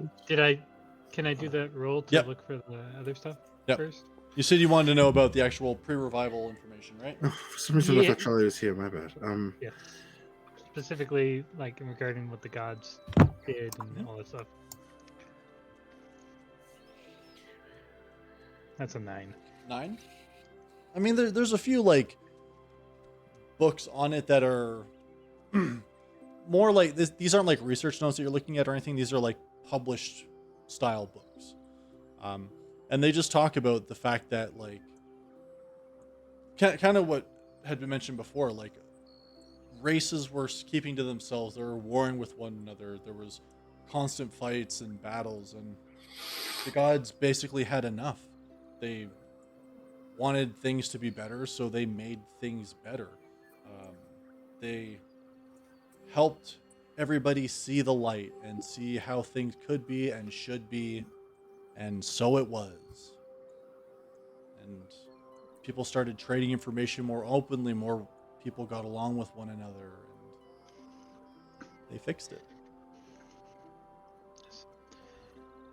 Can I do that roll to Yep. look for the other stuff Yep. first? You said you wanted to know about the actual pre-revival information, right? For some reason, I Yeah. thought Charlie was here. My bad. Yeah. Specifically, regarding what the gods did and all that stuff. That's a 9. 9. I mean, there's a few books on it that are more this. These aren't research notes that you're looking at or anything. These are published style books, and they just talk about the fact that kind of what had been mentioned before. Races were keeping to themselves. They were warring with one another. There was constant fights and battles, and the gods basically had enough. They wanted things to be better, so they made things better. They helped everybody see the light and see how things could be and should be, and so it was. And people started trading information more openly, more people got along with one another, and they fixed it.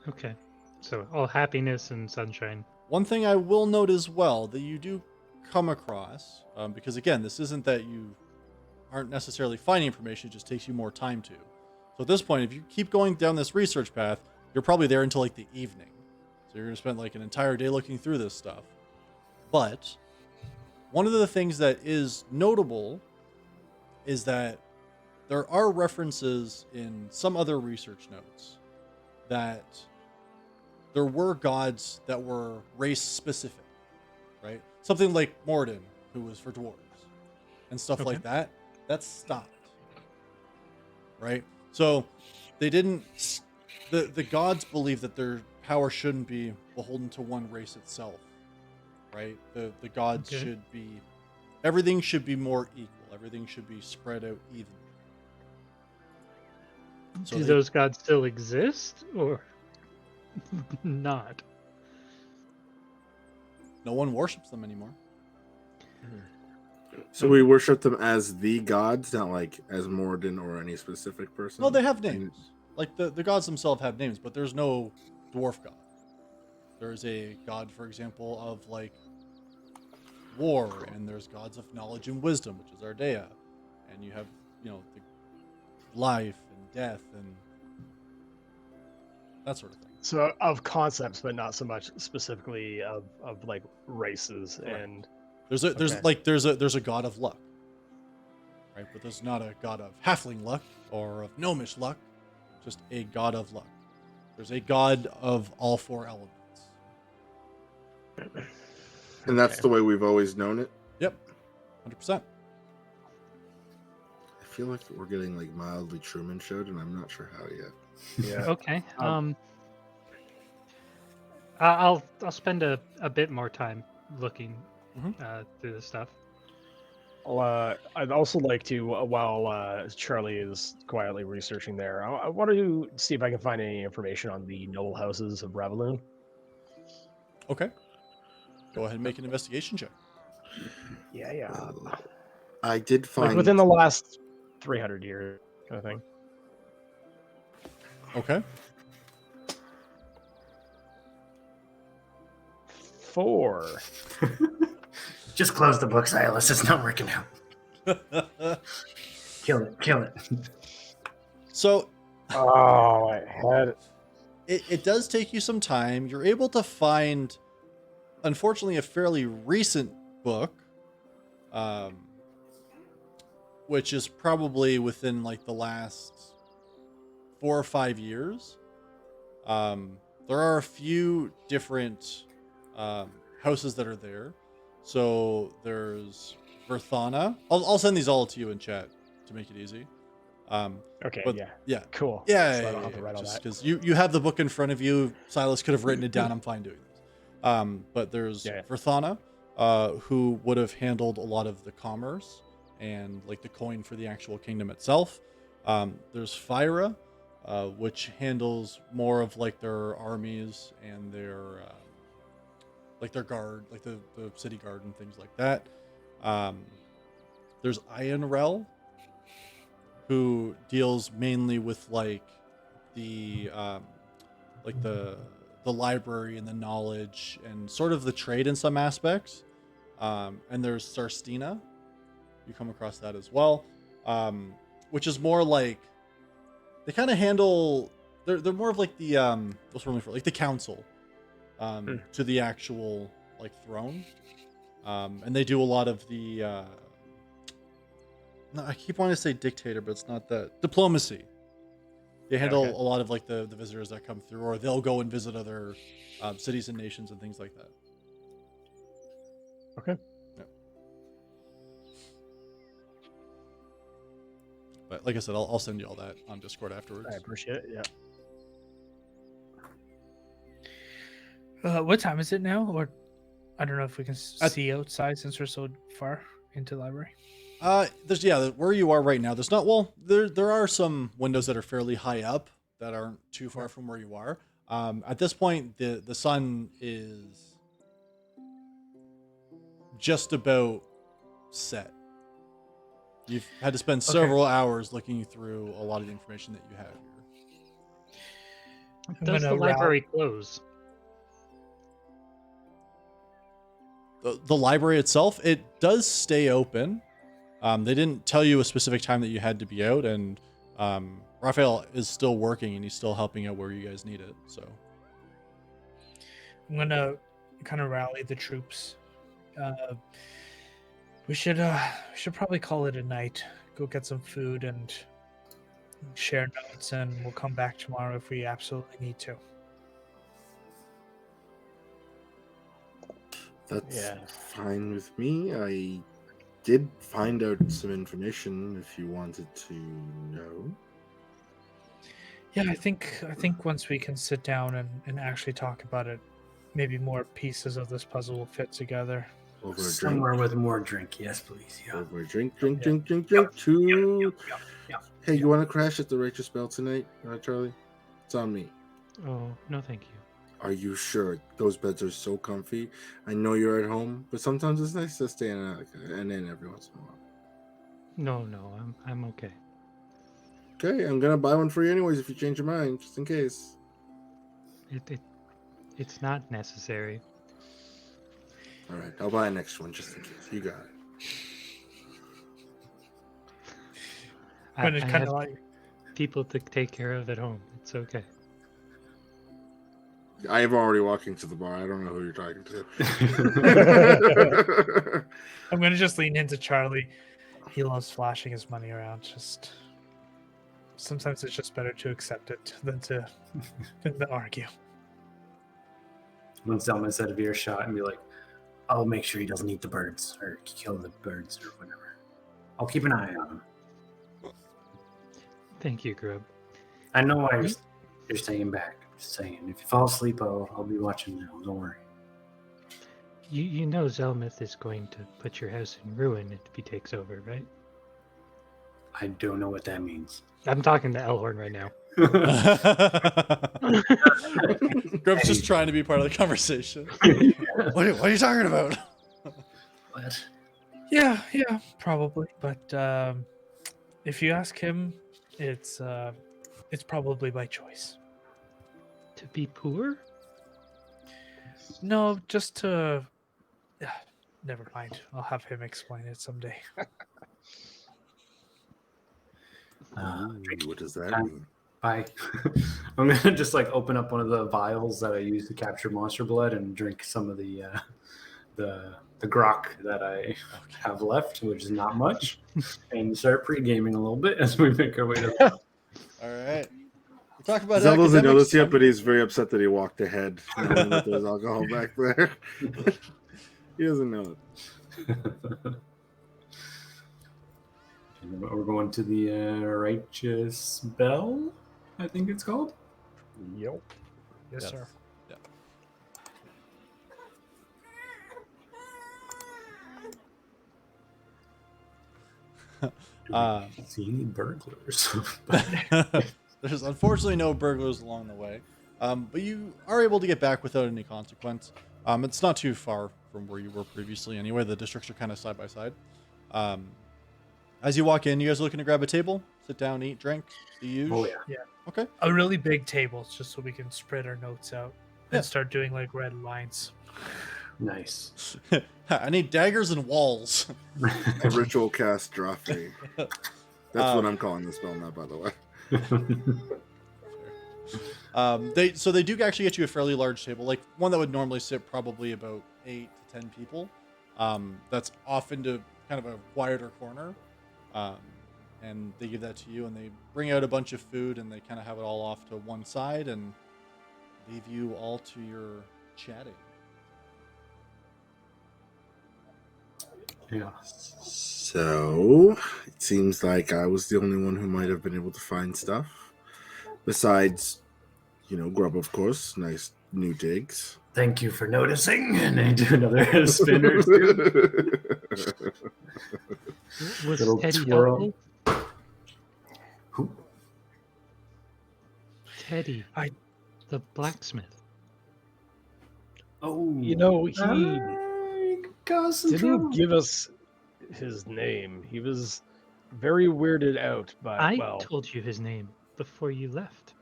Okay. So all happiness and sunshine. One thing I will note as well that you do come across, because again, this isn't that you aren't necessarily finding information. It just takes you more time to. So at this point, if you keep going down this research path, you're probably there until like the evening. So you're going to spend like an entire day looking through this stuff. But one of the things that is notable is that there are references in some other research notes that there were gods that were race specific, right? Something like Morden, who was for dwarves, and stuff like that. That's stopped, right? So they didn't. The gods believe that their power shouldn't be beholden to one race itself, right? The gods should be. Everything should be more equal. Everything should be spread out evenly. So Do those gods still exist or not? No one worships them anymore. So we worship them as the gods, not like as Morden or any specific person. No, they have names. Like the gods themselves have names, but there's no dwarf god. There's a god, for example, of like war, and there's gods of knowledge and wisdom, which is Ardea, and you have the life and death and that sort of thing. So of concepts, but not so much specifically of like races. Right. And There's a god of luck, right? But there's not a god of halfling luck or of gnomish luck, just a god of luck. There's a god of all four elements. And that's the way we've always known it. Yep, 100%. I feel like we're getting like mildly Truman Showed, and I'm not sure how yet. yeah, Okay. I'll spend a bit more time looking through this stuff. I'd also like to, while Charlie is quietly researching there, I want to see if I can find any information on the noble houses of Ravaloon. Okay. Go ahead and make an investigation check. Yeah. I did find Like within the last 300 years, kind of thing. Okay. 4. Just close the book, Silas. It's not working out. Kill it. So Oh, I had it. it does take you some time. You're able to find, unfortunately, a fairly recent book, which is probably within like the last 4 or 5 years. There are a few different houses that are there. So there's Verthana. I'll send these all to you in chat to make it easy. Okay, but- yeah. Cool. Yeah, So I don't have to write all just that. because you have the book in front of you. Silas could have written it down. I'm fine doing this. But there's Verthana, who would have handled a lot of the commerce and like the coin for the actual kingdom itself. There's Fyra, which handles more of like their armies and their like their guard, like the city guard and things like that. There's Ironrel, who deals mainly with like the library and the knowledge and sort of the trade in some aspects. And there's Sarstina. You come across that as well, which is more like they kind of handle. They're more of like the what's really for like the council to the actual like throne, and they do a lot of the. No, I keep wanting to say dictator, but it's not that. Diplomacy. They handle a lot of like the visitors that come through, or they'll go and visit other cities and nations and things like that. Okay. Yeah. But like I said, I'll send you all that on Discord afterwards. I appreciate it. Yeah. What time is it now? Or I don't know if we can see outside since we're so far into the library. There's where you are right now. There's not there are some windows that are fairly high up that aren't too far from where you are. At this point, the sun is just about set. You've had to spend several hours looking through a lot of the information that you have here. Does the library close? The library itself, it does stay open. They didn't tell you a specific time that you had to be out, and Raphael is still working and he's still helping out where you guys need it. So I'm gonna kind of rally the troops. We should probably call it a night. Go get some food and share notes, and we'll come back tomorrow if we absolutely need to. That's fine with me. I did find out some information if you wanted to know. Yeah, I think once we can sit down and actually talk about it, maybe more pieces of this puzzle will fit together. Over a drink. Somewhere with more drink, yes, please. Yeah. Over a drink. Two. Hey, you want to crash at the Righteous Bell tonight, Charlie? It's on me. Oh, no, thank you. Are you sure? Those beds are so comfy. I know you're at home, but sometimes it's nice to stay in every once in a while. No, I'm okay. Okay, I'm gonna buy one for you anyways if you change your mind, just in case. It's not necessary. All right, I'll buy an extra one just in case. You got it. I Kind have of like people to take care of at home. It's okay. I have already walked into the bar. I don't know who you're talking to. I'm gonna just lean into Charlie. He loves flashing his money around. Just sometimes it's just better to accept it than to argue. Once Zelma's out of earshot and be like, I'll make sure he doesn't eat the birds or kill the birds or whatever. I'll keep an eye on him. Thank you, Grub. I know why you're staying back. I'm just saying, if you fall asleep, I'll be watching now. Don't worry. You know Zelmith is going to put your house in ruin if he takes over, right? I don't know what that means. I'm talking to Elhorn right now. Grub's just trying to be part of the conversation. What are you talking about? What? Yeah, probably. But if you ask him, it's probably by choice. To be poor? No, just to. Never mind. I'll have him explain it someday. What does that mean? I'm gonna just like open up one of the vials that I use to capture monster blood and drink some of the grok that I have left, which is not much, and start pre-gaming a little bit as we make our way to the All right. We'll talk about Zel doesn't know academics. this yet, but he's very upset that he walked ahead, knowing that there's alcohol back there. He doesn't know it. We're going to the Righteous Bell, I think it's called. Yep. Yes, sir. Yeah. See any burglars? There's unfortunately no burglars along the way, but you are able to get back without any consequence. It's not too far from where you were previously anyway. The districts are kind of side by side. As you walk in, you guys are looking to grab a table, sit down, eat, drink, the usual. Oh yeah. Okay. A really big table, just so we can spread our notes out Yeah. and start doing like red lines. Nice. I need daggers and walls. A ritual cast Joffrey. That's what I'm calling the spell now, by the way. They do actually get you a fairly large table, like one that would normally sit probably about 8 to 10 people. That's off into kind of a quieter corner. And they give that to you, and they bring out a bunch of food, and they kind of have it all off to one side and leave you all to your chatting. Yeah. So, it seems like I was the only one who might have been able to find stuff. Besides, Grub, of course. Nice new digs. Thank you for noticing. And I do another spinner too. Was Little Teddy twirl. helpful? Who? Teddy, the blacksmith. Oh, You know, he caused some didn't trouble. give us his name. He was very weirded out by, I well, told you his name before you left.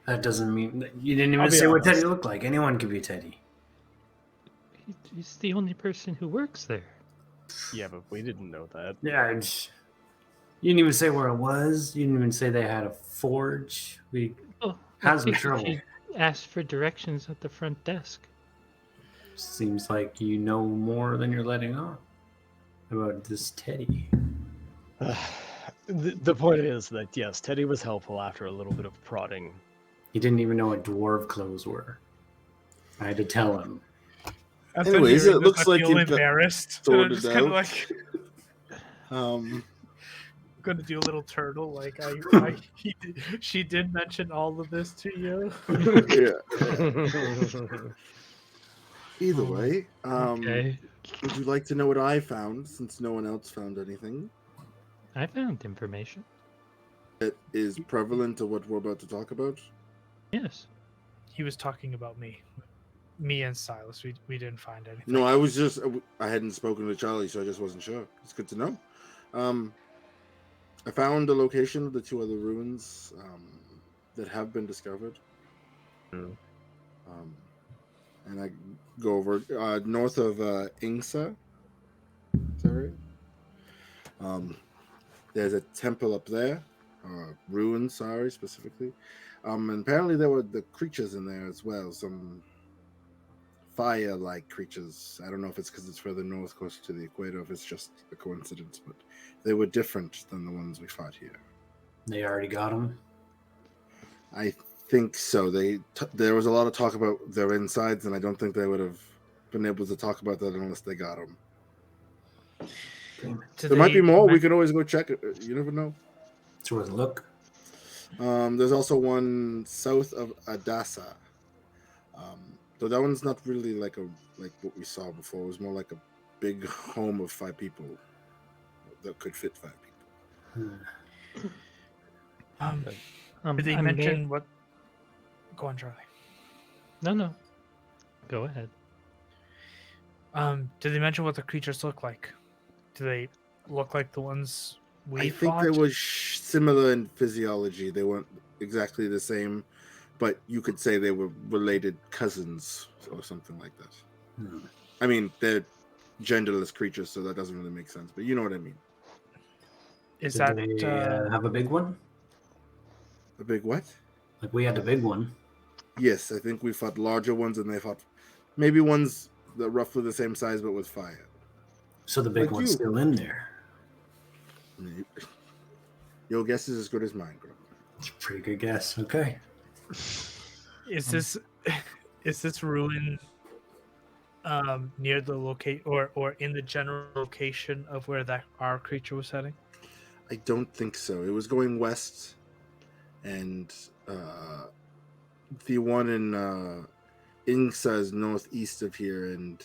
That doesn't mean that you didn't I'll even be say what honest. Teddy looked like. Anyone could be Teddy. He's the only person who works there. Yeah, but we didn't know that. Yeah, you didn't even say where it was. You didn't even say they had a forge. We Oh, had some figured trouble. you'd ask for directions at the front desk. Seems like you know more than you're letting on about this Teddy. The point is that, yes, Teddy was helpful after a little bit of prodding. He didn't even know what dwarf clothes were. I had to tell him. Anyways, it looks like you'll you've got embarrassed. And I'm sorted just kind of out. like Um, gonna do a little turtle. Like she did mention all of this to you. yeah. Either way, Okay. would you like to know what I found, since no one else found anything I found information. that is prevalent to what we're about to talk about? Yes. He was talking about me and Silas. We didn't find anything. No, I hadn't spoken to Charlie, so I just wasn't sure. It's good to know. I found the location of the 2 other ruins that have been discovered. Mm. And I go over north of Ingsa. Is that right? There's a temple up there, ruin, sorry, specifically. And apparently there were the creatures in there as well, some fire-like creatures. I don't know if it's because it's further north, closer to the equator, if it's just a coincidence, but they were different than the ones we fought here. They already got him. I think so. There was a lot of talk about their insides, and I don't think they would have been able to talk about that unless they got them. There might be more. We could always go check it. You never know. It's worth a look. There's also one south of Adasa. Though that one's not really like what we saw before. It was more like a big home of 5 people that could fit 5 people. Did they mention what? Go on, Charlie. No. Go ahead. Did they mention what the creatures look like? Do they look like the ones I think they were similar in physiology. They weren't exactly the same, but you could say they were related cousins or something like that. I mean, they're genderless creatures, so that doesn't really make sense, but you know what I mean. Is Did that they have a big one? A big what? Like we had a big one. Yes, I think we fought larger ones, and they fought maybe ones that are roughly the same size but with fire. So the big Like one's you. still in there. Your guess is as good as mine, bro. It's a pretty good guess. Okay. is this ruin near the locate or in the general location of where our creature was heading? I don't think so. It was going west, and the one in Ingsa is northeast of here, and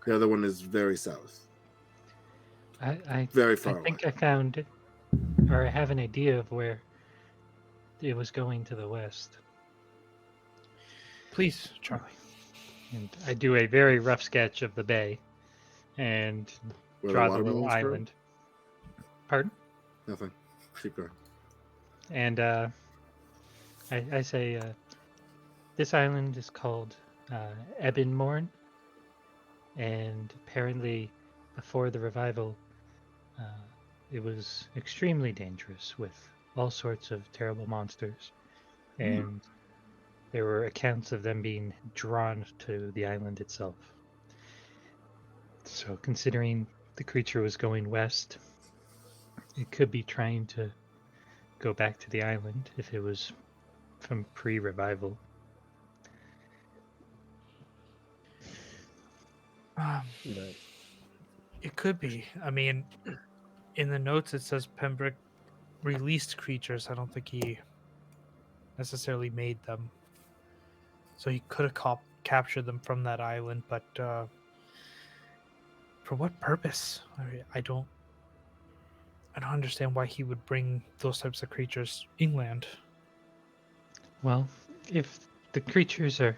the other one is very south. Very far I think away. I found it, or I have an idea of where it was going to the west. Please, Charlie. And I do a very rough sketch of the bay and Where draw the watermelons little grow? island. Pardon? Nothing. Keep going. And I say this island is called Ebonmorn, and apparently before the revival it was extremely dangerous with all sorts of terrible monsters, and there were accounts of them being drawn to the island itself. So considering the creature was going west, it could be trying to go back to the island if it was from pre-revival. It could be. I mean, in the notes it says Pembroke released creatures. I don't think he necessarily made them. So he could have captured them from that island, but for what purpose? I don't understand why he would bring those types of creatures inland. Well, if the creatures are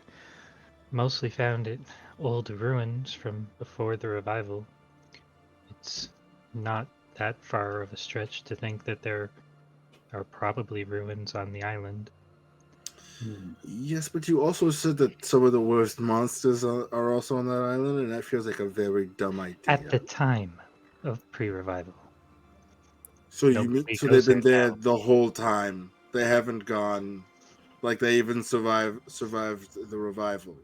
mostly found at old ruins from before the revival, it's not that far of a stretch to think that there are probably ruins on the island. Yes, but you also said that some of the worst monsters are also on that island, and that feels like a very dumb idea. At the time of pre-revival. So you Nobody mean so goes they've been there there now. the whole time? They haven't gone, like they even survived the revival.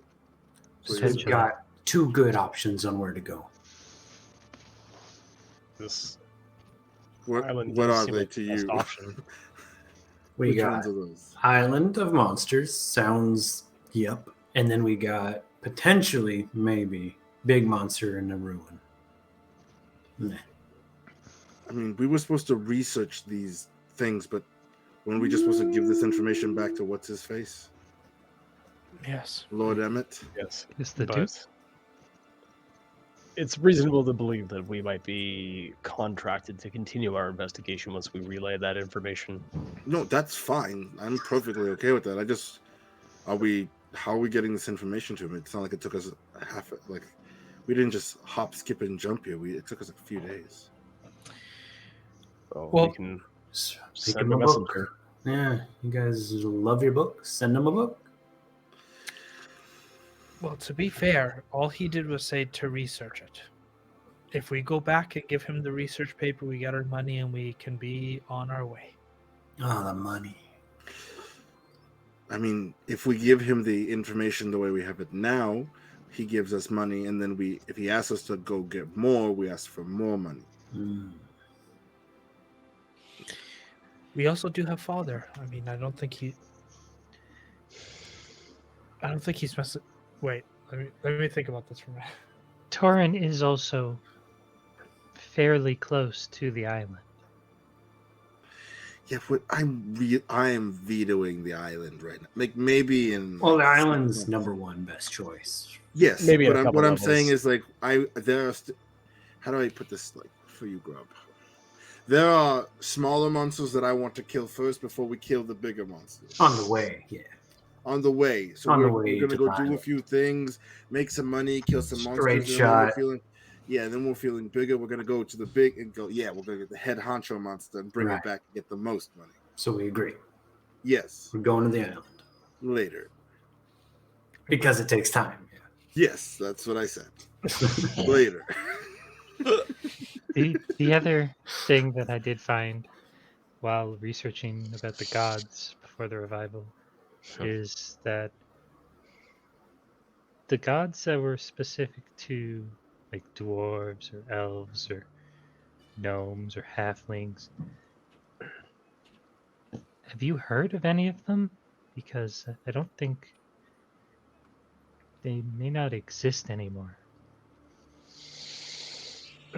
So So you're we've Potentially. got two good options on where to go. This what island what does are seem they like to the best you? option. We Which got ones are those? Island of Monsters. Sounds, yep. And then we got potentially, maybe, Big Monster in the Ruin. Meh. I mean, we were supposed to research these things, but weren't we just supposed to give this information back to what's his face, Yes. Lord Emmett? Yes, Is the but Duke? it's reasonable to believe that we might be contracted to continue our investigation once we relay that information. No, that's fine. I'm perfectly okay with that. I just, how are we getting this information to him? It's not like it took us we didn't just hop, skip, and jump here. It took us a few days. So Well- we can So, make send him a a messenger. book. Yeah, you guys love your book. Send him a book. Well, to be fair, all he did was say to research it. If we go back and give him the research paper, we get our money and we can be on our way. Oh, the money. I mean, if we give him the information the way we have it now, he gives us money, and then if he asks us to go get more, we ask for more money. We also do have father. I mean, I don't think he's messing. Wait, let me think about this for a minute. Torin is also fairly close to the island. Yeah, but I am vetoing the island right now. Like maybe in Well, the island's number one best choice. yes, Maybe in but a couple what I'm levels. saying is like how do I put this like for you, Grub? There are smaller monsters that I want to kill first before we kill the bigger monsters. On the way, yeah. On the way. So On the we're way gonna to go the do a island. few things, make some money, kill some Straight monsters, and then shot. we're feeling then we're feeling bigger. We're gonna go to the big and go, we're gonna get the head honcho monster and bring Right. it back and get the most money. So we agree. Yes. We're going to the island. Later. Because it takes time. Yes, that's what I said. Later. The other thing that I did find while researching about the gods before the revival is that the gods that were specific to like dwarves or elves or gnomes or halflings, have you heard of any of them? Because I don't think they may not exist anymore.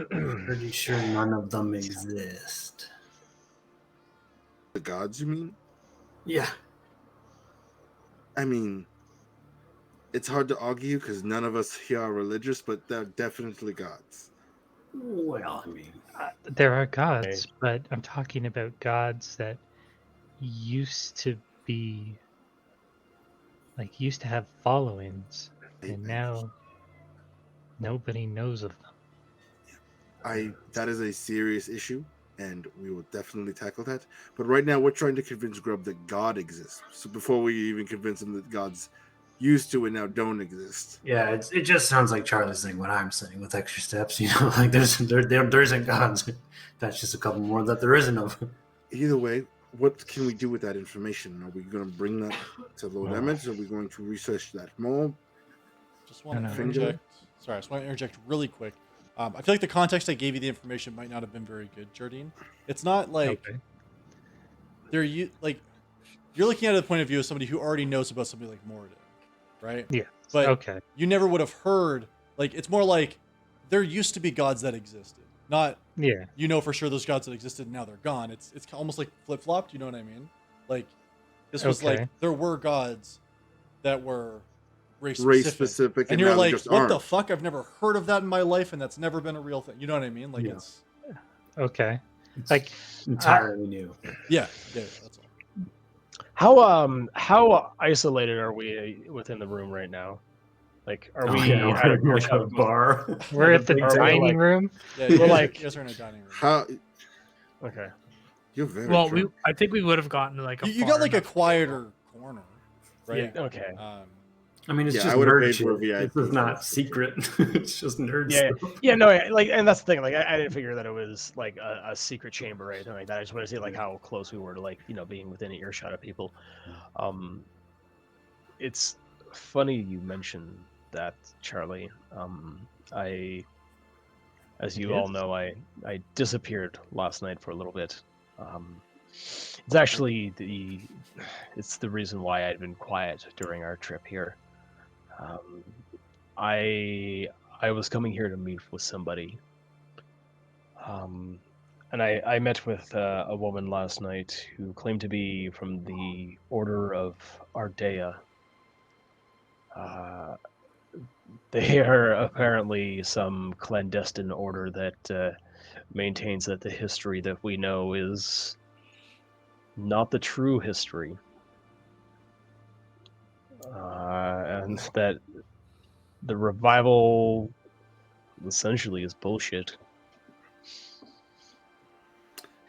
Pretty sure none of them exist. The gods, you mean? Yeah. I mean, it's hard to argue because none of us here are religious, but they're definitely gods. Well, I mean, There are gods, but I'm talking about gods that used to be used to have followings, and now nobody knows of them. That is a serious issue, and we will definitely tackle that. But right now, we're trying to convince Grub that God exists. So before we even convince him that gods used to and now don't exist. yeah, it just sounds like Charlie's saying what I'm saying with extra steps. You know, like there isn't gods. That's just a couple more that there isn't of. Either way, what can we do with that information? Are we going to bring that to Lord Emmett? Are we going to research that more? Just want to No. interject. Sorry, I just want to interject really quick. I feel like the context I gave you the information might not have been very good, Jardine. It's not like Okay. you're looking at it the point of view of somebody who already knows about somebody like Moradin, right? Yeah. But Okay. you never would have heard. Like, it's more like there used to be gods that existed, not Yeah. you know for sure those gods that existed and now they're gone. It's almost like flip flopped. You know what I mean? Like this was Okay. like there were gods that were race Specific, and you're now they like, just what the aren't. fuck? I've never heard of that in my life, and that's never been a real thing. You know what I mean? Like Yeah. it's Okay. It's Like entirely new. yeah, that's all. How isolated are we within the room right now? Like, are we yeah, at a we're push at a out? bar? we're at the Are we, dining like- room. Yeah, We're you, like- you guys are in a dining room. How Okay. you're very Well, drunk. I think we would have gotten like a You far got like a enough quieter corner. right? Yeah, okay. I mean, it's Yeah, just I would've nerd paid for a shit. VIP This is not for sure. secret. It's just nerd Yeah, stuff. yeah, no, like, and that's the thing. Like, I didn't figure that it was like a secret chamber or anything like that. I just want to see like how close we were to like being within earshot of people. It's funny you mentioned that, Charlie. As you all Yes? know, I disappeared last night for a little bit. It's actually the reason why I'd been quiet during our trip here. I was coming here to meet with somebody. And I met with a woman last night who claimed to be from the Order of Ardea. They are apparently some clandestine order that maintains that the history that we know is not the true history. And that the revival essentially is bullshit.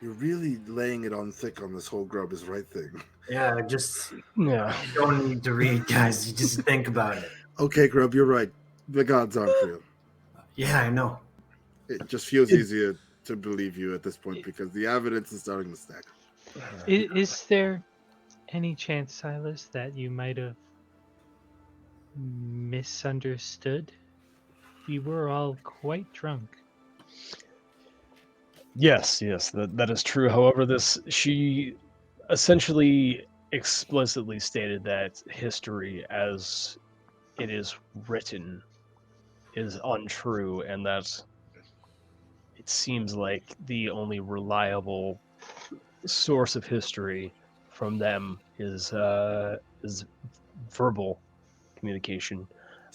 You're really laying it on thick on this whole grub is right thing. Yeah, just Yeah. you don't need to read, guys. You just think about it. Okay, grub, you're right. The gods aren't real. Yeah, I know. It just feels easier to believe you at this point because the evidence is starting to stack. Is there any chance, Silas, that you might have misunderstood? We were all quite drunk. Yes, that is true. However, she essentially explicitly stated that history as it is written is untrue, and that it seems like the only reliable source of history from them is verbal communication.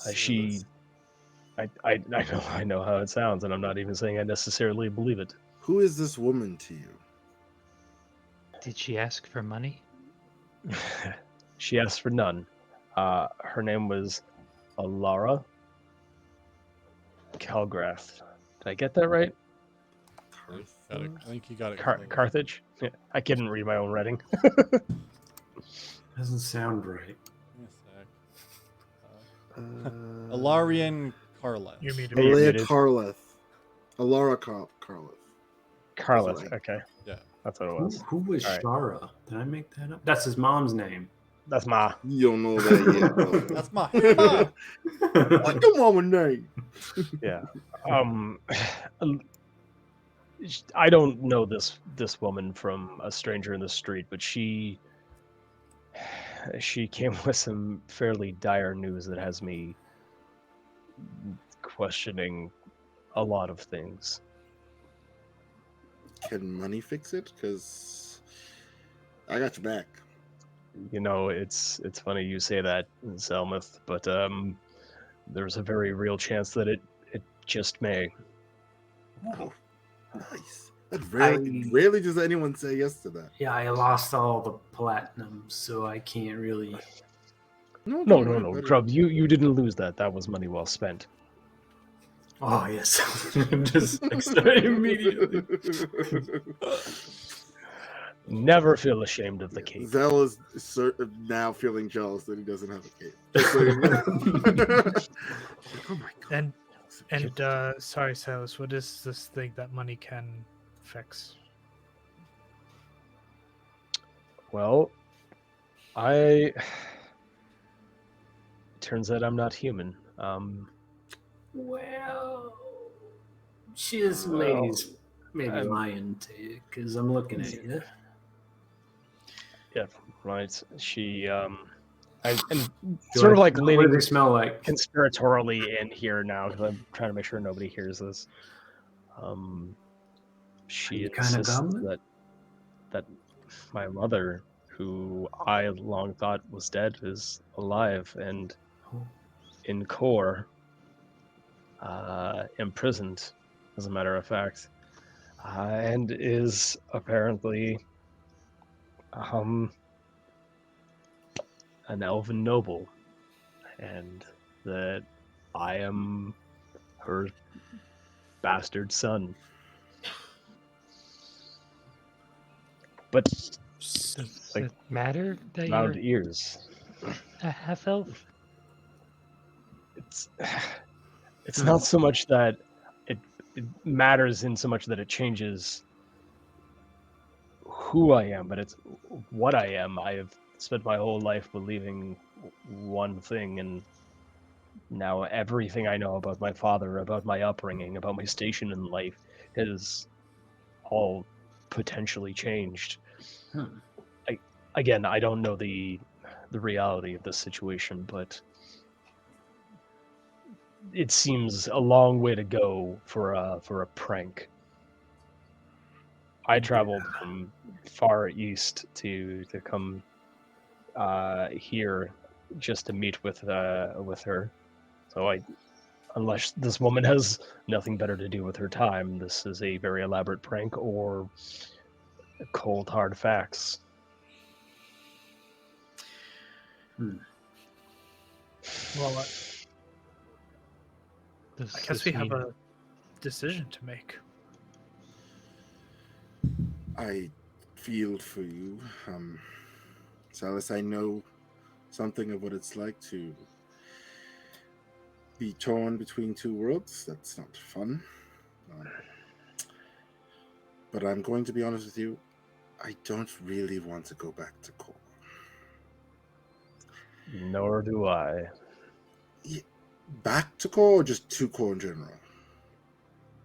I know how it sounds, and I'm not even saying I necessarily believe it. Who is this woman to you? Did she ask for money? She asked for none. Her name was Alara Calgrath. Did I get that right? I think you got it. Carthage? Yeah, I couldn't read my own writing. Doesn't sound right. Alarian Carleth. You're muted. You're Alea muted. Carleth. Alara Carleth. Carleth, right. okay. Yeah. That's what it was. Who was All right. Shara? Did I make that up? That's his mom's name. That's Ma. You don't know that yet, though. That's my mom. What's your mama name? Yeah. I don't know this woman from a stranger in the street, but she came with some fairly dire news that has me questioning a lot of things. Can money fix it? Because I got your back. It's funny you say that, Zelmuth, but there's a very real chance that it just may. Oh, nice. Rarely does anyone say yes to that. Yeah, I lost all the platinum, so I can't really. No, Grub, you didn't lose that. That was money well spent. Oh yes, just excited immediately. Never feel ashamed of the cape. Zell is now feeling jealous that he doesn't have a cape. Just so you know. Oh my god. And sorry, Silas, what is this thing that money can fix? Well, it turns out I'm not human. Well, this lady's maybe lying to you because I'm looking at you. Yeah, right. She and sort of like What leaning does it smell like? conspiratorially in here now because I'm trying to make sure nobody hears this. She kinda insists dumb? that my mother, who I long thought was dead, is alive and in core, imprisoned, as a matter of fact, and is apparently an elven noble, and that I am her bastard son. But Does like, it matter that loud you're ears. A half elf. It's not so much that it matters in so much that it changes who I am, but it's what I am. I have spent my whole life believing one thing, and now everything I know about my father, about my upbringing, about my station in life has all potentially changed. Again, I don't know the reality of this situation, but it seems a long way to go for a prank. I traveled from far east to come here just to meet with her. So unless this woman has nothing better to do with her time, this is a very elaborate prank or cold hard facts. Well, Does I guess this we have mean- a decision to make. I feel for you, Silas. I know something of what it's like to be torn between two worlds. That's not fun. But I'm going to be honest with you. I don't really want to go back to Core. Nor do I. Back to Core, or just to Core in general?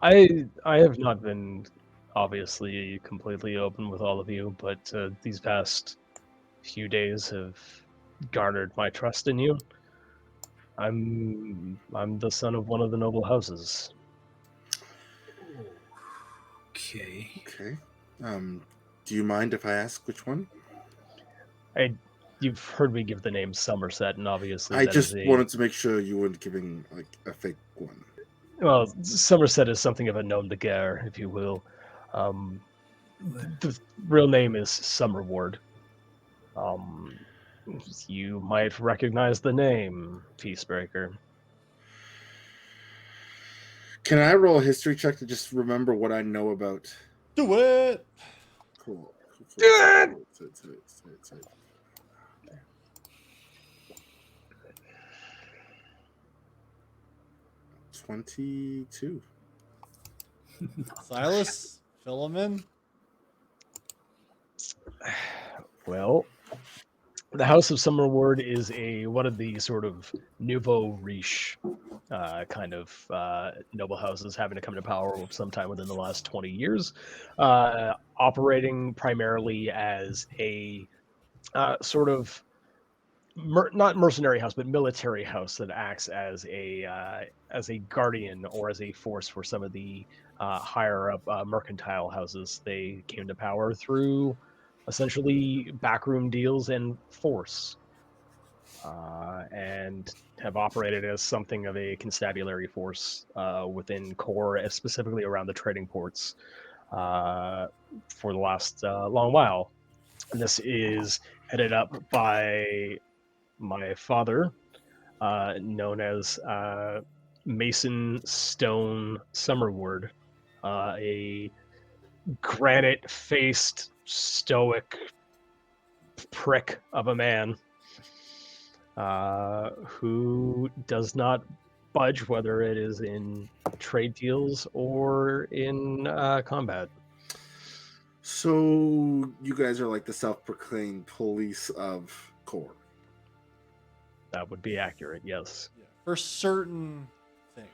I have not been obviously completely open with all of you, but these past few days have garnered my trust in you. I'm the son of one of the noble houses. Okay. Okay. Do you mind if I ask which one? You've heard me give the name Somerset, and obviously I that just is wanted to make sure you weren't giving like a fake one. well, Somerset is something of a nom de guerre, if you will. The real name is Summerward. You might recognize the name, Peacebreaker. Can I roll a history check to just remember what I know about? Do it. Cool. Do it! 22. Silas, fill him in. Well, the House of Summerward is one of the sort of nouveau riche kind of noble houses having to come to power sometime within the last 20 years, operating primarily as a sort of not mercenary house, but military house that acts as a guardian or as a force for some of the higher up mercantile houses. They came to power through essentially backroom deals and force, and have operated as something of a constabulary force within Core, specifically around the trading ports, for the last long while. And this is headed up by my father, known as Mason Stone Summerward, a granite-faced, stoic prick of a man who does not budge, whether it is in trade deals or in combat. So you guys are like the self-proclaimed police of Core. That would be accurate, yes. Yeah. For certain things.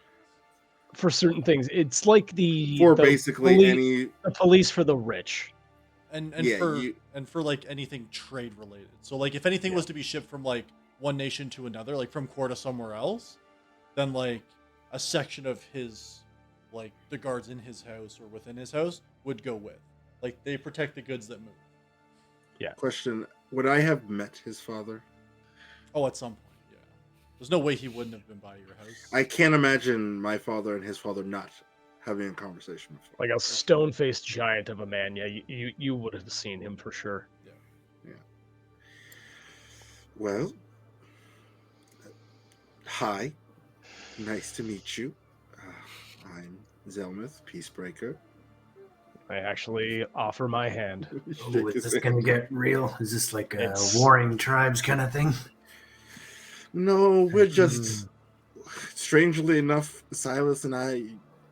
For certain things, it's like the Basically the police for the rich. And Yeah, for like anything trade related. So like if anything was to be shipped from like one nation to another, like from Core to somewhere else, then like a section of his, like the guards in his house or within his house would go with. Like they protect the goods that move. Yeah. Question: would I have met his father? Oh, at some point, yeah. There's no way he wouldn't have been by your house. I can't imagine my father and his father not having a conversation before. Like a stone-faced giant of a man, yeah, you would have seen him for sure. Yeah. Well, hi. Nice to meet you. I'm Zelmuth, Peacebreaker. I actually offer my hand. Oh, is this gonna get real? Is this like a It's- warring tribes kind of thing? No, we're just strangely enough, Silas and I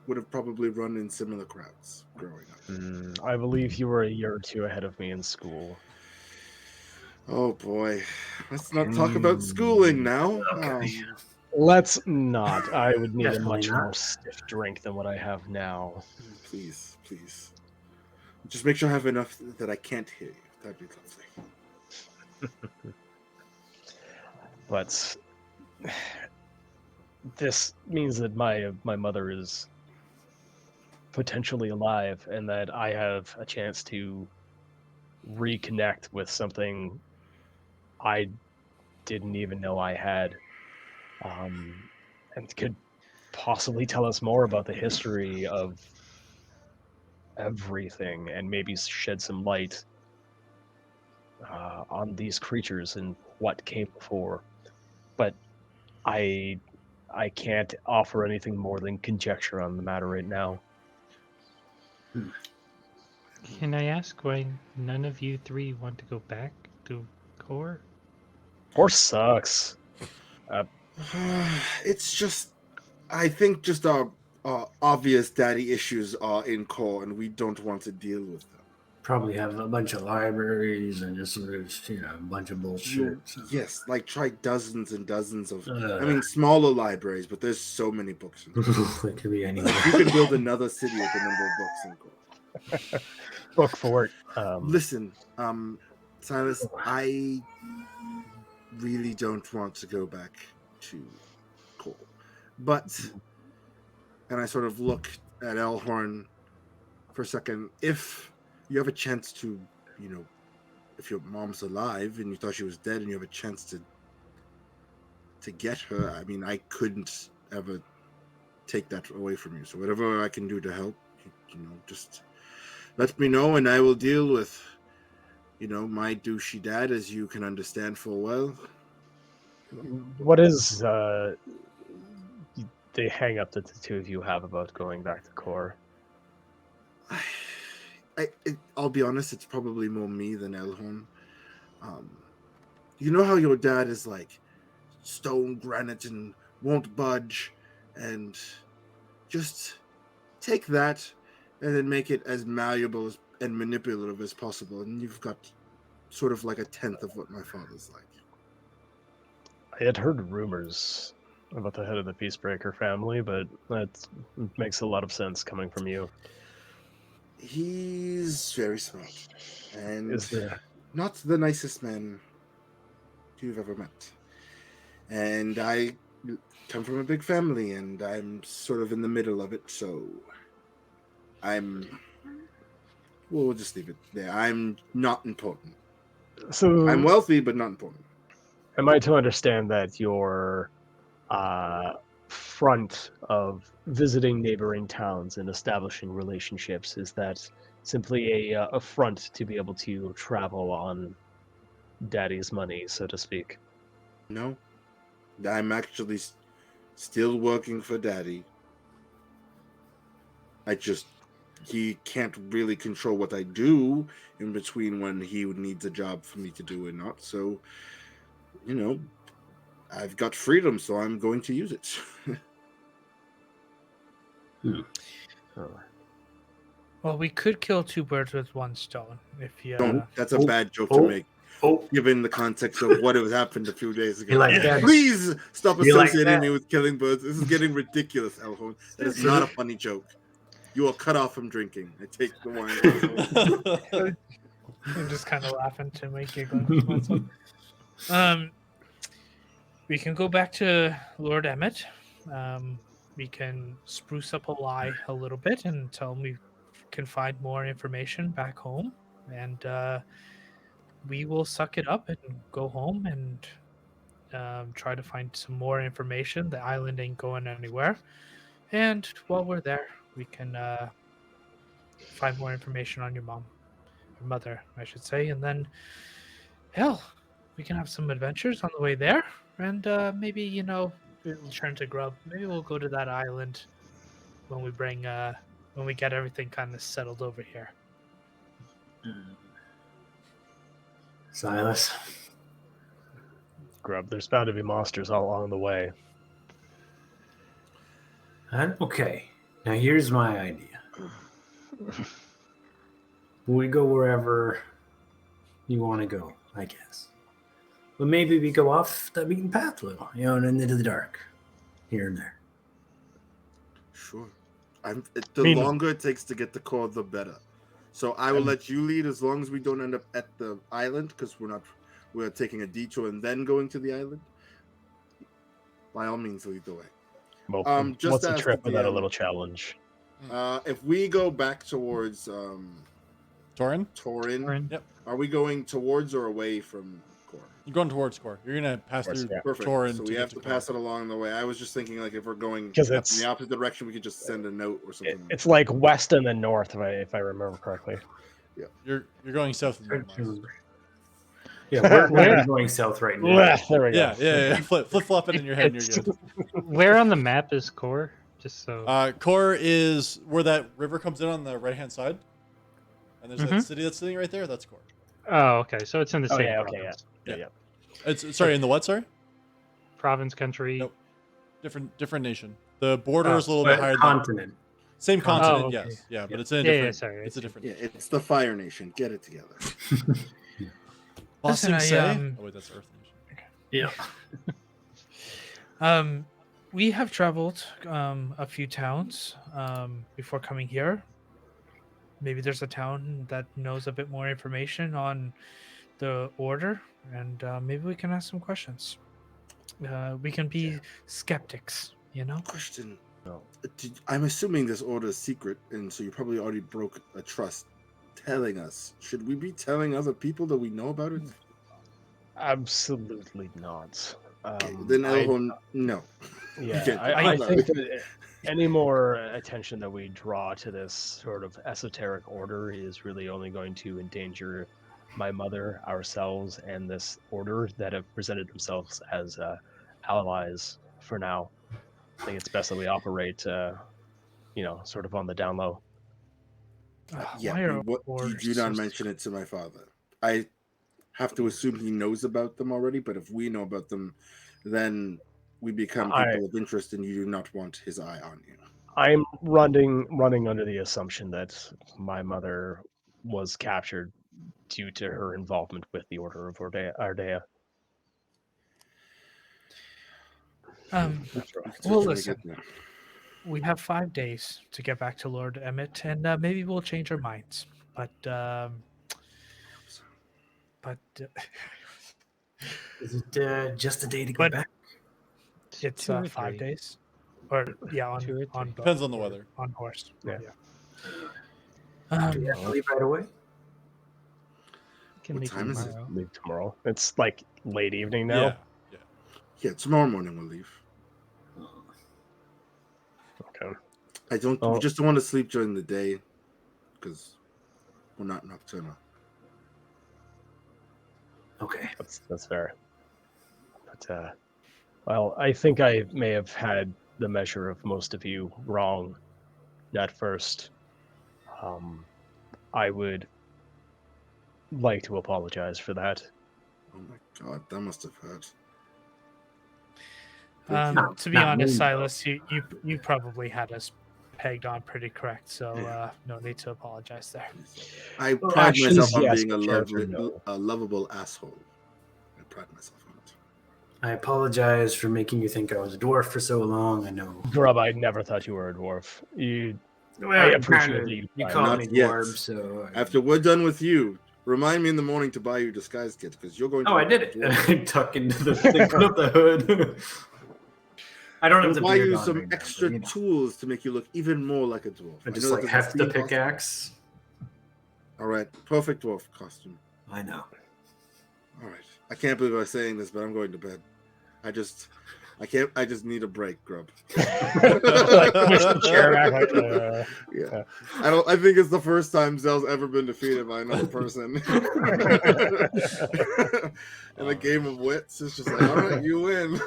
would have probably run in similar crowds growing up. I believe you were a year or two ahead of me in school. Oh boy, let's not talk about schooling now. Okay. Let's not. I would need a Definitely much not. more stiff drink than what I have now. Please, please, just make sure I have enough that I can't hear you. That'd be lovely. But this means that my mother is potentially alive, and that I have a chance to reconnect with something I didn't even know I had, and could possibly tell us more about the history of everything, and maybe shed some light on these creatures and what came before. But I can't offer anything more than conjecture on the matter right now. Can I ask why none of you three want to go back to core? Horse sucks. It's just, I think, just our obvious daddy issues are in core, and we don't want to deal with them. Probably have a bunch of libraries and just a bunch of bullshit. So. Yes, like try dozens and dozens of. I Uh. mean, smaller libraries, but there's so many books. In core. It could be anywhere. You could build another city with the number of books in core. Book for it. Listen, Silas, I really don't want to go back to core, but, and I sort of look at Elhorn for a second. If you have a chance to, if your mom's alive and you thought she was dead and you have a chance to get her, I mean, I couldn't ever take that away from you. So whatever I can do to help, just let me know, and I will deal with, my douchey dad, as you can understand full well. What is the hang up that the two of you have about going back to core? I'll be honest, it's probably more me than Elhorn. You know how your dad is like stone granite and won't budge, and just take that and then make it as malleable and manipulative as possible, and you've got sort of like a tenth of what my father's like. I had heard rumors about the head of the Peacebreaker family, but that makes a lot of sense coming from you. He's very smart, and Is there... not the nicest man you've ever met. And I come from a big family, and I'm sort of in the middle of it, so we'll just leave it there. I'm not important. So I'm wealthy, but not important. Am I to understand that your front of visiting neighboring towns and establishing relationships, is that simply a front to be able to travel on daddy's money, so to speak? No, I'm actually still working for daddy. He can't really control what I do in between when he needs a job for me to do and not. So, I've got freedom, so I'm going to use it. Well, we could kill two birds with one stone if you. Don't. That's a bad joke to make, given the context of what has happened a few days ago. You like that? Please stop You like associating that? me with killing birds. This is getting ridiculous, Elhorn. That is not a funny joke. You are cut off from drinking. I take the wine. I'm just kind of laughing to make giggling to myself. We can go back to Lord Emmett. We can spruce up a lie a little bit and tell him we can find more information back home, and we will suck it up and go home and try to find some more information. The island ain't going anywhere, and while we're there, we can find more information on your mother, I should say, and then hell, we can have some adventures on the way there, and maybe we'll turn to grub. Maybe we'll go to that island when we get everything kind of settled over here. Silas, Grub. There's bound to be monsters all along the way. Okay. Now here's my idea. We go wherever you want to go, I guess. But maybe we go off the beaten path a little, and into the dark, here and there. Sure. The longer it takes to get to core, the better. So I will let you lead as long as we don't end up at the island, because we're taking a detour and then going to the island. By all means, lead the way. Well, Just what's a ask trip the without a DM. little challenge? If we go back towards Torin? Torin, Yep. are we going towards or away from core? You're going towards core. You're gonna pass Of course, through yeah. Perfect. Torin. So we have to pass it along the way. I was just thinking, like, if we're going 'Cause in it's- the opposite direction, we could just send a note or something. It's like west and then north, if I remember correctly. You're going south of Trying North to Mars. remember. Yeah, we're going south right now. Left. There we go. Yeah. Flip flop it in your head and you're good. Where on the map is Core? Just so. Core is where that river comes in on the right hand side. And there's that city that's sitting right there. That's Core. Oh, okay. So it's in the Oh, same yeah, okay, province. Yeah. It's sorry, in the what? Sorry, Province, country. Nope. different nation. The border is a little But bit higher. continent. Same continent, Oh, okay. yes, yeah, but it's in a Yeah, different. sorry, I it's a see. different. Yeah, it's the Fire Nation. Get it together. Bossing Listen, say. Oh wait, that's Earth Nation. Yeah. We have traveled a few towns before coming here. Maybe there's a town that knows a bit more information on the order, and maybe we can ask some questions. We can be skeptics, you know? Question. No. I'm assuming this order is secret, and so you probably already broke a trust telling us. Should we be telling other people that we know about it? Absolutely not. Then Elhorn, no. Yeah, can't I do think that. that any more attention that we draw to this sort of esoteric order is really only going to endanger my mother, ourselves, and this order that have presented themselves as allies for now. I think it's best that we operate, sort of on the down low. Yeah, you do not mention it to my father. I have to assume he knows about them already, but if we know about them, then we become people of interest, and you do not want his eye on you. I'm running under the assumption that my mother was captured due to her involvement with the Order of Ardea. Well, listen, we have 5 days to get back to Lord Emmett, and maybe we'll change our minds. But Is it just a day to But- get back? it's 2 or 5 3. days, or yeah, 2 or 3. on boat, Depends on the weather. on horse. Yeah. Do we have to leave right away? Can What leave time is it? tomorrow. Leave tomorrow. It's like late evening now. Yeah. Yeah, tomorrow morning we'll leave. Okay. We just don't want to sleep during the day because we're not nocturnal. Okay. That's fair. But well, I think I may have had the measure of most of you wrong at first. I would like to apologize for that. Oh my god, that must have hurt. To be honest, Silas, you probably had us pegged on pretty correct, so no need to apologize there. I Well, pride actions, myself on yes, being but character, no. a lovable asshole. I pride myself on it. I apologize for making you think I was a dwarf for so long. I know. Grub, I never thought you were a dwarf. Well, I appreciate that you you called Not me yet. dwarf, so. After we're done with you, remind me in the morning to buy you disguise kit because you're going to. Oh, I did it. I tuck into the thing of the hood. I don't have We'll the buy beard you on some right now, extra but, tools to make you look even more like a dwarf. I I just know like that heft the doesn't seem possible. pickaxe. All right, perfect dwarf costume. I know. All right, I can't believe I'm saying this, but I'm going to bed. I just need a break, Grub. Like, push the chair back, like, Yeah. I think it's the first time Zell's ever been defeated by another person. In a game of wits, it's just like, all right, you win.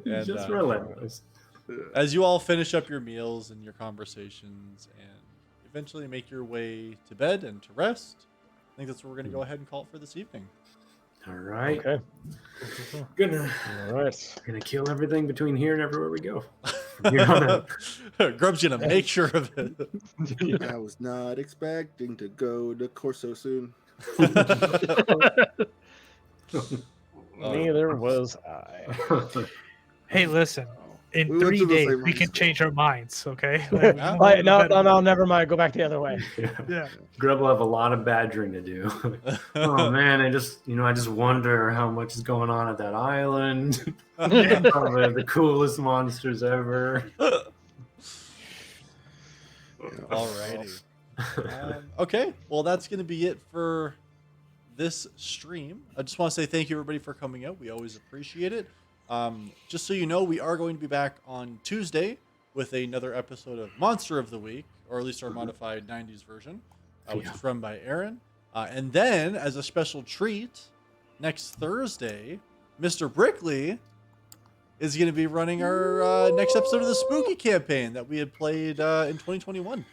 And, Just relentless. As you all finish up your meals and your conversations and eventually make your way to bed and to rest, I think that's where we're going to go ahead and call it for this evening. All right. Okay. Gonna All right. kill everything between here and everywhere we go. From here on out. Grub's gonna make sure of it. I was not expecting to go to Corso soon. Neither was I. Hey, listen. In We went 3 to the days, same we high can school. change our minds, okay? Yeah. Like, no, never mind. Go back the other way. Yeah. Grub will have a lot of badgering to do. Oh man, I just wonder how much is going on at that island. Probably the coolest monsters ever. Alrighty. Okay, well, that's going to be it for this stream. I just want to say thank you, everybody, for coming out. We always appreciate it. Just so you know, we are going to be back on Tuesday with another episode of Monster of the Week, or at least our modified 90s version, which is run by Aaron. And then, as a special treat, next Thursday, Mr. Brickley is going to be running our next episode of the Spooky campaign that we had played in 2021.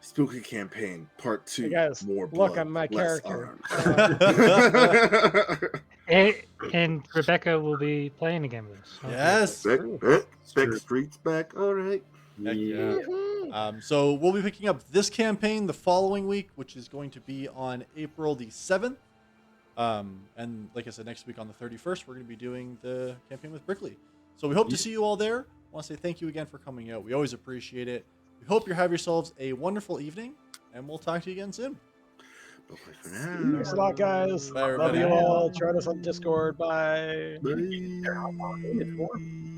Spooky campaign part 2. Hey guys, more look blood, at my less character. arms. And Rebecca will be playing again with us. Okay. Yes. Backstreet's back. All right. Heck yeah. So we'll be picking up this campaign the following week, which is going to be on April the 7th. And like I said, next week on the 31st, we're going to be doing the campaign with Brickley. So we hope to see you all there. I want to say thank you again for coming out. We always appreciate it. We hope you have yourselves a wonderful evening, and we'll talk to you again soon. Bye for now. Thanks a lot, guys. Bye, Love everybody. you all. Join us on Discord. Bye. Bye.